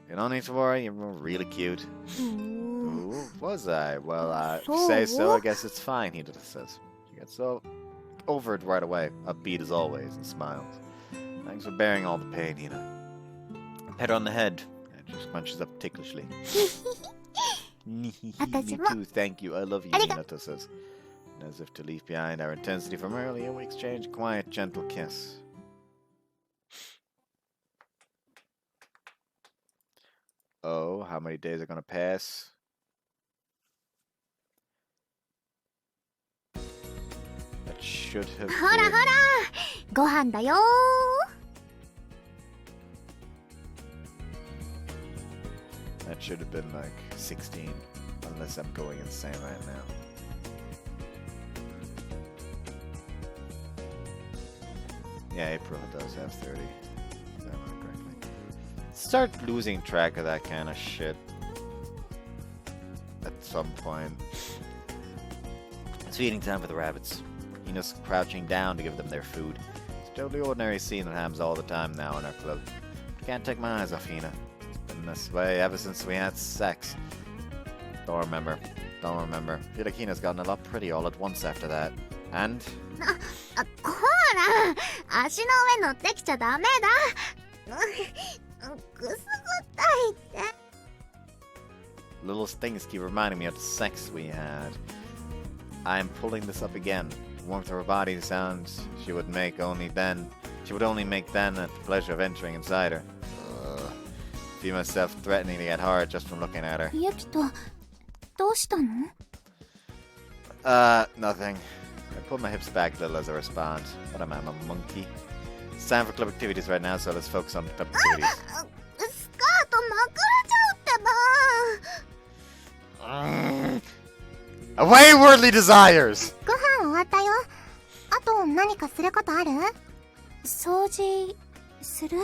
You don't need to worry, you're really cute. Ooh, was I? Well, if you say so, I guess it's fine, Hinata says. She gets so over it right away, upbeat as always, and smiles. Thanks for bearing all the pain, Hina. Pet her on the head. It just crunches up ticklishly. Me too, thank you. I love you, Hinata says. And as if to leave behind our intensity from earlier, we exchange a quiet, gentle kiss. Oh, how many days are gonna pass? That should have been... ご飯だよ That should have been like 16, unless I'm going insane right now. Yeah, April does have 30. If I remember correctly. Start losing track of that kind of shit at some point. It's feeding time for the rabbits. Hina's crouching down to give them their food. It's a totally ordinary scene that happens all the time now in our club. I can't take my eyes off Hina. Been this way ever since we had sex. Don't remember. Feel like Hina's gotten a lot pretty all at once after that. And? こら足の上乗ってきちゃダメだくすぐったいって Little things keep reminding me of the sex we had. I'm pulling this up again. The warmth of her body sounds she would only make then at the pleasure of entering inside her. Feel myself threatening to get hard just from looking at her. ユキとどうしたの Nothing. I pull my hips back a little as I respond. What am I, I'm a monkey? It's time for club activities right now, so let's focus on club activities. スカートまくれちゃうってば Away, worldly desires! ご飯終わったよあと何かすることある掃除する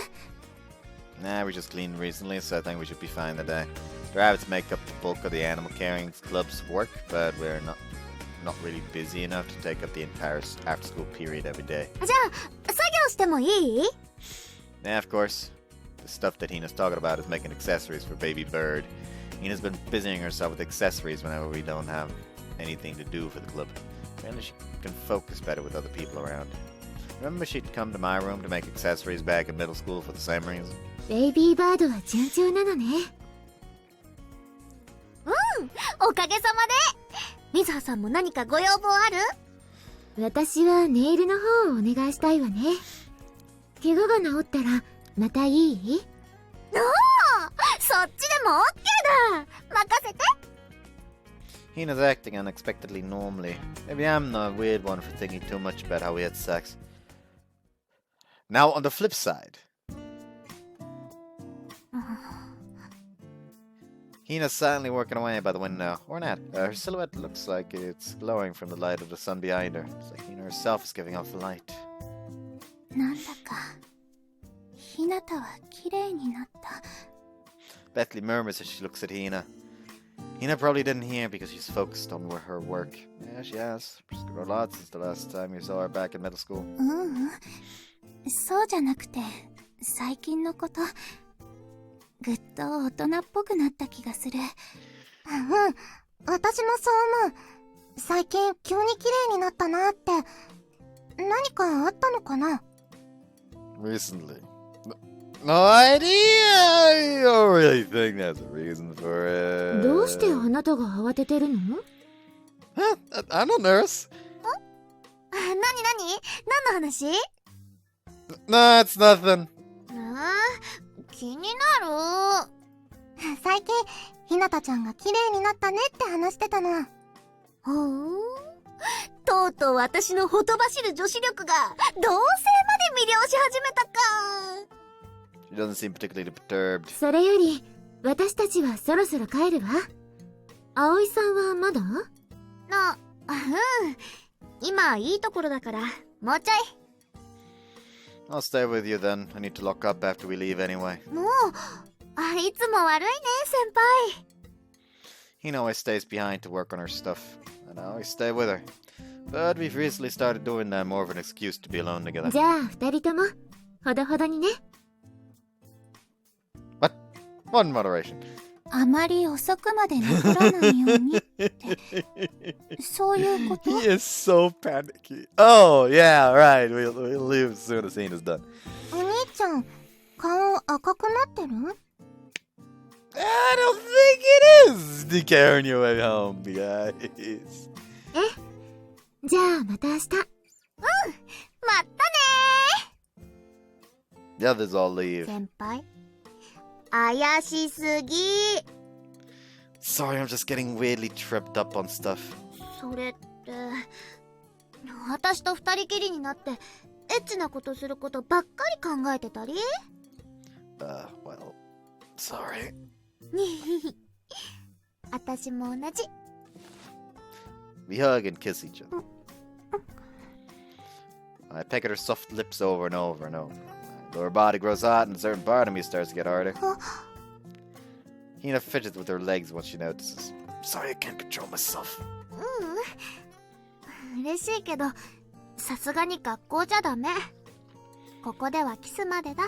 Nah, we just cleaned recently, so I think we should be fine today. The rabbits make up the bulk of the animal caring club's work, but we're not really busy enough to take up the entire after-school period every day. じゃあ作業してもいい Yeah, of course. The stuff that Hina's talking about is making accessories for Baby Bird. Hina's been busying herself with accessories whenever we don't have anything to do for the club. Apparently she can focus better with other people around. Remember she'd come to my room to make accessories back in middle school for the same reason? ベイビーバードは順調なのねおかげさまで水葉さんも何かご要望ある私はネイルの方をお願いしたいわね怪我が治ったらまたいいおおそっちでも OK だ任せて Hina's acting unexpectedly normally. Maybe I'm the weird one for thinking too much about how we had sex. Now on the flip side. Hina's silently working away by the window. Or not. Her silhouette looks like it's glowing from the light of the sun behind her. It's like Hina herself is giving off the light. なんだか、ひなたは綺麗になった。Bethany murmurs as she looks at Hina. Hina probably didn't hear because she's focused on her work. Yeah, she has. She's grown a lot since the last time you saw her back in middle school. そうじゃなくて、最近のこと。ぐっと大人っぽくなった気がする。私もそう思う。最近急に綺麗になったなって。何かあったのかな？ Recently. No idea! I don't really think that's a reason for it. どうしてあなたが慌ててるの？ I'm no nurse. 何の話？ No, it's nothing. 気になる。最近、ひなたちゃんが綺麗になったねって話してたの。ほう。とうとう私のほとばしる女子力が同性まで魅了し始めたか。She doesn't seem particularly perturbed. それより、私たちはそろそろ帰るわ。葵さんはまだ？今いいところだから、もうちょい。I'll stay with you then. I need to lock up after we leave anyway. もう、いつも悪いね、先輩。 Hina always stays behind to work on her stuff, and I always stay with her. But we've recently started doing that more of an excuse to be alone together. じゃあ、二人とも、ほどほどにね。What? What in moderation? あまり遅くまで残らないようにって、そういうこと？ He is so panicky. Oh, yeah, right. We'll leave as soon as Hina's done. お兄ちゃん、顔赤くなってる？ I don't think it is to carrying you away home, guys. じゃあ、また明日。またねー。 The others all leave. 先輩、怪しすぎ。 Sorry, I'm just getting weirdly tripped up on stuff. それって、私と二人きりになって、エッチなことすることばっかり考えてたり？ Well, sorry. 私も同じ。 We hug and kiss each other. I peck at her soft lips over and over and over. Though her body grows hot and a certain part of me starts to get harder. Hina fidgets with her legs once she notices. Sorry, I can't control myself. 嬉しいけど、さすがに学校じゃダメ。ここではキスまでだ。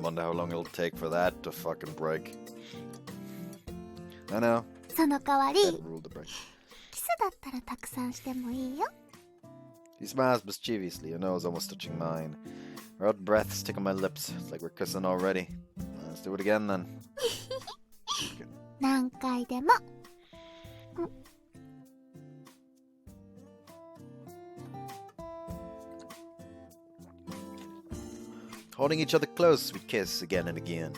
Wonder how long it'll take for that to fucking break. I know. その代わり、 That rule to break. キスだったらたくさんしてもいいよ。 She smiles mischievously, her nose almost touching mine. Her hot breath stick on my lips. It's like we're kissing already. Let's do it again then. 何回でも。Holding each other close, we kiss again and again.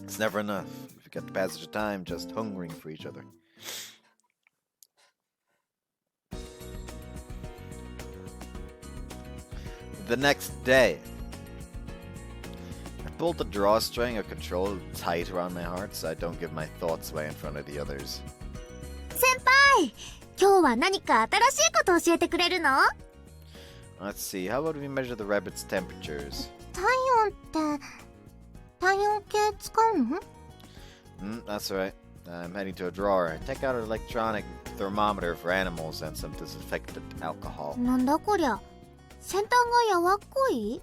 It's never enough. We forget the passage of time, just hungering for each other. The next day, I pulled the drawstring of control tight around my heart so I don't give my thoughts away in front of the others. 先輩、今日は何か新しいこと教えてくれるの？ Let's see, how about we measure the rabbit's temperatures? 体温って、体温計使うの？ That's right. I'm heading to a drawer. Take out an electronic thermometer for animals and some disinfectant alcohol. なんだこりゃ、先端がやわっこい？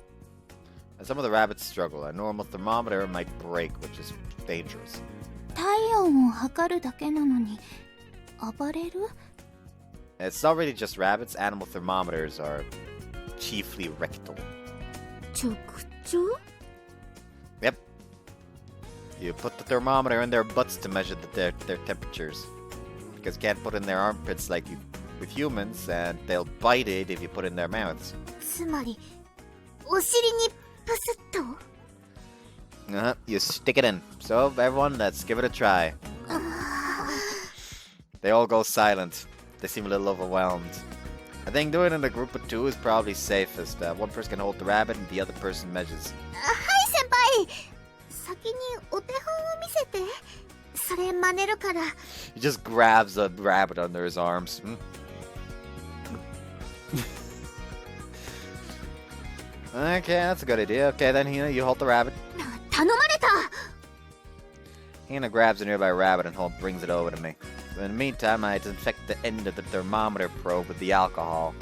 As some of the rabbits struggle, a normal thermometer might break, which is dangerous. 体温を測るだけなのに、暴れる？ It's not really just rabbits. Animal thermometers are chiefly rectal. 直腸？ Yep. You put the thermometer in their butts to measure their temperatures. Because you can't put it in their armpits like you with humans, and they'll bite it if you put it in their mouths. つまり、お尻にプスッと？ You stick it in. So, everyone, let's give it a try. They all go silent. They seem a little overwhelmed. I think doing it in a group of 2 is probably safest. One person can hold the rabbit and the other person measures. はい先輩、先にお手本を見せて。それ真似るから。 He just grabs a rabbit under his arms. Okay, that's a good idea. Okay, then Hina, you hold the rabbit. 頼まれた。 Hina grabs a nearby rabbit and brings it over to me. In the meantime, I disinfect the end of the thermometer probe with the alcohol.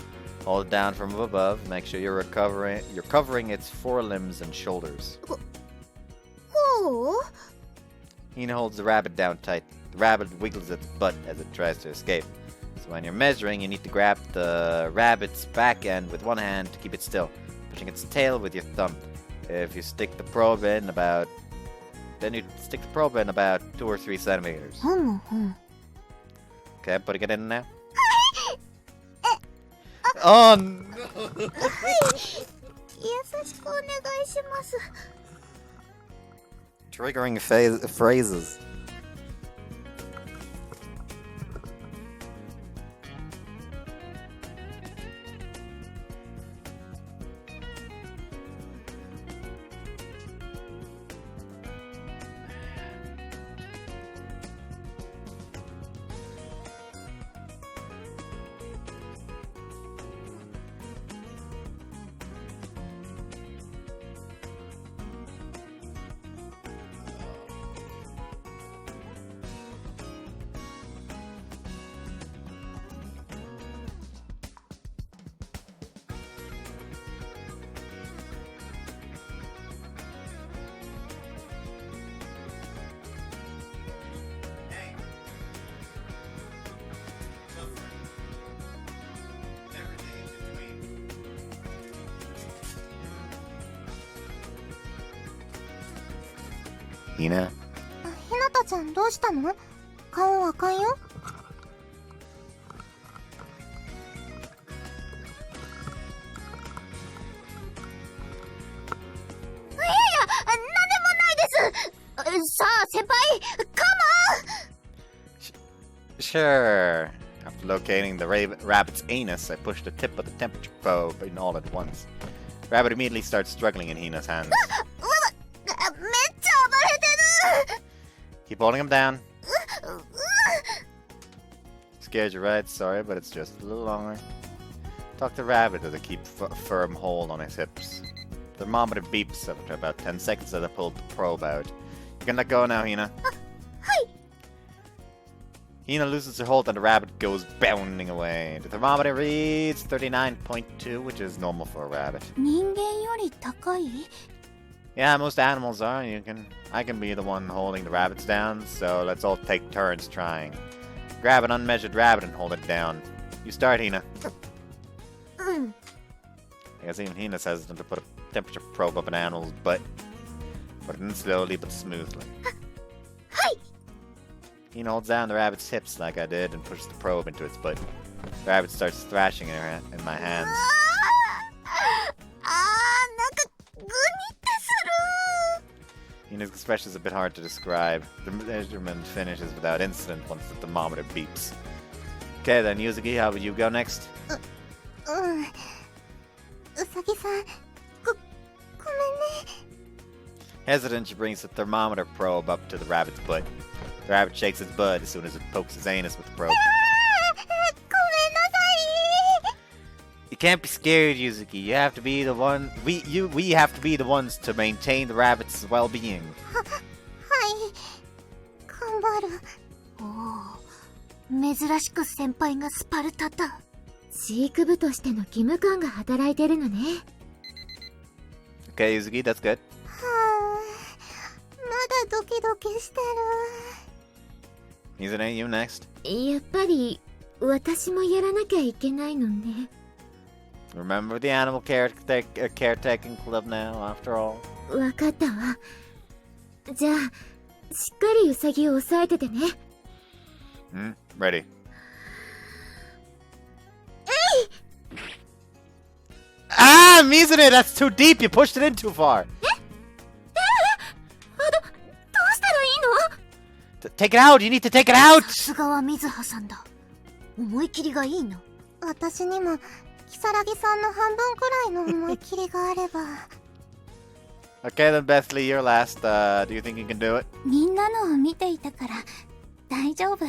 Hold it down from above. Make sure you're covering its forelimbs and shoulders. ほう。 Hina holds the rabbit down tight. The rabbit wiggles its butt as it tries to escape. So when you're measuring, you need to grab the rabbit's back end with one hand to keep it still, pushing its tail with your thumb. If you stick the probe in about... Then you stick the probe in about 2 or 3 centimeters. Okay, putting it in now. Oh no! 優しくお願いします。 Triggering phrases. Hina? ひなたちゃんどうしたの？顔赤いよ。いやいや、なんでもないです。さあ先輩、カモン。 Sure. After locating the rabbit's anus, I push the tip of the temperature probe in all at once. The rabbit immediately starts struggling in Hina's hands. めっちゃ暴れてる。 Keep holding him down. Scared you, right? Sorry, but it's just a little longer. Talk to Rabbit as I keep firm hold on his hips. The thermometer beeps after about 10 seconds as I pull the probe out. You can let go now, Hina. Hina loosens her hold and the rabbit goes bounding away. The thermometer reads 39.2, which is normal for a rabbit. 人間より高い？ Yeah, most animals are. I can be the one holding the rabbits down, so let's all take turns trying. Grab an unmeasured rabbit and hold it down. You start, Hina. I guess even Hina's hesitant to put a temperature probe up an animal's butt. Put it in slowly but smoothly. Hina holds down the rabbit's hips like I did and pushes the probe into its butt. The rabbit starts thrashing in my hands. なんかグニってする。 Hina's expression is a bit hard to describe. The measurement finishes without incident once the thermometer beeps. Okay then, Yuzuki, how would you go next? うさぎさん、ごめんね。 Hesitant, she brings the thermometer probe up to the rabbit's butt. The rabbit shakes its butt as soon as it pokes his anus with the probe. ごめんなさい。 You can't be scared, Yuzuki. You have to be the one. We have to be the ones to maintain the rabbit's well-being. はい、頑張る。おお、珍しく先輩がスパルタだ。飼育部としての義務感が働いてるのね。 Okay, Yuzuki, that's good. はあ、まだドキドキしてる。 Mizune, you next. やっぱり私もやらなきゃいけないのね。 Remember the animal caretaking club now, after all. わかったわ。じゃあ、しっかりウサギを押さえててね。Ready. Ah, Mizune, that's too deep. You pushed it in too far. どうしたらいいの？ Take it out! You need to take it out! さすがは水葉さんだ。思い切りがいいな。私にも、キサラギさんの半分くらいの思い切りがあれば。Okay then, Bethley, you're last. Do you think you can do it? みんなのを見ていたから、大丈夫。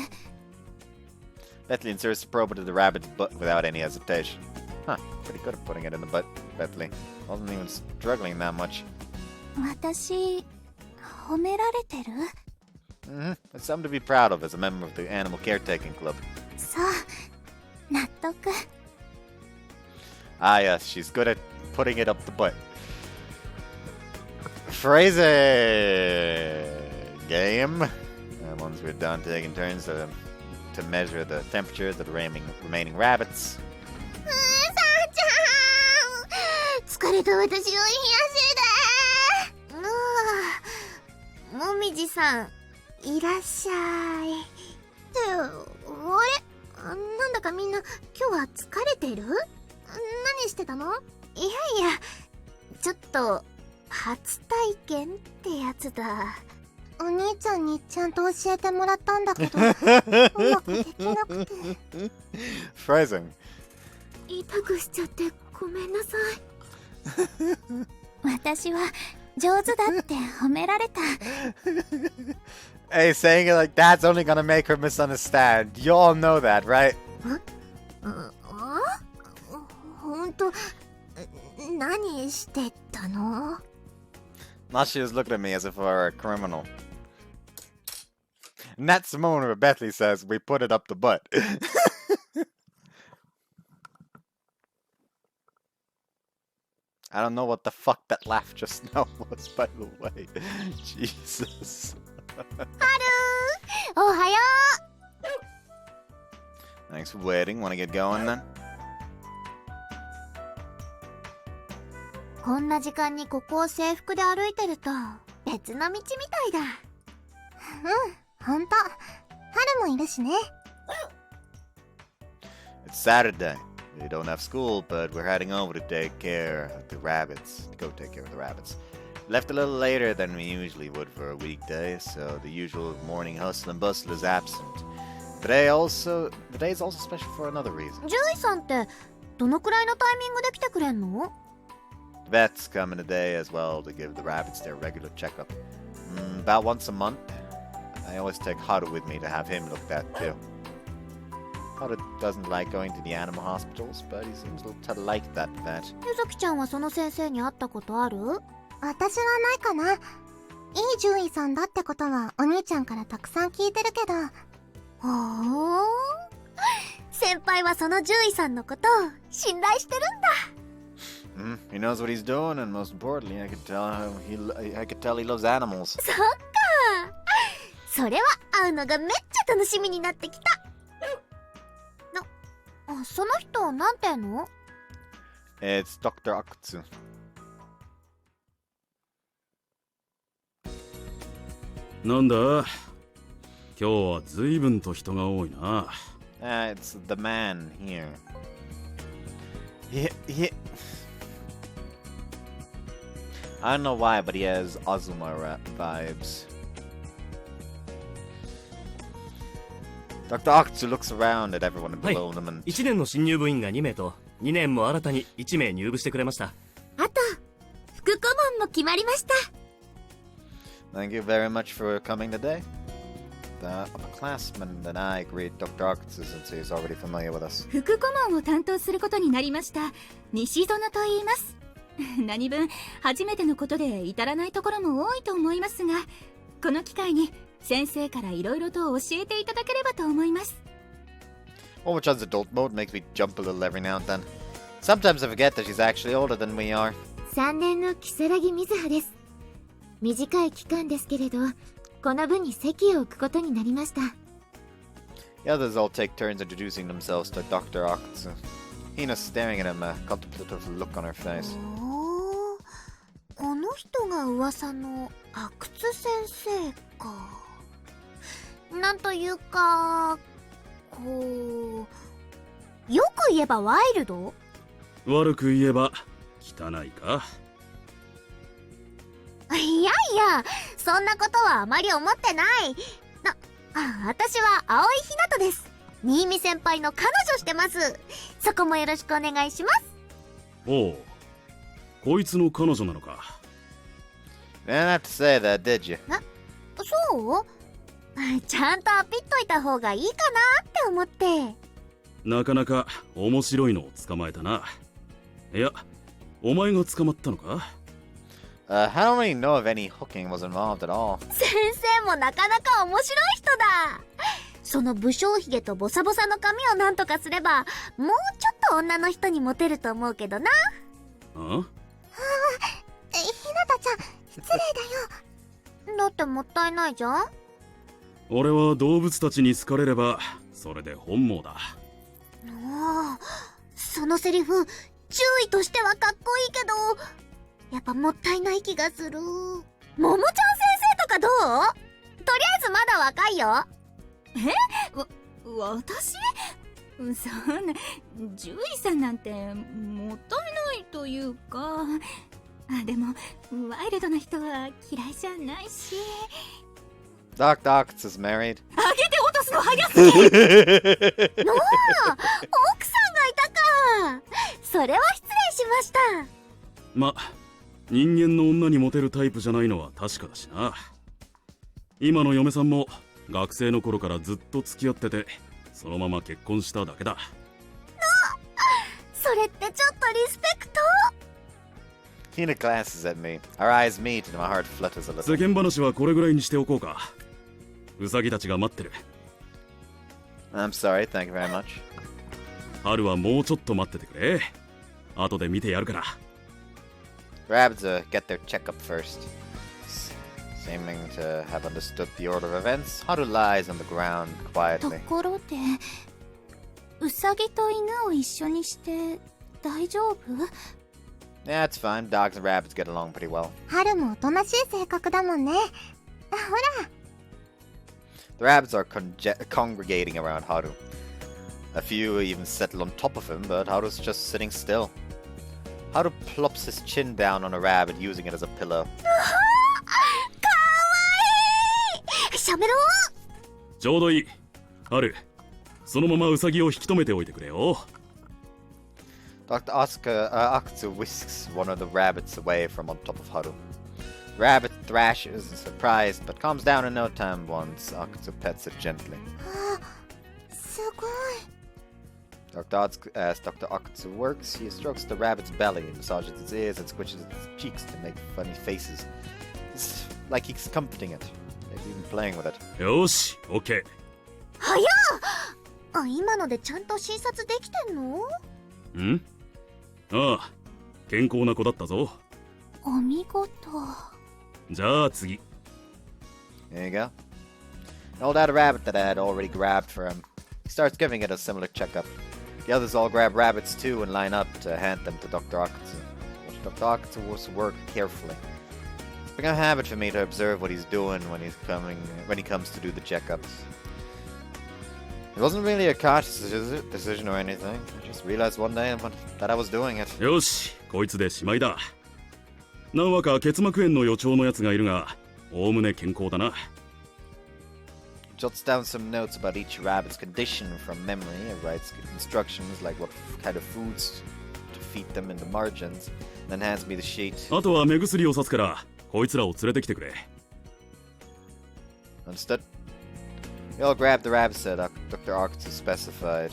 Bethley inserts the probe into the rabbit's butt without any hesitation. Huh, pretty good at putting it in the butt, Bethley. Wasn't even struggling that much. 私、褒められてる？ Mm-hmm. It's something to be proud of as a member of the animal caretaking club. そう、納得。Ah yes, she's good at putting it up the butt. Phrasing game. Once we're done taking turns to measure the temperature of the remaining rabbits. 疲れた私を癒せだ。もみじさん、いらっしゃい。ってあれ、なんだかみんな今日は疲れてる？何してたの？いやいや、ちょっと初体験ってやつだ。お兄ちゃんにちゃんと教えてもらったんだけど、うまくできなくて。Phrasing. 痛くしちゃってごめんなさい。私は上手だって褒められた。Hey, saying it like that's only gonna make her misunderstand. You all know that, right? ほんと、何してたの？ Now she was looking at me as if I were a criminal. And that's the moment where Bethley says, we put it up the butt. I don't know what the fuck that laugh just now was, by the way. Jesus. おはよ Thanks for waiting. Want to get going then? う。こんな時間にここを制服で歩いてると別の道みたいだ。ほんと。春もいるしね。It's Saturday. We don't have school, but we're heading over to take care of the rabbits. To go take care of the rabbits. Left a little later than we usually would for a weekday, so the usual morning hustle and bustle is absent. The day is also special for another reason. 獣医さんってどのくらいのタイミングで来てくれんの？ The vets come in today as well to give the rabbits their regular checkup. About once a month. I always take Haru with me to have him looked at too. Haru doesn't like going to the animal hospitals, but he seems to like that vet. ゆずきちゃんはその先生に会ったことある？私はないかな。いい獣医さんだってことはお兄ちゃんからたくさん聞いてるけど。ほー。先輩はその獣医さんのことを信頼してるんだ。He knows what he's doing, and most importantly, I could tell he loves animals. そっか。それは会うのがめっちゃ楽しみになってきた。その人なんての？ It's Dr. Akutsu. なんだ？今日は随分と人が多いな。It's the man here. I don't know why, but he has Azuma vibes. Dr. Akutsu looks around at everyone below them and... 1年の新入部員が2名と、2年も新たに1名入部してくれました。あと、副顧問も決まりました。Thank you very much for coming today. The upperclassman and I agreed Dr. Akutsu since he's already familiar with us. 副顧問を担当することになりました西園と言います。何分初めてのことで至らないところも多いと思いますが、この機会に先生からいろいろと教えていただければと思います。Omo-chan's adult mode makes me jump a little every now and then. Sometimes I forget that she's actually older than we are. 3年の如月瑞葉です。短い期間ですけれど、この部に席を置くことになりました。The others all take turns introducing themselves to Dr. Akutsu. Hina's staring at him, a contemplative look on her face. この人が噂の阿久津先生か。なんというか、こう、よく言えばワイルド？悪く言えば汚いか？いやいや、そんなことはあまり思ってない。私は青井ひなたです。新見先輩の彼女してます。そこもよろしくお願いします。おう、こいつの彼女なのか。Didn't have to say that, did you? そうちゃんとアピっといた方がいいかなって思って。なかなか面白いのを捕まえたな。いや、お前が捕まったのか？ I don't really know if any hooking was involved at all. 先生もなかなか面白い人だ。その武将髭とボサボサの髪をなんとかすれば、もうちょっと女の人にモテると思うけどな。あ？ひなたちゃん、失礼だよ。だってもったいないじゃん。俺は動物たちに好かれればそれで本望だ。そのセリフ、注意としてはかっこいいけど、やっぱもったいない気がする。ももちゃん先生とかどう？とりあえずまだ若いよ。私？そんな、獣医さんなんてもったいないというか。でもワイルドな人は嫌いじゃないし。Dr. Octopus is married. 上げて落とすの早すぎ。奥さんがいたか。それは失礼しました。ま、人間の女にモテるタイプじゃないのは確かだしな。今の嫁さんも学生の頃からずっと付き合ってて、そのまま結婚しただけだ。それってちょっとリスペクト。Hina glances at me. Our eyes meet and my heart flutters a 世 little. 間話はこれぐらいにしておこうか。ウサギたちが待ってる。I'm sorry, thank you very much. 春はもうちょっと待っててくれ。後で見てやるから。Rabbits get their checkup first. Seeming to have understood the order of events, Haru lies on the ground と quietly. ころで、ウサギと犬を一緒にして大丈夫？ Yeah, it's fine. Dogs and rabbits get along pretty well. 春もおとなしい性格だもんね。ほら。The rabbits are congregating around Haru. A few even settle on top of him, but Haru's just sitting still. Haru plops his chin down on a rabbit, using it as a pillow. かわいい。しゃべろう。ちょうどいい。春、そのままウサギを引き止めておいてくれよ。Dr. Akutsu whisks one of the rabbits away from on top of Haru. Rabbit thrashes, surprised, but calms down in no time once Akutsu pets it gently. すごい。As Dr. Akutsu works, he strokes the rabbit's belly, massages its ears, and squishes its cheeks to make funny faces. It's like he's comforting it, maybe even playing with it. よし、オッケー。早っ。今のでちゃんと診察できてんの？ん？ああ、健康な子だったぞ。お見事。じゃあ次。 There you go. An old adult rabbit that I had already grabbed for him. He starts giving it a similar checkup. The others all grab rabbits too and line up to hand them to Dr. Akutsu. Dr. Akutsu was work carefully. It's become a habit for me to observe what he's doing when he comes to do the checkups. It wasn't really a conscious decision or anything. I just realized one day that I was doing it. よし、こいつでしまいだ。何羽か結膜炎の予兆のやつがいるが、おおむね健康だな。Jots down some notes about each rabbit's condition from memory and writes instructions like what kind of foods to feed them in the margins, then hands me the sheet. あとは目薬をさすから、こいつらを連れてきてくれ。Understood? We all grabbed the rabbits that Dr. Akutsu specified.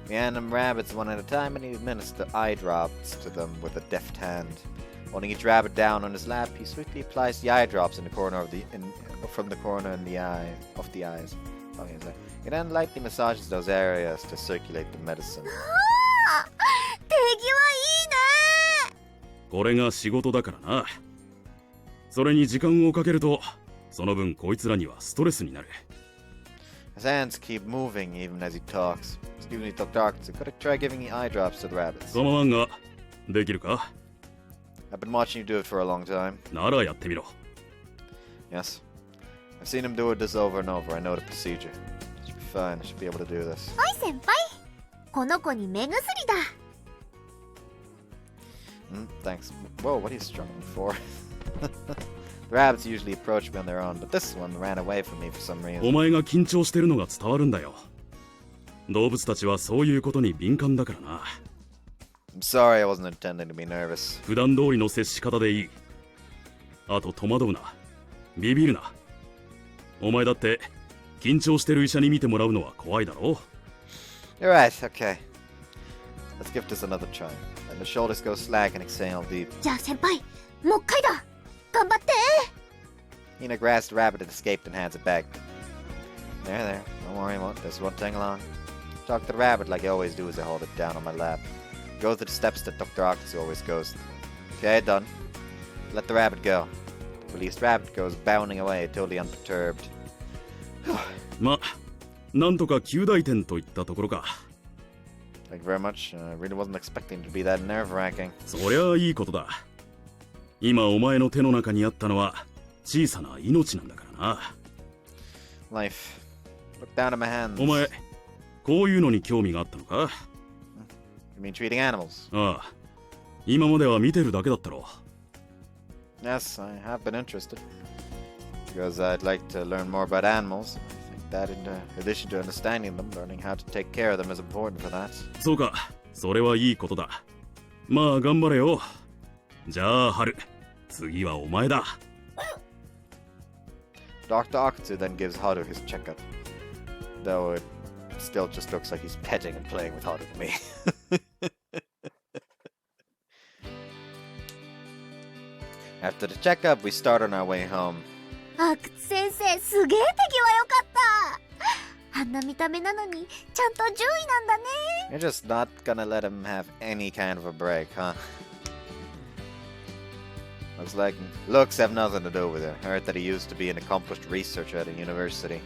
We hand them rabbits one at a time and he administers eye drops to them with a deft hand. Holding each rabbit down on his lap, he swiftly applies the eye drops in the corner from the corner in the eye of the eyes. He then lightly massages those areas to circulate the medicine. 手際いいね。これが仕事だからな。それに時間をかけると、その分こいつらにはストレスになる。His hands keep moving even as he talks. Excuse me, Dr. Akutsu, could I try giving the eye drops to the rabbits? その案ができるか？ I've been watching you do it for a long time. ならやってみろ。Yes. I've seen him do this over and over. I know the procedure. Should be fine. I should be able to do this. はい先輩。この子に目薬だ。Thanks. Whoa, what are you struggling for? The rabbits usually approach me on their own, but this one ran away from me for some お reason. 前が緊張してるのが伝わるんだよ。動物たちはそういうことに敏感だからな。I'm sorry, I wasn't intending to be nervous. 普段通りの接し方でいい。あと戸惑うな。ビビるな。お前だって緊張してる医者に見てもらうのは怖いだろ。 You're right, okay. Let's give this another try. Let the shoulders go slack and exhale deep. じゃあ先輩、もう一回だ。頑張って。 Hina grasped the rabbit and escaped and hands it back. There. Don't worry, this won't take long. Talk to the rabbit like I always do as I hold it down on my lap. Go through the steps that Dr. Octopus always goes. Okay, done. Let the rabbit go. The released rabbit goes bounding away, totally unperturbed. ま、なんとか9大点といったところか。Thank you very much. I really wasn't expecting to be that nerve-wracking. そりゃいいことだ。今お前の手の中にあったのは小さな命なんだからな。Life. Look down at my hands. お前、こういうのに興味があったのか？ You mean treating animals? ああ、今までは見てるだけだったろ。Yes, I have been interested. Because I'd like to learn more about animals. I think that in addition to understanding them, learning how to take care of them is important for that. そうか、それはいいことだ。まあ頑張れよ。じゃあ、春、次はお前だ。Dr. Okatsu then gives Haru his checkup. Though it still just looks like he's petting and playing with Haru to me. After the checkup, we start on our way home. 阿久津先生、すげえ手際良かった。あんな見た目なのに、ちゃんと獣医なんだね。You're just not gonna let him have any kind of a break, huh? Looks have nothing to do with it. Heard that he used to be an accomplished researcher at a university.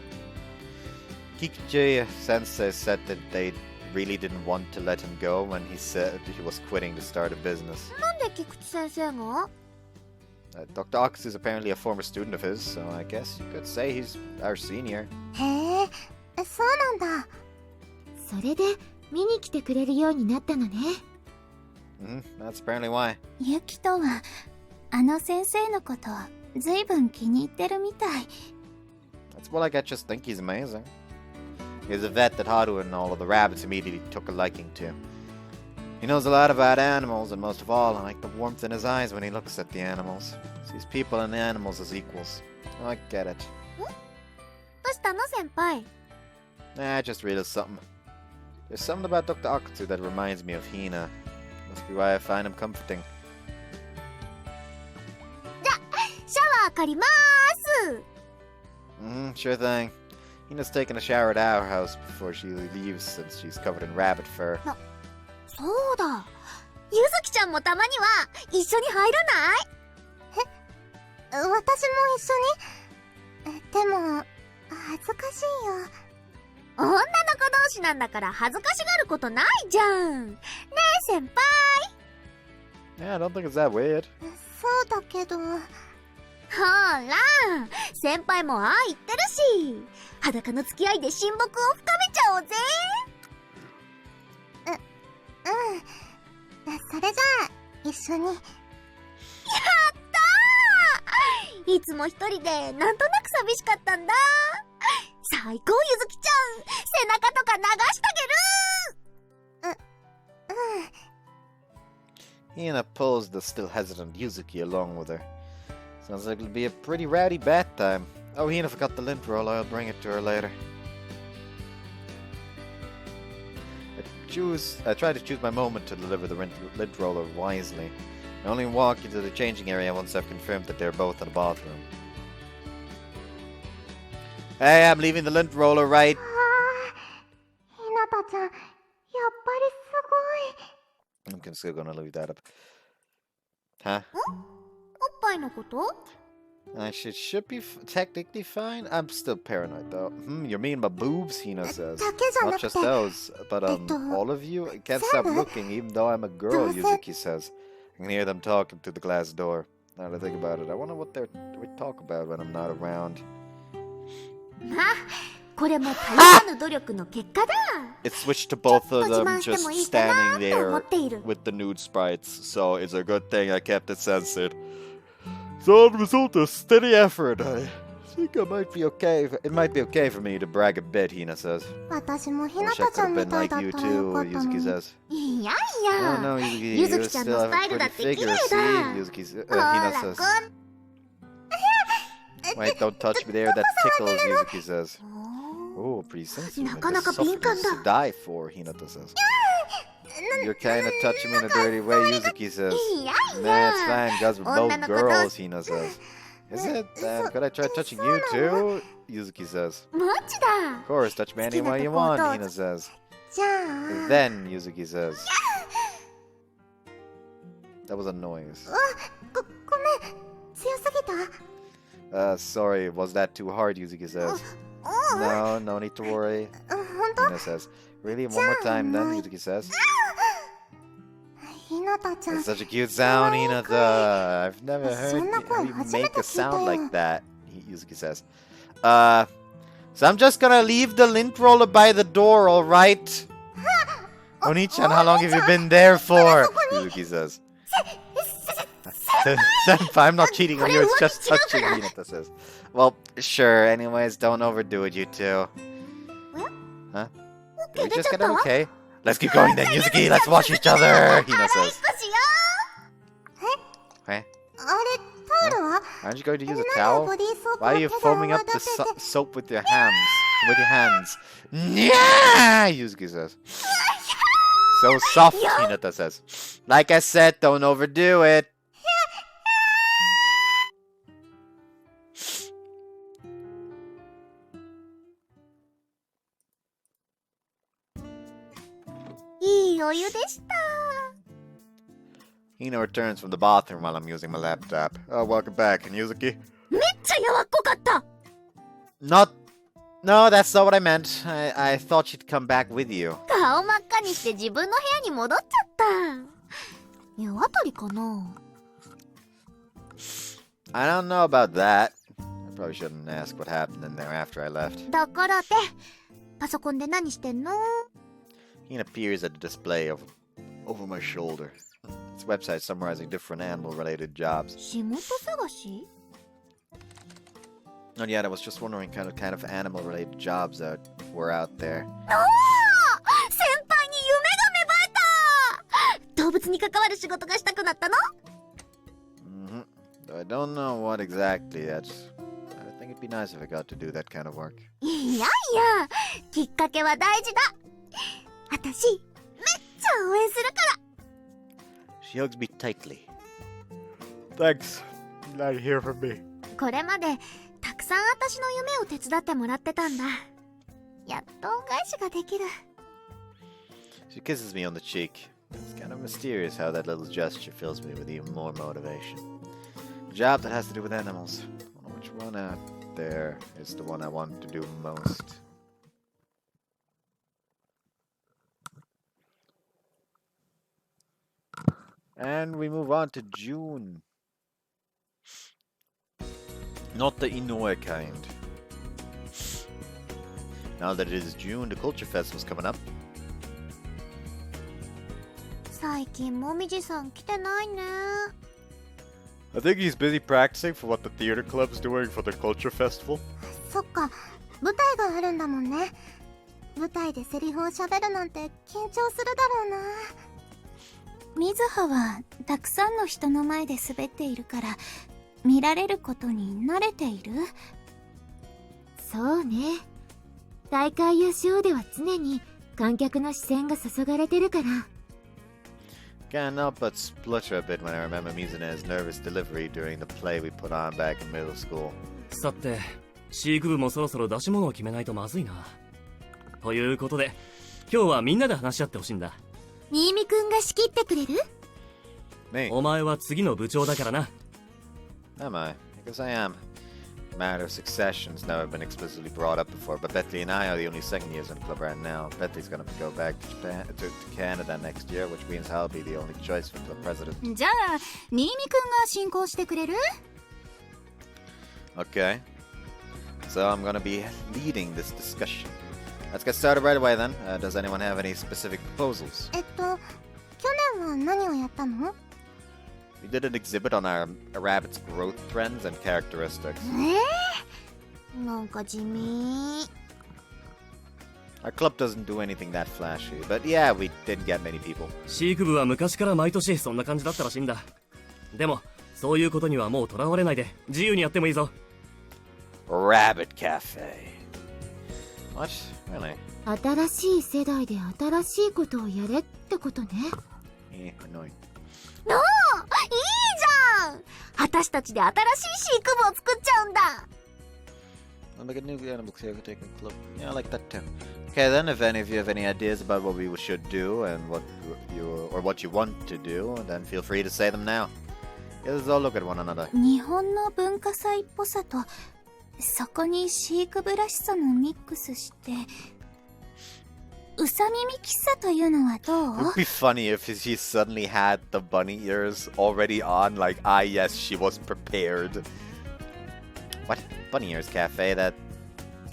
Kikuchi Sensei said that they really didn't want to let him go when he said he was quitting to start a business. なんで菊池先生が？ Dr. Ox is apparently a former student of his, so I guess you could say he's our senior. へえ、そうなんだ。それで見に来てくれるようになったのね。That's apparently why. ユキとはあの先生のことずいぶん気に入ってるみたい。 That's more like I just think he's amazing. He's a vet that Haru and all of the rabbits immediately took a liking to. He knows a lot about animals, and most of all, I like the warmth in his eyes when he looks at the animals. Sees people and the animals as equals. Oh, I get it. どうしたの先輩？ Just read us something. There's something about Dr. Okatsu that reminds me of Hina. Must be why I find him comforting. シャワー借りまーす。 Sure thing. Hina's taking a shower at our house before she leaves since she's covered in rabbit fur. そうだ。ゆずきちゃんもたまには一緒に入らない？私も一緒に？でも恥ずかしいよ。女の子同士なんだから恥ずかしがることないじゃん。ねえ先輩。 Yeah, I don't think it's that weird. そうだけど。ほら、先輩もああ言ってるし、裸の付き合いで親睦を深めちゃおうぜ。それじゃあ一緒に。やったー！いつも一人でなんとなく寂しかったんだ。最高ゆずきちゃん、背中とか流してあげる。Hina pulls the still hesitant Yuzuki along with her. Sounds like it'll be a pretty rowdy bath time. Oh, Hina forgot the lint roller. I'll bring it to her later. I try to choose my moment to deliver the lint roller wisely. I only walk into the changing area once I've confirmed that they're both in the bathroom. Hey, I'm leaving the lint roller right. ひなたちゃん、やっぱりすごい。 I'm still gonna leave that up. Huh? おっぱいのこと？ Should be technically fine. I'm still paranoid though. You mean my boobs? Hina says. だけじゃな Not くて。 just those, but all of you. I can't stop looking, even though I'm a girl. Yuzuki says. I can hear them talking through the glass door. Now that I think about it, I wonder what we talk about when I'm not around. あ、これもたゆまぬ努力の結果だ。 It switched to both of ちょっと them 自慢して just もいいかな standing と思 there っている。 with the nude sprites, so it's a good thing I kept it censored. It's all the result of steady effort. I think it might be okay. It might be okay for me to brag a bit, Hina says. 私もひ I な wish I たちゃ could ん have み been たい like だ you ったらよ too, かったの Yuzuki に。 says. いやい Oh や no, Yuzuki, ゆず you きちゃん still の have スタ a イルだっ pretty て綺 figure, 麗 see? だ Yuzuki, ほら Hina こ says. ん Wait, don't touch me there, that tickles, Yuzuki says. Oh, pretty sensitive. なかなか敏感だ。 To die for, Hinata says. You're kinda touching me in a dirty way, Yuzuki says. いやい Nah, や it's fine, guys, we're 女 both の子同 girls, 士 Hina says. Is it? Could I try touching you too? Yuzuki says. マジだ Of course, touch me any way you want, Hina says. じゃあ、 Then, Yuzuki says. That was a noise. ごめん。強すぎた？ Sorry, was that too hard, Yuzuki says. No, no need to worry, 本当？ Hina says. Really? One more time then, Yuzuki says. ひなたちゃん。 It's such a cute sound, Hinata. I've never heard you make a sound like that, Yuzuki says. So I'm just gonna leave the lint roller by the door, alright? Oni-chan, how long have you been there for? Yuzuki says. Senpai, I'm not cheating on you, it's just touching, Hinata says. Well, sure, anyways, don't overdo it, you two. Huh? Did we just get it okay? Let's keep going then, Yuzuki, let's watch each other, Hina says. しよ Hey, あれ、タオルは？ aren't you going to use a なん towel? でボディーソープ Why を are you 手で foaming up 泡 the 立てて soap with your hands? With your hands. Yeah, Yuzuki says. So soft, Hinata says. Like I said, don't overdo it.お湯でした Hina returns from the bathroom while I'm using my laptop. Oh, welcome back, Yuzuki. めっちゃやわっこかった No, that's not what I meant. I thought she'd come back with you. 顔真っ赤にして自分の部屋に戻っちゃった湯あたりかな I don't know about that. I probably shouldn't ask what happened in there after I left. だからってパソコンで何してんの Hina peers at the display over my shoulder. It's a website summarizing different animal-related jobs. 仕事探し Not yet, I was just wondering kind of animal-related jobs that were out there. おー先輩に夢が芽生えた動物に関わる仕事がしたくなったの Mm-hmm. I don't know what exactly yet. I think it'd be nice if I got to do that kind of work. いやいやきっかけは大事だ私めっちゃ応援するから She hugs me tightly. Thanks. Glad to hear from me. これまでたくさん私の夢を手伝ってもらってたんだやっと恩返しができる She kisses me on the cheek. It's kind of mysterious how that little gesture fills me with even more motivation. A job that has to do with animals. I don't know which one out there is the one I want to do most. And we move on to June. Not the Inoue kind. Now that it is June, the Culture Festival's coming up. 最近もみじさん来てないね I think he's busy practicing for what the theater club's doing for the Culture Festival. そっか、舞台があるんだもんね。舞台でセリフを喋るなんて緊張するだろうな。みずははたくさんの人の前で滑っているから見られることに慣れているそうね。大会やショーでは常に観客の視線が注がれてるから。Can't help but splutter a bit when I remember Mizune's nervous delivery during the play we put on back in middle school. さて飼育部もそろそろ出し物を決めないとまずいなということで今日はみんなで話し合ってほしいんだ新見くんが仕切ってくれる Me? お前は次の部長だからな Am I? Because I am. The matter of succession's never been explicitly brought up before, but Bentley and I are the only second years in the club right now. Bentley's gonna go back to Japan, to Canada next year, which means I'll be the only choice for club president. じゃあ新見くんが進行してくれる Okay. So I'm gonna be leading this discussion. Let's get started right away then. Does anyone have any specific proposals? 去年は何をやったの？ We did an exhibit on a rabbit's growth trends and characteristics. なんか地味。 Our club doesn't do anything that flashy, but yeah, we didn't get many people. 飼育部は昔から毎年そんな感じだったらしいんだ。でもそういうことにはもうとらわれないで自由にやってもいいぞ。 Rabbit Cafe. What? Really? 新しい世代で新しいことをやれってことね。Eh, annoying. なあ、いいじゃん。私たちで新しい飼育部を作っちゃうんだ。 I'll make a new animal caretaking club. Yeah, I like that too. Okay, then, if any of you have any ideas about what we should do and what you want to do, then feel free to say them now. Yeah, let's all look at one another. 日本の文化祭っぽさとそこに飼育部らしさもミックスしてうさ耳喫茶というのはど It would う？ be funny if she suddenly had the bunny ears already on, like, yes, she was prepared. What? Bunny ears cafe? That...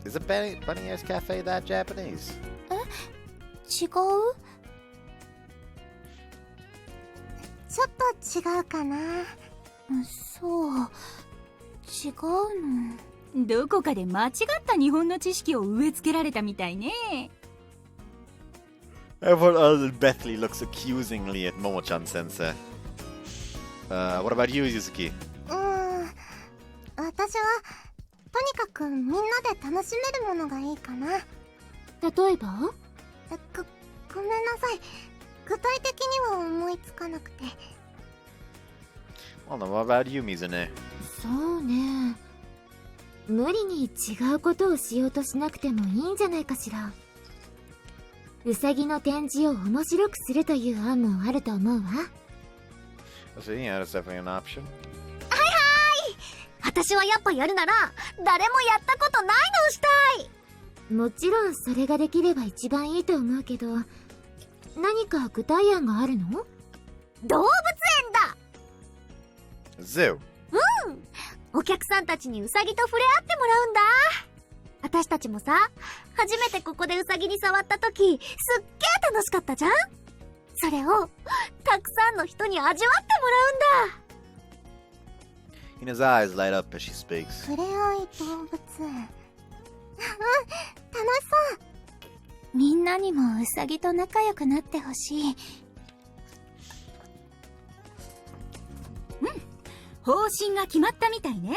Is a bunny ears cafe that Japanese? 違う？ちょっと違うかな。そう違うの。どこかで間違った日本の知識を植え付けられたみたいね。 Everyone other than Bethany looks accusingly at Momo-chan sensei. What about you, Yuzuki? 私はとにかくみんなで楽しめるものがいいかな。例えば？ごめんなさい。具体的には思いつかなくて。 Well, then what about you, Mizune? そうね。無理に違うことをしようとしなくてもいいんじゃないかしら。うさぎの展示を面白くするという案もあると思うわ。So, yeah, that's definitely an option. 私はやっぱやるなら誰もやったことないのをしたい。もちろんそれができれば一番いいと思うけど、何か具体案があるの？動物園だ。 Zoo. お客さんたちにウサギと触れ合ってもらうんだ。私たちもさ、初めてここでウサギに触った時すっげえ楽しかったじゃん。それをたくさんの人に味わってもらうんだ。 Hina's eyes light up as she speaks. ふれあい動物園。楽しそう。みんなにもウサギと仲良くなってほしい。方針が決まったみたいね。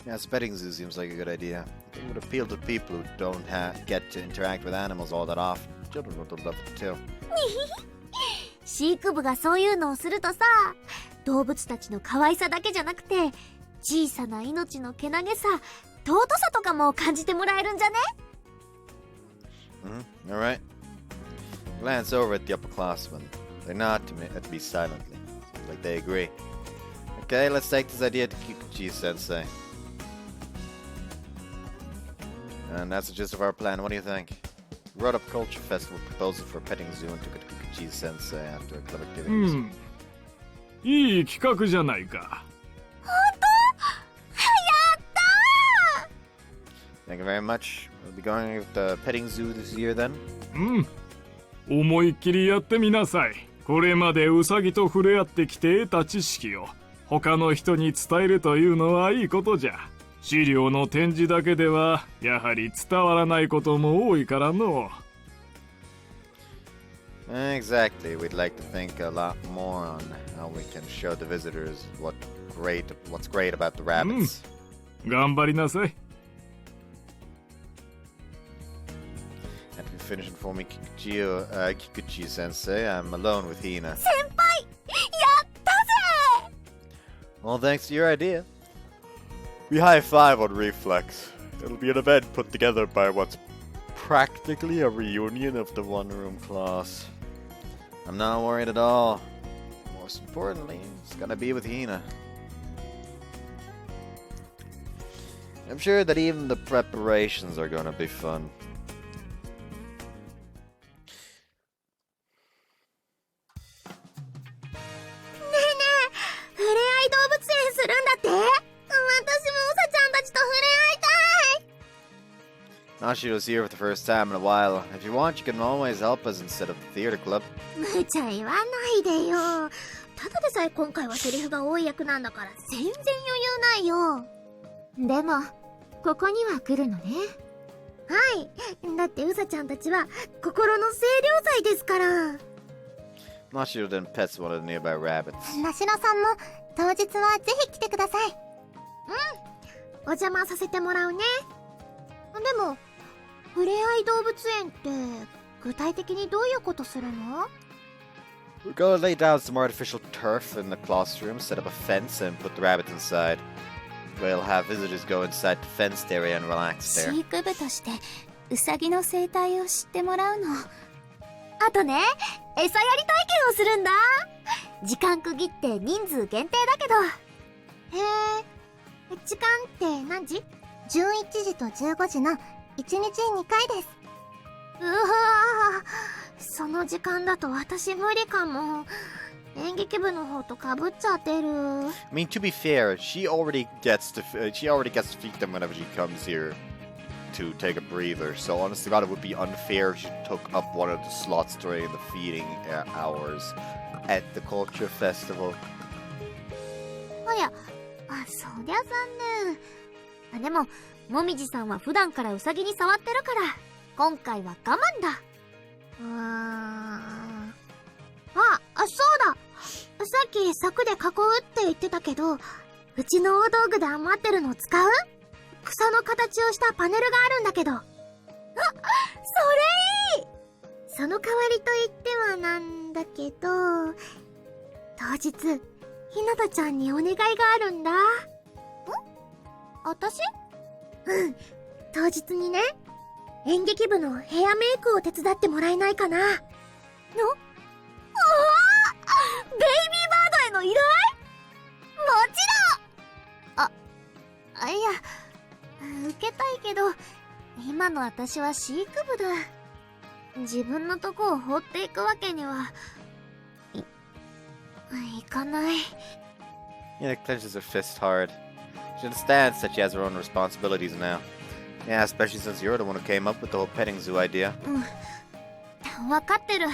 Yes, petting zoo seems like a good idea. It would appeal to people who don't get to interact with animals all that often. Children would love it too. 飼育部がそういうのをするとさ、動物たちの可愛さだけじゃなくて小さな命のけなげさ、尊さとかも感じてもらえるんじゃね？ Alright. Glance over at the upperclassmen. They nod to me silently. Seems like they agree. Okay, let's take this idea to Kikuchi-sensei. And that's the gist of our plan. What do you think? We wrote up Culture Festival proposal for a petting zoo and took it to Kikuchi-sensei after a club activities. いい企画じゃないか。 Thank you very much. We'll be going with the petting zoo this year then. 思いっきりやってみなさい。これまでウサギと触れ合ってきて得た知識を他の人に伝えるというのはいいことじゃ。資料の展示だけではやはり伝わらないことも多いからの。 Exactly. We'd like to think a lot more on how we can show the visitors what's great about the rabbits. 頑張りなさい。 And to finish informing Kikuchi-sensei, I'm alone with Hina. 先輩、やったぜ！ Well, thanks to your idea. We high five on Reflex. It'll be an event put together by what's practically a reunion of the one-room class. I'm not worried at all. Most importantly, it's gonna be with Hina. I'm sure that even the preparations are gonna be fun. 触れ合い動物園するんだって？私もうさちゃんたちと触れ合いたい。 Nashi was here for the first time in a while. If you want, you can always help us instead of the theater club. 無茶言わないでよ。ただでさえ今回はセリフが多い役なんだから全然余裕ないよ。でも、ここには来るのね。はい。だってうさちゃんたちは心の清涼剤ですから。Mashiro then pets one of the nearby rabbits. ナシロさんも当日はぜひ来てください。お邪魔させてもらうね。でも、ふれあい動物園って具体的にどういうことするの？ We're gonna lay down some artificial turf in the classroom, set up a fence, and put the rabbits inside. We'll have visitors go inside the fenced area and relax 飼 there. 育部としてウサギの生態を知ってもらうの。あとね、餌やり体験をするんだ。時間区切って人数限定だけど。へえ、時間って何時11時と15時の1日2回です。うわぁ、その時間だと私無理かも。演劇部の方とかぶっちゃってる。I mean, to be fair, she already gets to feed them whenever she comes here to take a breather. So honest to God, it would be unfair if she took up one of the slots during the feeding hours at the culture festival. おや、そりゃ残念。でも、もみじさんは普段からウサギに触ってるから、今回は我慢だ。そうだ。さっき柵で囲うって言ってたけど、うちの大道具で余ってるの使う？草の形をしたパネルがあるんだけど。それいい！その代わりと言ってはなんだけど、当日、ひなたちゃんにお願いがあるんだ。私？当日にね、演劇部のヘアメイクを手伝ってもらえないかな。ベイビーバードへの依頼？もちろん！いや、受けたいけど、今の私は飼育部だ。自分のとこを放っていくわけには、いかない。Hina clenches her fist hard. She understands that she has her own responsibilities now. Yeah, especially since you're the one who came up with the whole petting zoo idea. わかってる。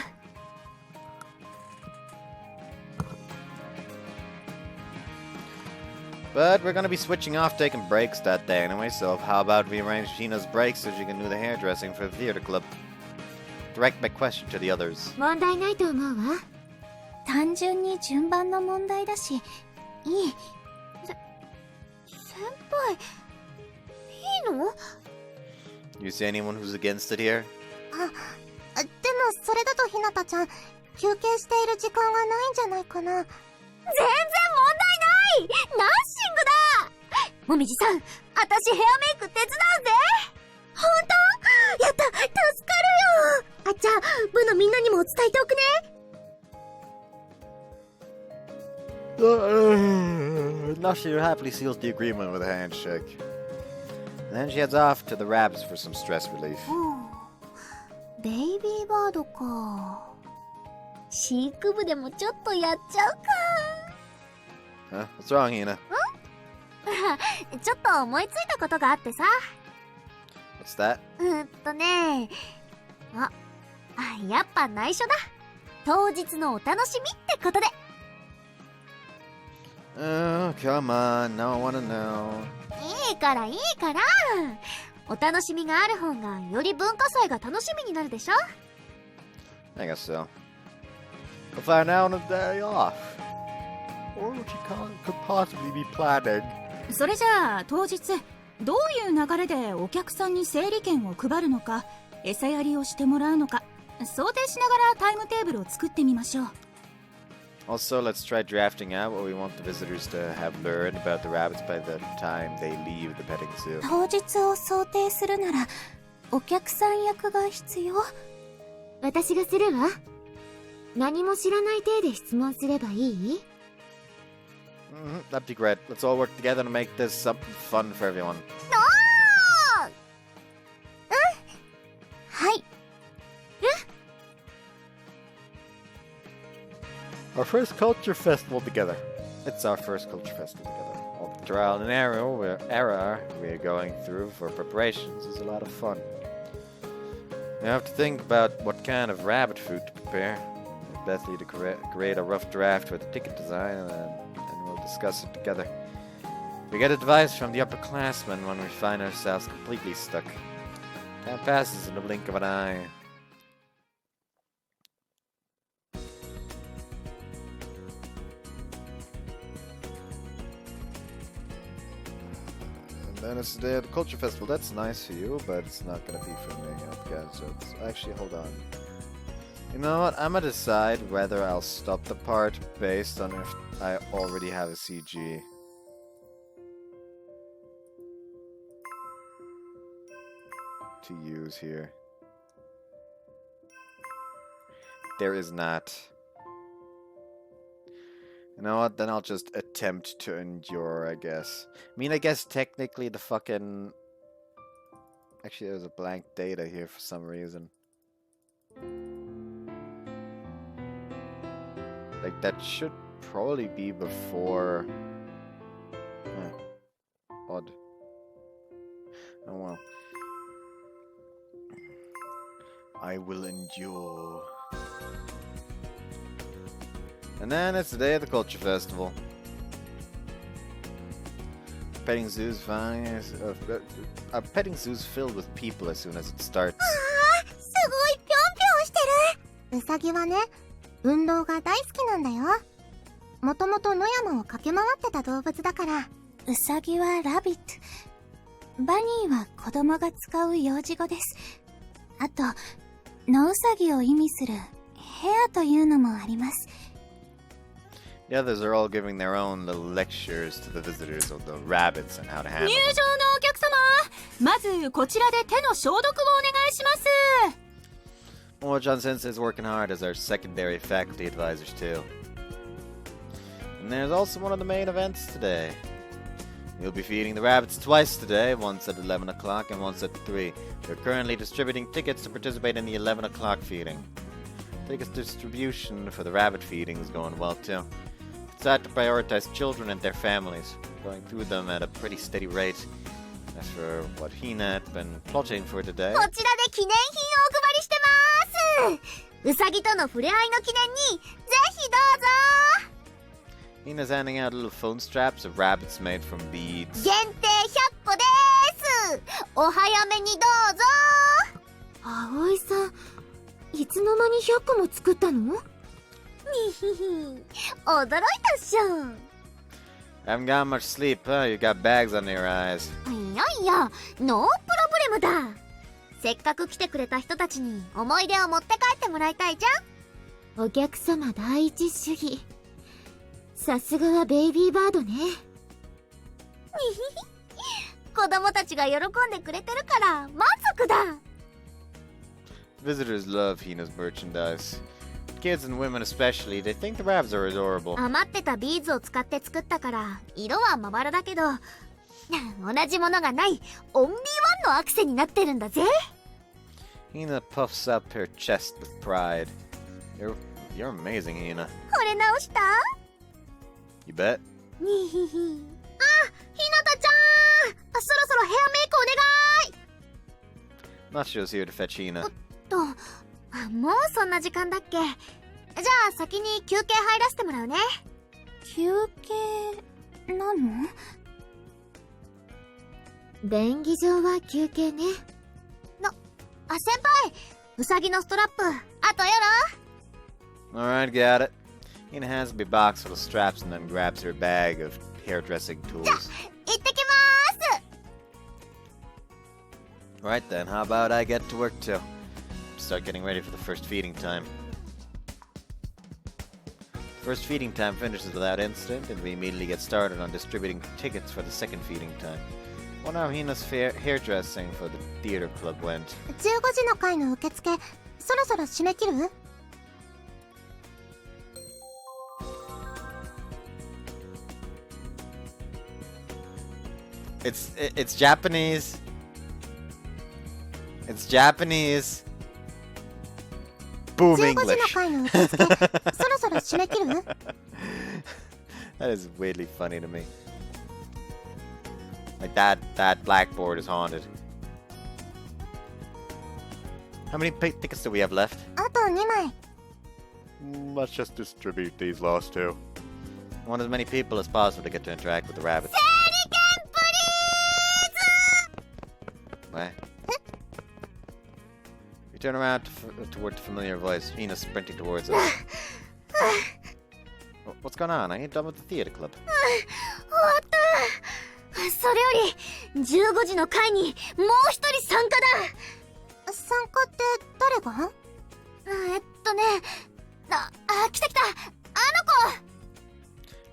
But we're gonna be switching off taking breaks that day anyway, so how about we arrange Hina's breaks so she can do the hairdressing for the theater club? Direct my question to the others. 問題ないと思うわ。単純に順番の問題だし、いい。先輩、いいの？ You see anyone who's against it here? でもそれだとひなたちゃん、休憩している時間がないんじゃないかな。全然問題ない！ナッシングだ！もみじさん、私ヘアメイク手伝うぜ！ほんと？やった！助かるよ！じゃあ、部のみんなにも伝えておくね！Nashiro happily seals the agreement with a handshake. And then she heads off to the rabbits for some stress relief. ベイビーバードか。飼育部でもちょっとやっちゃうか。Huh? What's wrong, Hina? ちょっと思いついたことがあってさ。What's that? やっぱ内緒だ。当日のお楽しみってことで。Oh, come on. Now I wanna know. いいから。お楽しみがある方がより文化祭が楽しみになるでしょ？ I guess so. We'll find out on the day off. Or what you could possibly be planning. それじゃあ当日どういう流れでお客さんに整理券を配るのか、餌やりをしてもらうのか想定しながらタイムテーブルを作ってみましょう。 Also, let's try drafting out what we want the visitors to have learned about the rabbits by the time they leave the petting zoo. 当日を想定するならお客さん役が必要？私がするわ。何も知らない体で質問すればいい？ That'd be great. Let's all work together to make this something fun for everyone. はい。Our first culture festival together. It's our first culture festival together. All the trial and error we're going through for preparations is a lot of fun. We have to think about what kind of rabbit food to prepare. Bethany to create a rough draft for the ticket design, and we'll discuss it together. We get advice from the upperclassmen when we find ourselves completely stuck. Time passes in the blink of an eye. And then it's the day of the Culture Festival. That's nice for you, but it's not gonna be for me. Okay, so actually, hold on. You know what? I'm gonna decide whether I'll stop the part based on if I already have a CG. To use here. There is not. You know what? Then I'll just attempt to endure, I guess. I mean, I guess technically the fucking... Actually, there's a blank data here for some reason. Like, that should probably be before... Odd. Oh well. I will endure. And then it's the day of the Culture Festival. Petting zoo's fine. Our petting zoo's filled with people as soon as it starts. すごいぴょんぴょんしてる。ウサギはね、運動が大好きなんだよ。もともと野山を駆け回ってた動物だから。ウサギはラビット。バニーは子供が使う幼児語です。あと、野ウサギを意味するヘアというのもあります。The others are all giving their own little lectures to the visitors of the rabbits and how to handle 入 them. 場のお客様、まずこちらで手の消毒をお願いします。Momo-chan Sensei is working hard as our secondary faculty advisors too. And there's also one of the main events today. You'll be feeding the rabbits twice today, once at 11 o'clock and once at 3. We're currently distributing tickets to participate in the 11 o'clock feeding. Tickets distribution for the rabbit feeding is going well too. It's hard to prioritize children and their families, going through them at a pretty steady rate. As for what Hina had been plotting for today... こちらで記念品をお配りしてます。ウサギとの触れ合いの記念に、ぜひどうぞ。 Hina's handing out little phone straps of rabbits made from beads. 限定100個です。お早めにどうぞ。葵さん、いつの間に100個も作ったの？にひひ、驚いたっしょ。 Haven't got much sleep, huh? You got bags under your eyes. いやいや、ノープロブレムだ。せっかく来てくれた人たちに思い出を持って帰ってもらいたいじゃん。お客様第一主義。さすがはベイビーバードね。にひひ、子供たちが喜んでくれてるから満足だ。 Visitors love Hina's merchandise. Kids and women especially, they think the rabbits are adorable. 余ってたビーズを使って作ったから色はまばらだけど同じものがないオンリーワンのアクセになってるんだぜ。 Hina puffs up her chest with pride. You're amazing, Hina. 惚れ直した？ You bet. にひひ。あ、ひなたちゃん、そろそろヘアメイクお願い。 Nacho's here to fetch Hina. もうそんな時間だっけ？じゃあ先に休憩入らせてもらうね。休憩なの？便宜上は休憩ね。先輩、ウサギのストラップ、あとやろ。 Alright, got it. Hina hands me a box full of straps and then grabs her bag of hairdressing tools. 行ってきまーす。 Right then, how about I get to work too? Start getting ready for the first feeding time. First feeding time finishes without incident, and we immediately get started on distributing tickets for the second feeding time. Wonder how Hina's hairdressing for the theater club went. 15時の回の受付、そろそろ締め切る？ It's Japanese. It's Japanese. Boom 15時の English. 回の受付、そろそろ締め切る？ That is weirdly funny to me. Like that blackboard is haunted. How many tickets do we have left? あと2枚。Let's just distribute these last two. I want as many people as possible to get to interact with the rabbits. What? You turn around toward the familiar voice. Hina's sprinting towards us. What's going on? Are you done with the theater club? 終わった。それより15時の会にもう一人参加だ。参加って誰が？来た来た、あの子。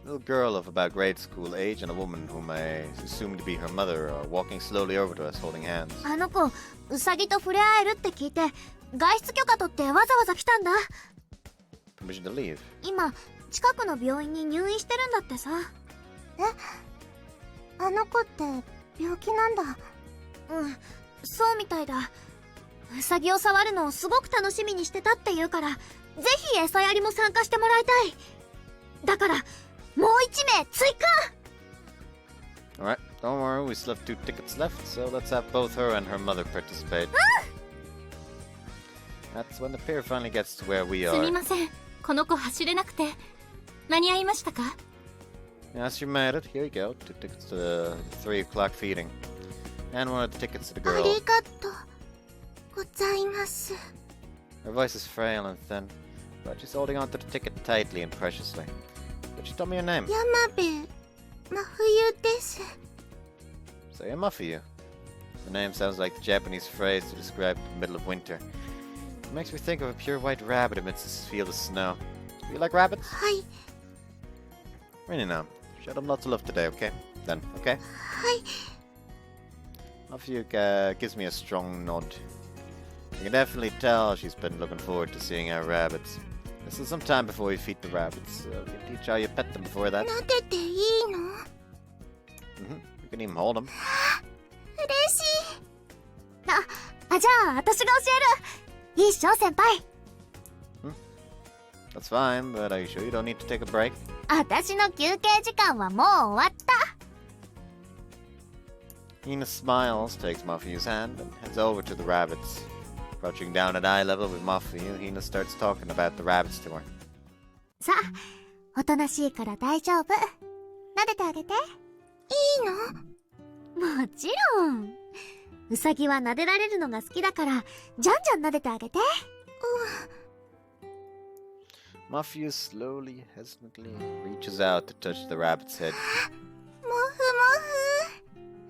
A little girl of about grade school age and a woman whom I assume to be her mother are walking slowly over to us holding hands. あの子、ウサギと触れ合えるって聞いて外出許可取ってわざわざ来たんだ。 Permission to leave. 今近くの病院に入院してるんだってさ。あの子って病気なんだ。うん、そうみたいだ。ウサギを触るのをすごく楽しみにしてたって言うから、ぜひ餌やりも参加してもらいたい。だからもう1名追加。 Alright, don't worry, we still have 2 tickets left, so let's have both her and her mother participate. That's when the pier finally gets to where we すみ are. ません、この子走れなくて間に合いましたか？ Yes, you made it. Here you go. 2 tickets to the 3 o'clock feeding. And 1 of the tickets to the あ girl. りがとうございます。 Her voice is frail and thin, but she's holding onto the ticket tightly and preciously. Could you tell me your name? 山部真冬です。 So you're Muffy. The name sounds like the Japanese phrase to describe the middle of winter. It makes me think of a pure white rabbit amidst this field of snow. Do you like rabbits? はい Really now. Show them lots of love today, okay? Then, okay? はい。 Muffy gives me a strong nod. You can definitely tell she's been looking forward to seeing our rabbits. This is some time before we feed the rabbits. We can teach how you pet them before that. 撫でていいの？ We can even hold them. 嬉しい。じゃあ私が教える。いいっしょ先輩。 That's fine, but are you sure you don't need to take a break? 私の休憩時間はもう終わった。 Hina smiles, takes Muffy's hand, and heads over to the rabbits. Crouching down at eye level with Muffy, Hina starts talking about the rabbits to her. さあ、おとなしいから大丈夫。撫でてあげて。いいの？もちろん。ウサギは撫でられるのが好きだから、じゃんじゃん撫でてあげて。Muffy slowly, hesitantly reaches out to touch the rabbit's head. もふも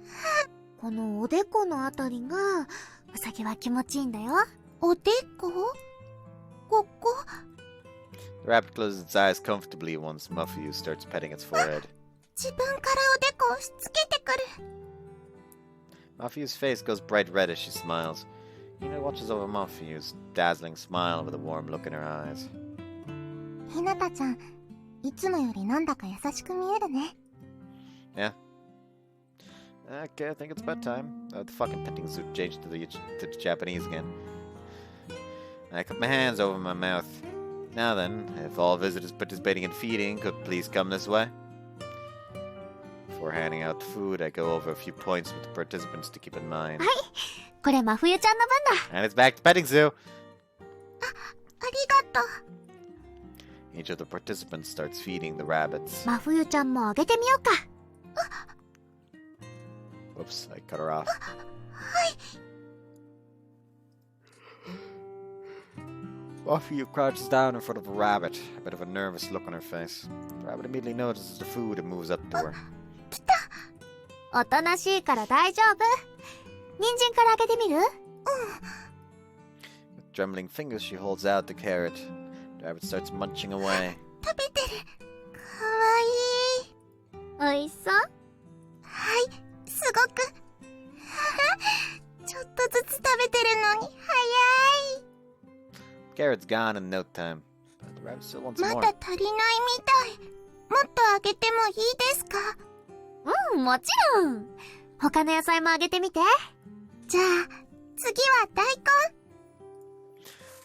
ふ。このおでこのあたりが、ウサギは気持ちいいんだよ。おでこ？ここ？ The rabbit closes its eyes comfortably once Muffy starts petting its forehead. 自分からおでこをしつけてくる。Muffy's face goes bright red as she smiles. Hina watches over Muffy's dazzling smile with a warm look in her eyes. ひなたちゃん、いつもよりなんだか優しく見えるね。Yeah. Okay, I think it's about time. The fucking petting suit changed to the Japanese again. I cup my hands over my mouth. Now then, if all visitors participating in feeding could please come this way. Before handing out the food, I go over a few points with the participants to keep in mind. はい、これ真冬ちゃんの分だ。 And it's back to petting zoo! ありがとう。 Each of the participants starts feeding the rabbits. 真冬ちゃんもあげてみようか。 Whoops, I cut her off. はい。 Muffy crouches down in front of a rabbit, a bit of a nervous look on her face. The rabbit immediately notices the food and moves up to her. 来た。おとなしいから大丈夫。人参からあげてみる？ With trembling fingers, she holds out the carrot. The rabbit starts munching away. 食べてる。かわいい。おいしそう？はい、すごく。ちょっとずつ食べてるのに早い。 Carrot's gone in no time. But the rabbit still wants ま more. だ足りないみたい。もっとあげてもいいですか？うん、もちろん。他の野菜もあげてみて。じゃあ、次は大根。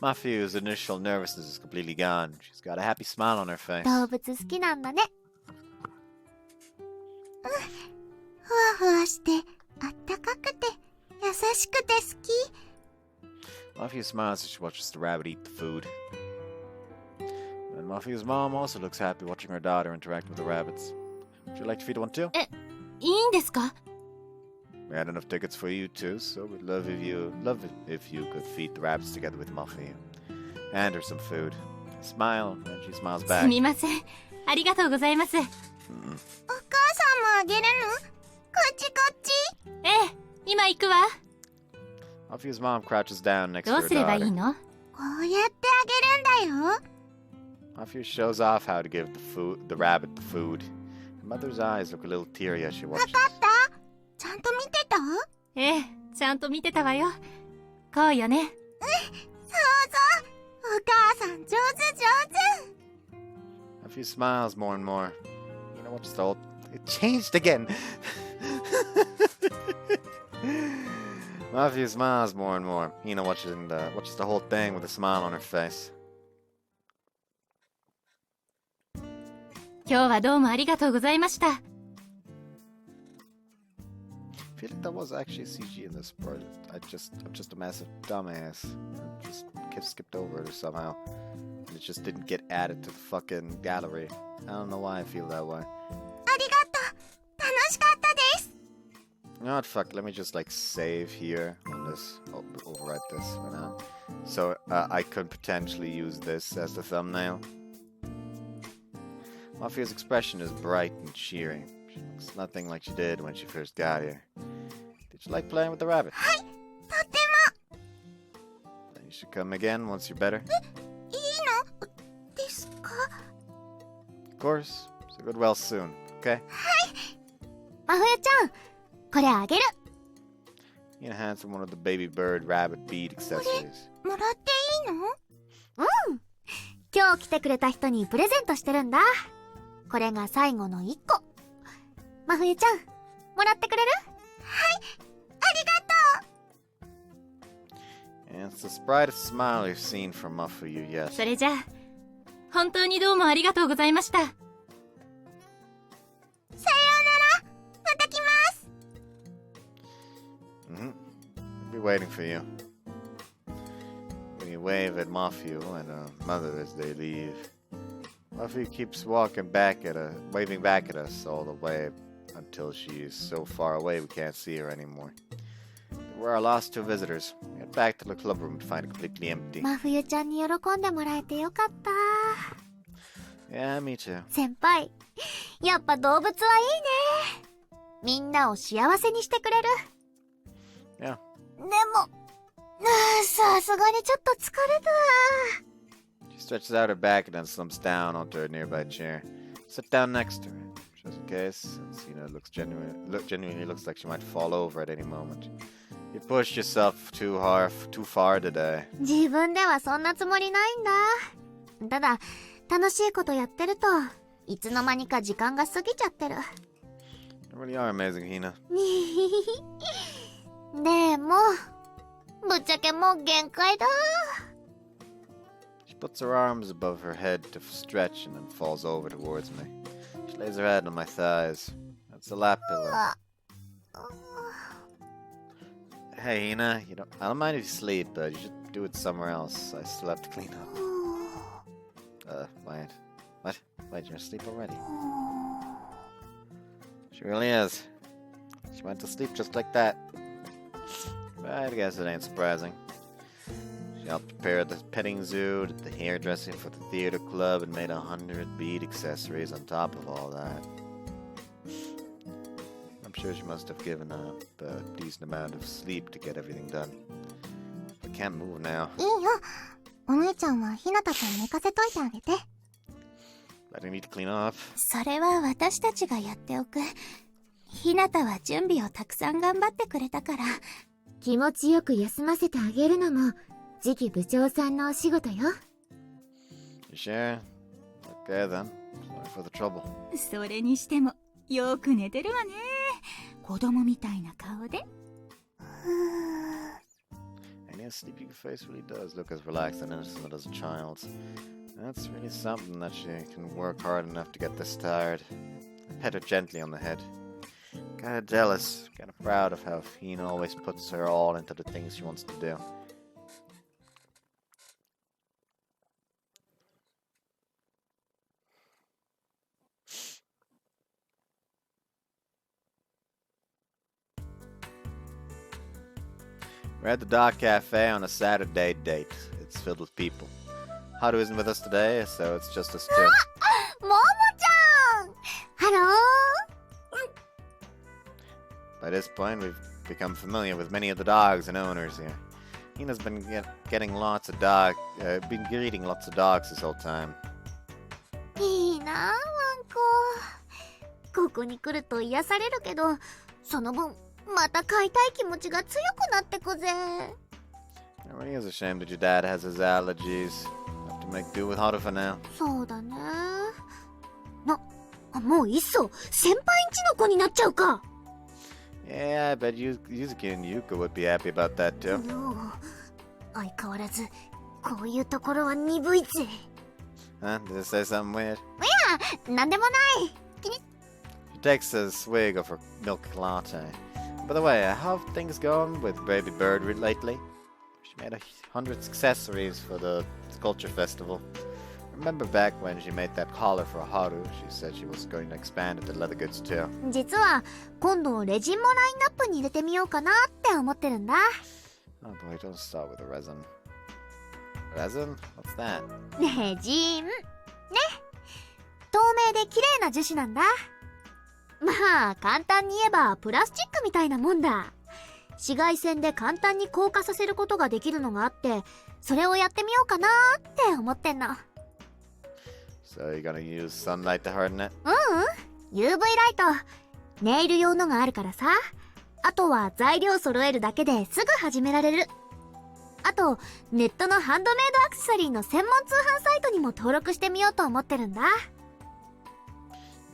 Muffy's initial nervousness is completely gone. She's got a happy smile on her face. 動物好きなんだね。ふわふわして、あったかくて、優しくて好き。 Muffy smiles as she watches the rabbit eat the food. Muffy's mom also looks happy watching her daughter interact with the rabbits. Would you like to feed one too? いいんですか？ We had enough tickets for you too, so we'd love it if you could feed the rabbits together with Muffy. Hand her some food. Smile, and she smiles す back. みません。ありがとうございます。お母さんもあげるの？こっちこっち。ええ、今行くわ。Muffy's mom crouches down next ど to う her すればいい daughter. の？こうやってあげるんだよ。Muffy shows off how to give the rabbit the food. Her mother's eyes look a little teary as she watches. ちゃんと見てた？ええ、ちゃんと見てたわよ。こうよね。そうそう。お母さん上手上手。 Muffy smiles more and more. You know what's the whole... It changed again. Muffy smiles more and more. Hina watches the whole thing with a smile on her face. 今日はどうもありがとうございました。 I feel like that was actually CG in this part. I'm just a massive dumbass. I just skipped over it somehow. And it just didn't get added to the fucking gallery. I don't know why I feel that way. ありがとう。楽しかったです。 You know what, fuck, let me just like save here on this. Oh, overwrite this for now. So I could potentially use this as the thumbnail. Muffy's expression is bright and cheery. She looks nothing like she did when she first got here. Did you like playing with the rabbit? はい、とても。 Then you should come again once you're better. いいのですか？ Of course. So get well soon, okay? 真冬ちゃん、これあげる。 Hina hands him one of the baby bird rabbit bead accessories. もらっていいの？今日来てくれた人にプレゼントしてるんだ。これが最後の1個。真冬ちゃん、もらってくれる？ And it's the brightest smile you've seen from Muffy yet. それじゃあ、本当にどうもありがとうございました。さようなら。また来ます。 Mm-hmm. I'll be waiting for you. When you wave at Muffy and Mother as they leave. Muffy keeps waving back at us all the way until she's so far away we can't see her anymore. We're our last two visitors. We head back to the club room to find it completely empty. 真冬ちゃんに喜んでもらえてよかった。 Yeah, me too. 先輩、やっぱ動物はいいね。みんなを幸せにしてくれる。 Yeah. でも、さすがにちょっと疲れた。 She stretches out her back and then slumps down onto a nearby chair. Sit down next to her, just in case, since genuinely looks like she might fall over at any moment. You pushed yourself too far today. 自分ではそんなつもりないんだ。ただ、楽しいことやってると、いつの間にか時間が過ぎちゃってる。You really are amazing, Hina. でも、ぶっちゃけもう限界だ。 She puts her arms above her head to stretch and then falls over towards me. She lays her head on my thighs. That's a lap pillow. Hey, Hina, I don't mind if you sleep, but you should do it somewhere else. I still have to clean up. Wait. What? Wait, you're asleep already? She really is. She went to sleep just like that. But I guess it ain't surprising. She helped prepare the petting zoo, did the hairdressing for the theater club, and made 100 bead accessories on top of all that. I'm sure she must have given up a decent amount of sleep to get everything done. I can't move now. いいよ。お姉ちゃんはひなたちゃん寝かせといてあげて。I don't need to clean off. それは私たちがやっておく。ひなたは準備をたくさん頑張ってくれたから。気持ちよく休ませてあげるのも次期部長さんのお仕事よ。 You sure? Okay then. Sorry for the trouble. それにしてもよく寝てるわね。子供みたいな顔で。And his sleepy face really does look as relaxed and innocent as a child's. That's really something that she can work hard enough to get this tired. I pet her gently on the head. Kinda jealous, kinda proud of how Hina always puts her all into the things she wants to do. We're at the Dock Cafe on a Saturday date. It's filled with people. Haru isn't with us today, so it's just us two. ももちゃんハロー By this point, we've become familiar with many of the dogs and owners here. Hina's been greeting lots of dogs this whole time. いいなあワンコ。ここに来ると癒されるけど、その分また飼いたい気持ちが強くなってくぜ。It really is a shame that your dad has his allergies. Have to make do with Haru for now. そうだね。もういっそ先輩んちの子になっちゃうか。Yeah, I bet Yuzuki and Yuka would be happy about that too. 相変わらずこういうところは鈍いぜ。Huh? Did I say something weird? なんでもない。 She takes a swig of her milk latte. By the way, how have things going with Baby Bird lately? She made 100 accessories for the Sculpture Festival. Remember back when she made that collar for Haru, she said she was going to expand it to leather goods too. 実は今度レジンもラインナップに入れてみようかなって思ってるんだ。 Oh boy, don't start with the resin. Resin? What's that? レジンね。透明で綺麗な樹脂なんだ。まあ簡単に言えばプラスチックみたいなもんだ。紫外線で簡単に硬化させることができるのがあって、それをやってみようかなって思ってんの。 So you're gonna use sunlight to harden it? UV ライト。ネイル用のがあるからさ。あとは材料揃えるだけですぐ始められる。あと、ネットのハンドメイドアクセサリーの専門通販サイトにも登録してみようと思ってるんだ。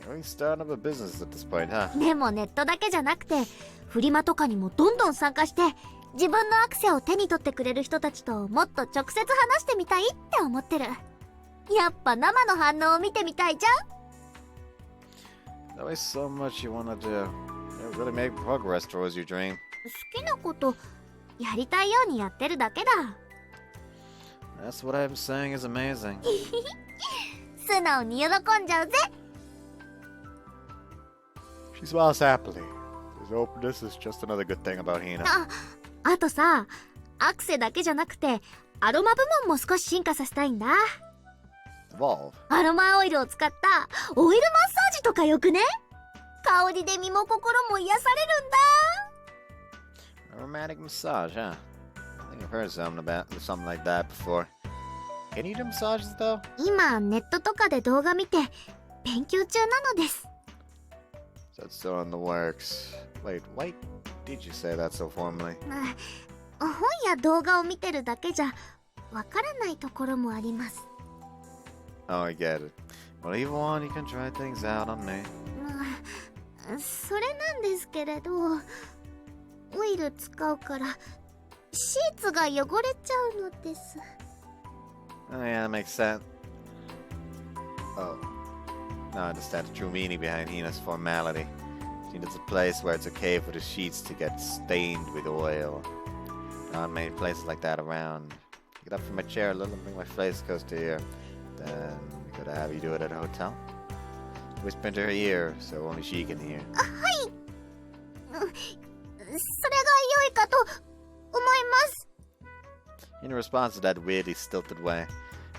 You're really starting up a business at this point, huh? でもネットだけじゃなくて、フリマとかにもどんどん参加して、自分のアクセを手に取ってくれる人たちともっと直接話してみたいって思ってる。やっぱ生の反応を見てみたいじゃん。 There's always so much you wanna do. You really make progress towards your dream. 好きなことやりたいようにやってるだけだ。 That's what I'm saying is amazing. 素直に喜んじゃうぜ。 She smiles happily. His openness is just another good thing about Hina. あとさ、アクセだけじゃなくてアロマ部門も少し進化させたいんだ。 Evolve. アロマオイルを使ったオイルマッサージとかよくね。香りで身も心も癒されるんだ。 Aromatic massage, huh? I think I've heard something like that before. Can you do massages though? 今ネットとかで動画見て勉強中なのです。 That's still in the works. Wait, why did you say that so formally? 本や動画を見てるだけじゃわからないところもあります。 Oh, I get it. Well, if you want, you can try things out on me. それなんですけれど、オイル使うからシーツが汚れちゃうのです。 Oh yeah, that makes sense. Oh. Now I understand the true meaning behind Hina's formality. She needs a place where it's okay for the sheets to get stained with oil. Not many places like that around. Get up from my chair a little and bring my face close to here. Then we gotta have you do it at a hotel. Whisper into her ear so only she can hear. はい。それが良いかと思います。 In response to that weirdly stilted way,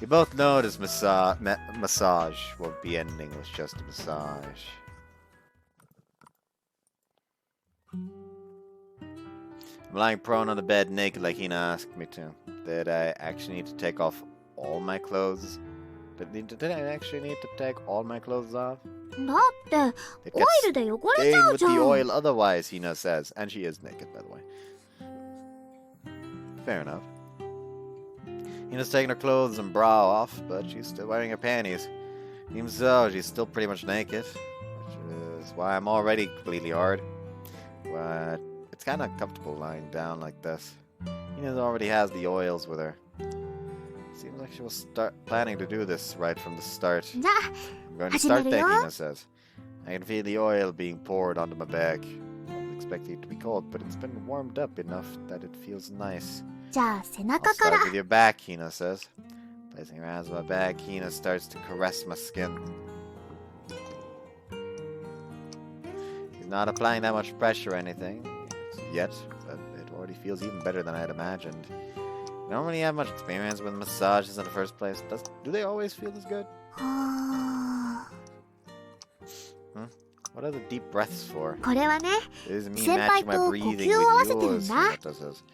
you both know this massage won't be ending with just a massage. I'm lying prone on the bed naked like Hina asked me to. Did I actually need to take off all my clothes? Did I actually need to take all my clothes off? だってオイルで汚れちゃ Stained う with じゃ the ん。 oil otherwise, Hina says. And she is naked, by the way. Fair enough. Hina's taking her clothes and bra off, but she's still wearing her panties. Even so, she's still pretty much naked, which is why I'm already completely hard. But it's kind of uncomfortable lying down like this. Hina already has the oils with her. Seems like she was planning to do this right from the start. じゃあ I'm going to start 始める that, よ。 Hina says. I can feel the oil being poured onto my back. I wasn't expecting it to be cold, but it's been warmed up enough that it feels nice. じゃあ背 I'll 中から start with your back, Hina says. Placing her hands on my back, Hina starts to caress my skin. He's not applying that much pressure or anything yet, but it already feels even better than I had imagined. I don't really have much experience with massages in the first place. Do they always feel this good? What are the deep breaths for? これはね、 This is me 先輩 matching my と呼 breathing 吸を合わせ with てるん yours. だ。 Hinata says.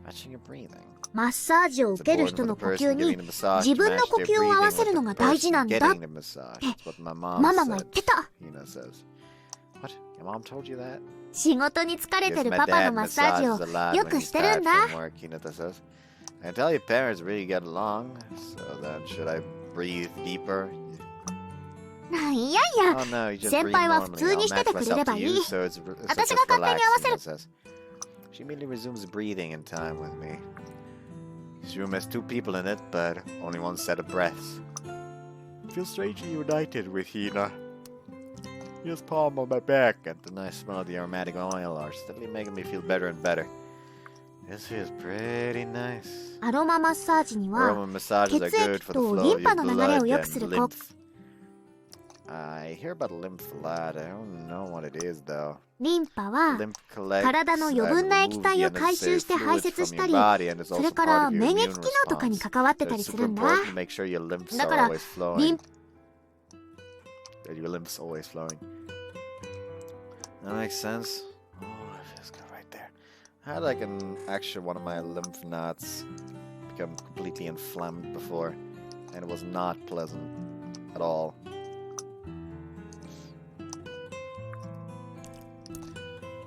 Matching your breathing. マッサージを It's 受ける important 人 for の the 呼 person 吸に giving the massage 自 to 分の match 呼 their 吸を合 breathing わせる with の the が大事 person なんだ。 getting the massage. That's what my mom ママが言 said. ってた。 Hina says. What? Your mom told you that? 仕事に疲れ Yes, てる my パパ dad のマッサージ massages を a lot よ when く he's してる tired んだ。 from work, Hinata says. I can tell your parents really get along. So then, should I breathe deeper? なんいやいや、 Oh no, you just 先 breathe 輩は normally. 普通に I'll してて match くれれ myself ば to い you, い。 so it's just 私が勝手に合わせ relaxing, る。 Hina says. She immediately resumes breathing in time with me. This room has 2 people in it, but only 1 set of breaths. I feel strangely united with Hina. His palm on my back and the nice smell of the aromatic oil are steadily making me feel better and better. This feels pretty nice. アロママッサージには Aroma massages are 血 good 液 for the と flow リ of ンパ your の流れを blood 良くす and る効果。 lymph. I hear about lymph a lot. I don't know what it is though. リンパは Lymph collects 体の余分な and 液体を removes the 回収 unnecessary して排 fluids 泄 from し your たり、 body and is それ also か part ら of your 免疫 immune 機能とかに response. 関わって So た it's りす super るんだ。 important to make sure your lymphs だ are から always リ flowing. ン That your lymphs always flowing. That makes sense. Oh, it feels good right there. I had like one of my lymph nodes become completely inflamed before, and it was not pleasant at all.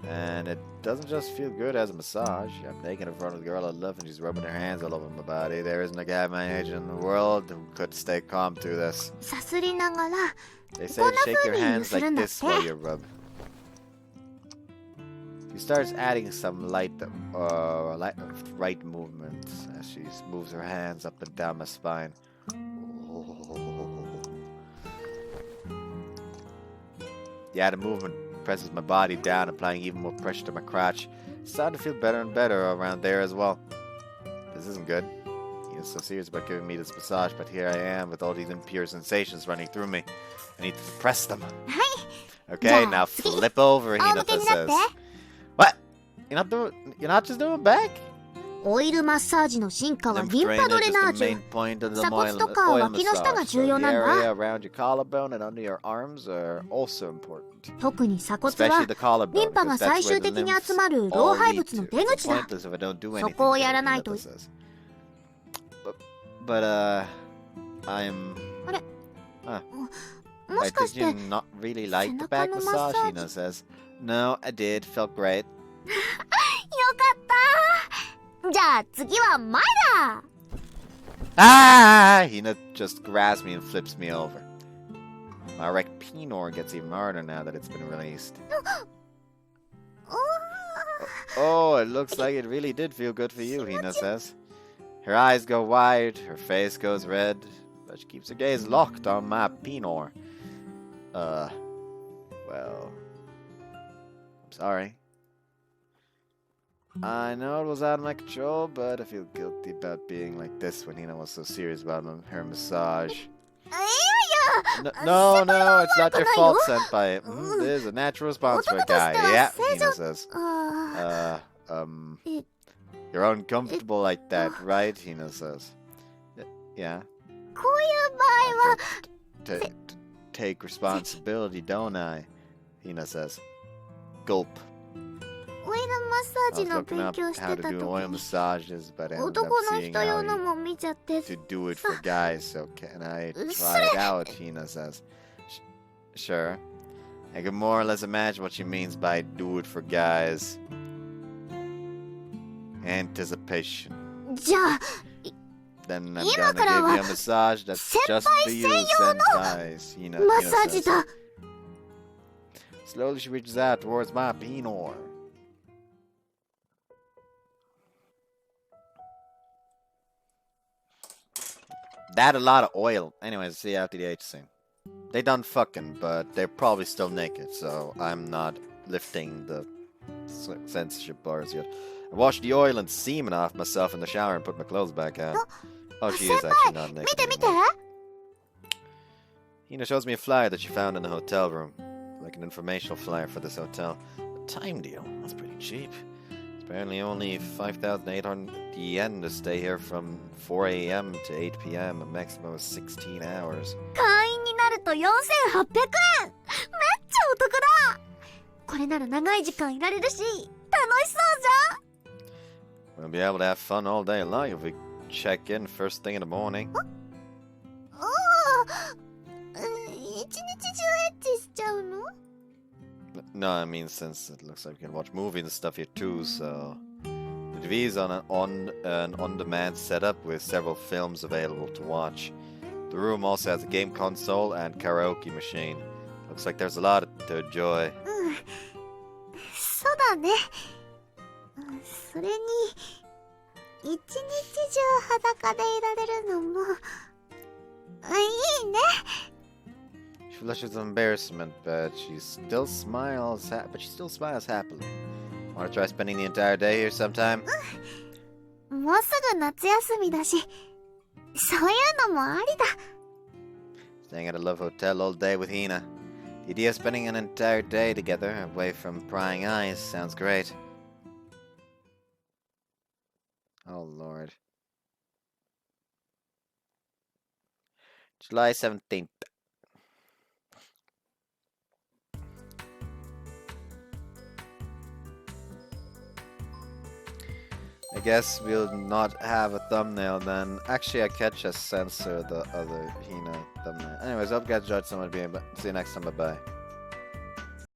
And it doesn't just feel good as a massage. I'm naked in front of the girl I love and she's rubbing her hands all over my body. There isn't a guy my age in the world who could stay calm through this. さすりながら、 They say to shake your hands like this while you rub. She starts adding some light right movements as she moves her hands up and down my spine. Yeah, the movement presses my body down, applying even more pressure to my crotch. It's starting to feel better and better around there as well. This isn't good. He is so serious about giving me this massage, but here I am with all these impure sensations running through me. I need to suppress them. Okay, now flip over, Hinata says. What? You're not just doing back? オイルマッサージの進化は Lymph リンパド drainage レ is ナー the ジュ。 main point of the 鎖骨 oil とか oil 脇の下が massage. 重 So 要 the なんだ。 area around your collarbone and under your arms are also important. 特に鎖骨 Especially は the collarbone, リンパが because 最 that's 終 where the 的に lymphs 集まる老 all 廃 lead 物の to. 出 It's 口だ。 pointless if I don't do anything. そこを good, やらないと。 Hinata says. But I'm... あれ Huh. もしか Did して you not really like the back 背中の massage? マッサージ。 Hina says. No, I did. Felt great. よかったじゃあ次は前だ Ah! Hina just grabs me and flips me over. My erect penor gets even harder now that it's been released. Oh, it looks like it really did feel good for you, Hina says. Her eyes go wide, her face goes red, but she keeps her gaze locked on my penor. Well... I'm sorry. I know it was out of my control, but I feel guilty about being like this when Hina was so serious about her massage. いやいや No, it's not your fault, ないよ。 senpai. This is a natural response for a 男としては guy. Yeah, 正常 Hina says. あ It- You're uncomfortable like that, right? Hina says. Yeah. こういう場合は Take responsibility, don't I? Hina says. Gulp. オイルマッサー I ジ was の looking 勉 up 強し how て to た do 時 oil に massages, but I ended up 男の seeing 人用 how のも見ちゃって to do it for guys, so can I try Sorry. it out? Hina says. Sure. I can more or less imagine what she means by do it for guys. Anticipation. じゃあ Then I'm 今 gonna から give は you a massage that's 先 just 輩 for you, 専用の senpais. Hina マッサージ says. だ Slowly she reaches out towards my penor. That a lot of oil. Anyways, see you after the H scene. They done fucking, but they're probably still naked, so I'm not lifting the censorship bars yet. I washed the oil and semen off myself in the shower and put my clothes back on. Oh, she is actually not naked 見て見て anymore. Hina shows me a flyer that she found in the hotel room. Like an informational flyer for this hotel. A time deal. That's pretty cheap. Apparently only 5,800 yen to stay here from 4 a.m. to 8 p.m. A maximum of 16 hours. 会員になると4800円。めっちゃお得だ。これなら長い時間いられるし、楽しそうじゃん。 We'll be able to have fun all day long if we check in first thing in the morning. ああ、一日中エッチしちゃうの？ No, I mean since it looks like we can watch movies and stuff here too, so the TV is on an on-demand setup with several films available to watch. The room also has a game console and karaoke machine. Looks like there's a lot to enjoy. そうだね。それに、一日中裸でいられるのも、いいね。She blushes with embarrassment, but she still smiles. Happily. Want to try spending the entire day here sometime? もうすぐ夏休みだし、そういうのもありだ。 Staying at a love hotel all day with Hina. The idea of spending an entire day together, away from prying eyes, sounds great. Oh lord. July 17th. I guess we'll not have a thumbnail then. Actually, I can't just censor the other Hina thumbnail. Anyways, I hope you guys enjoyed some of the video. See you next time. Bye bye.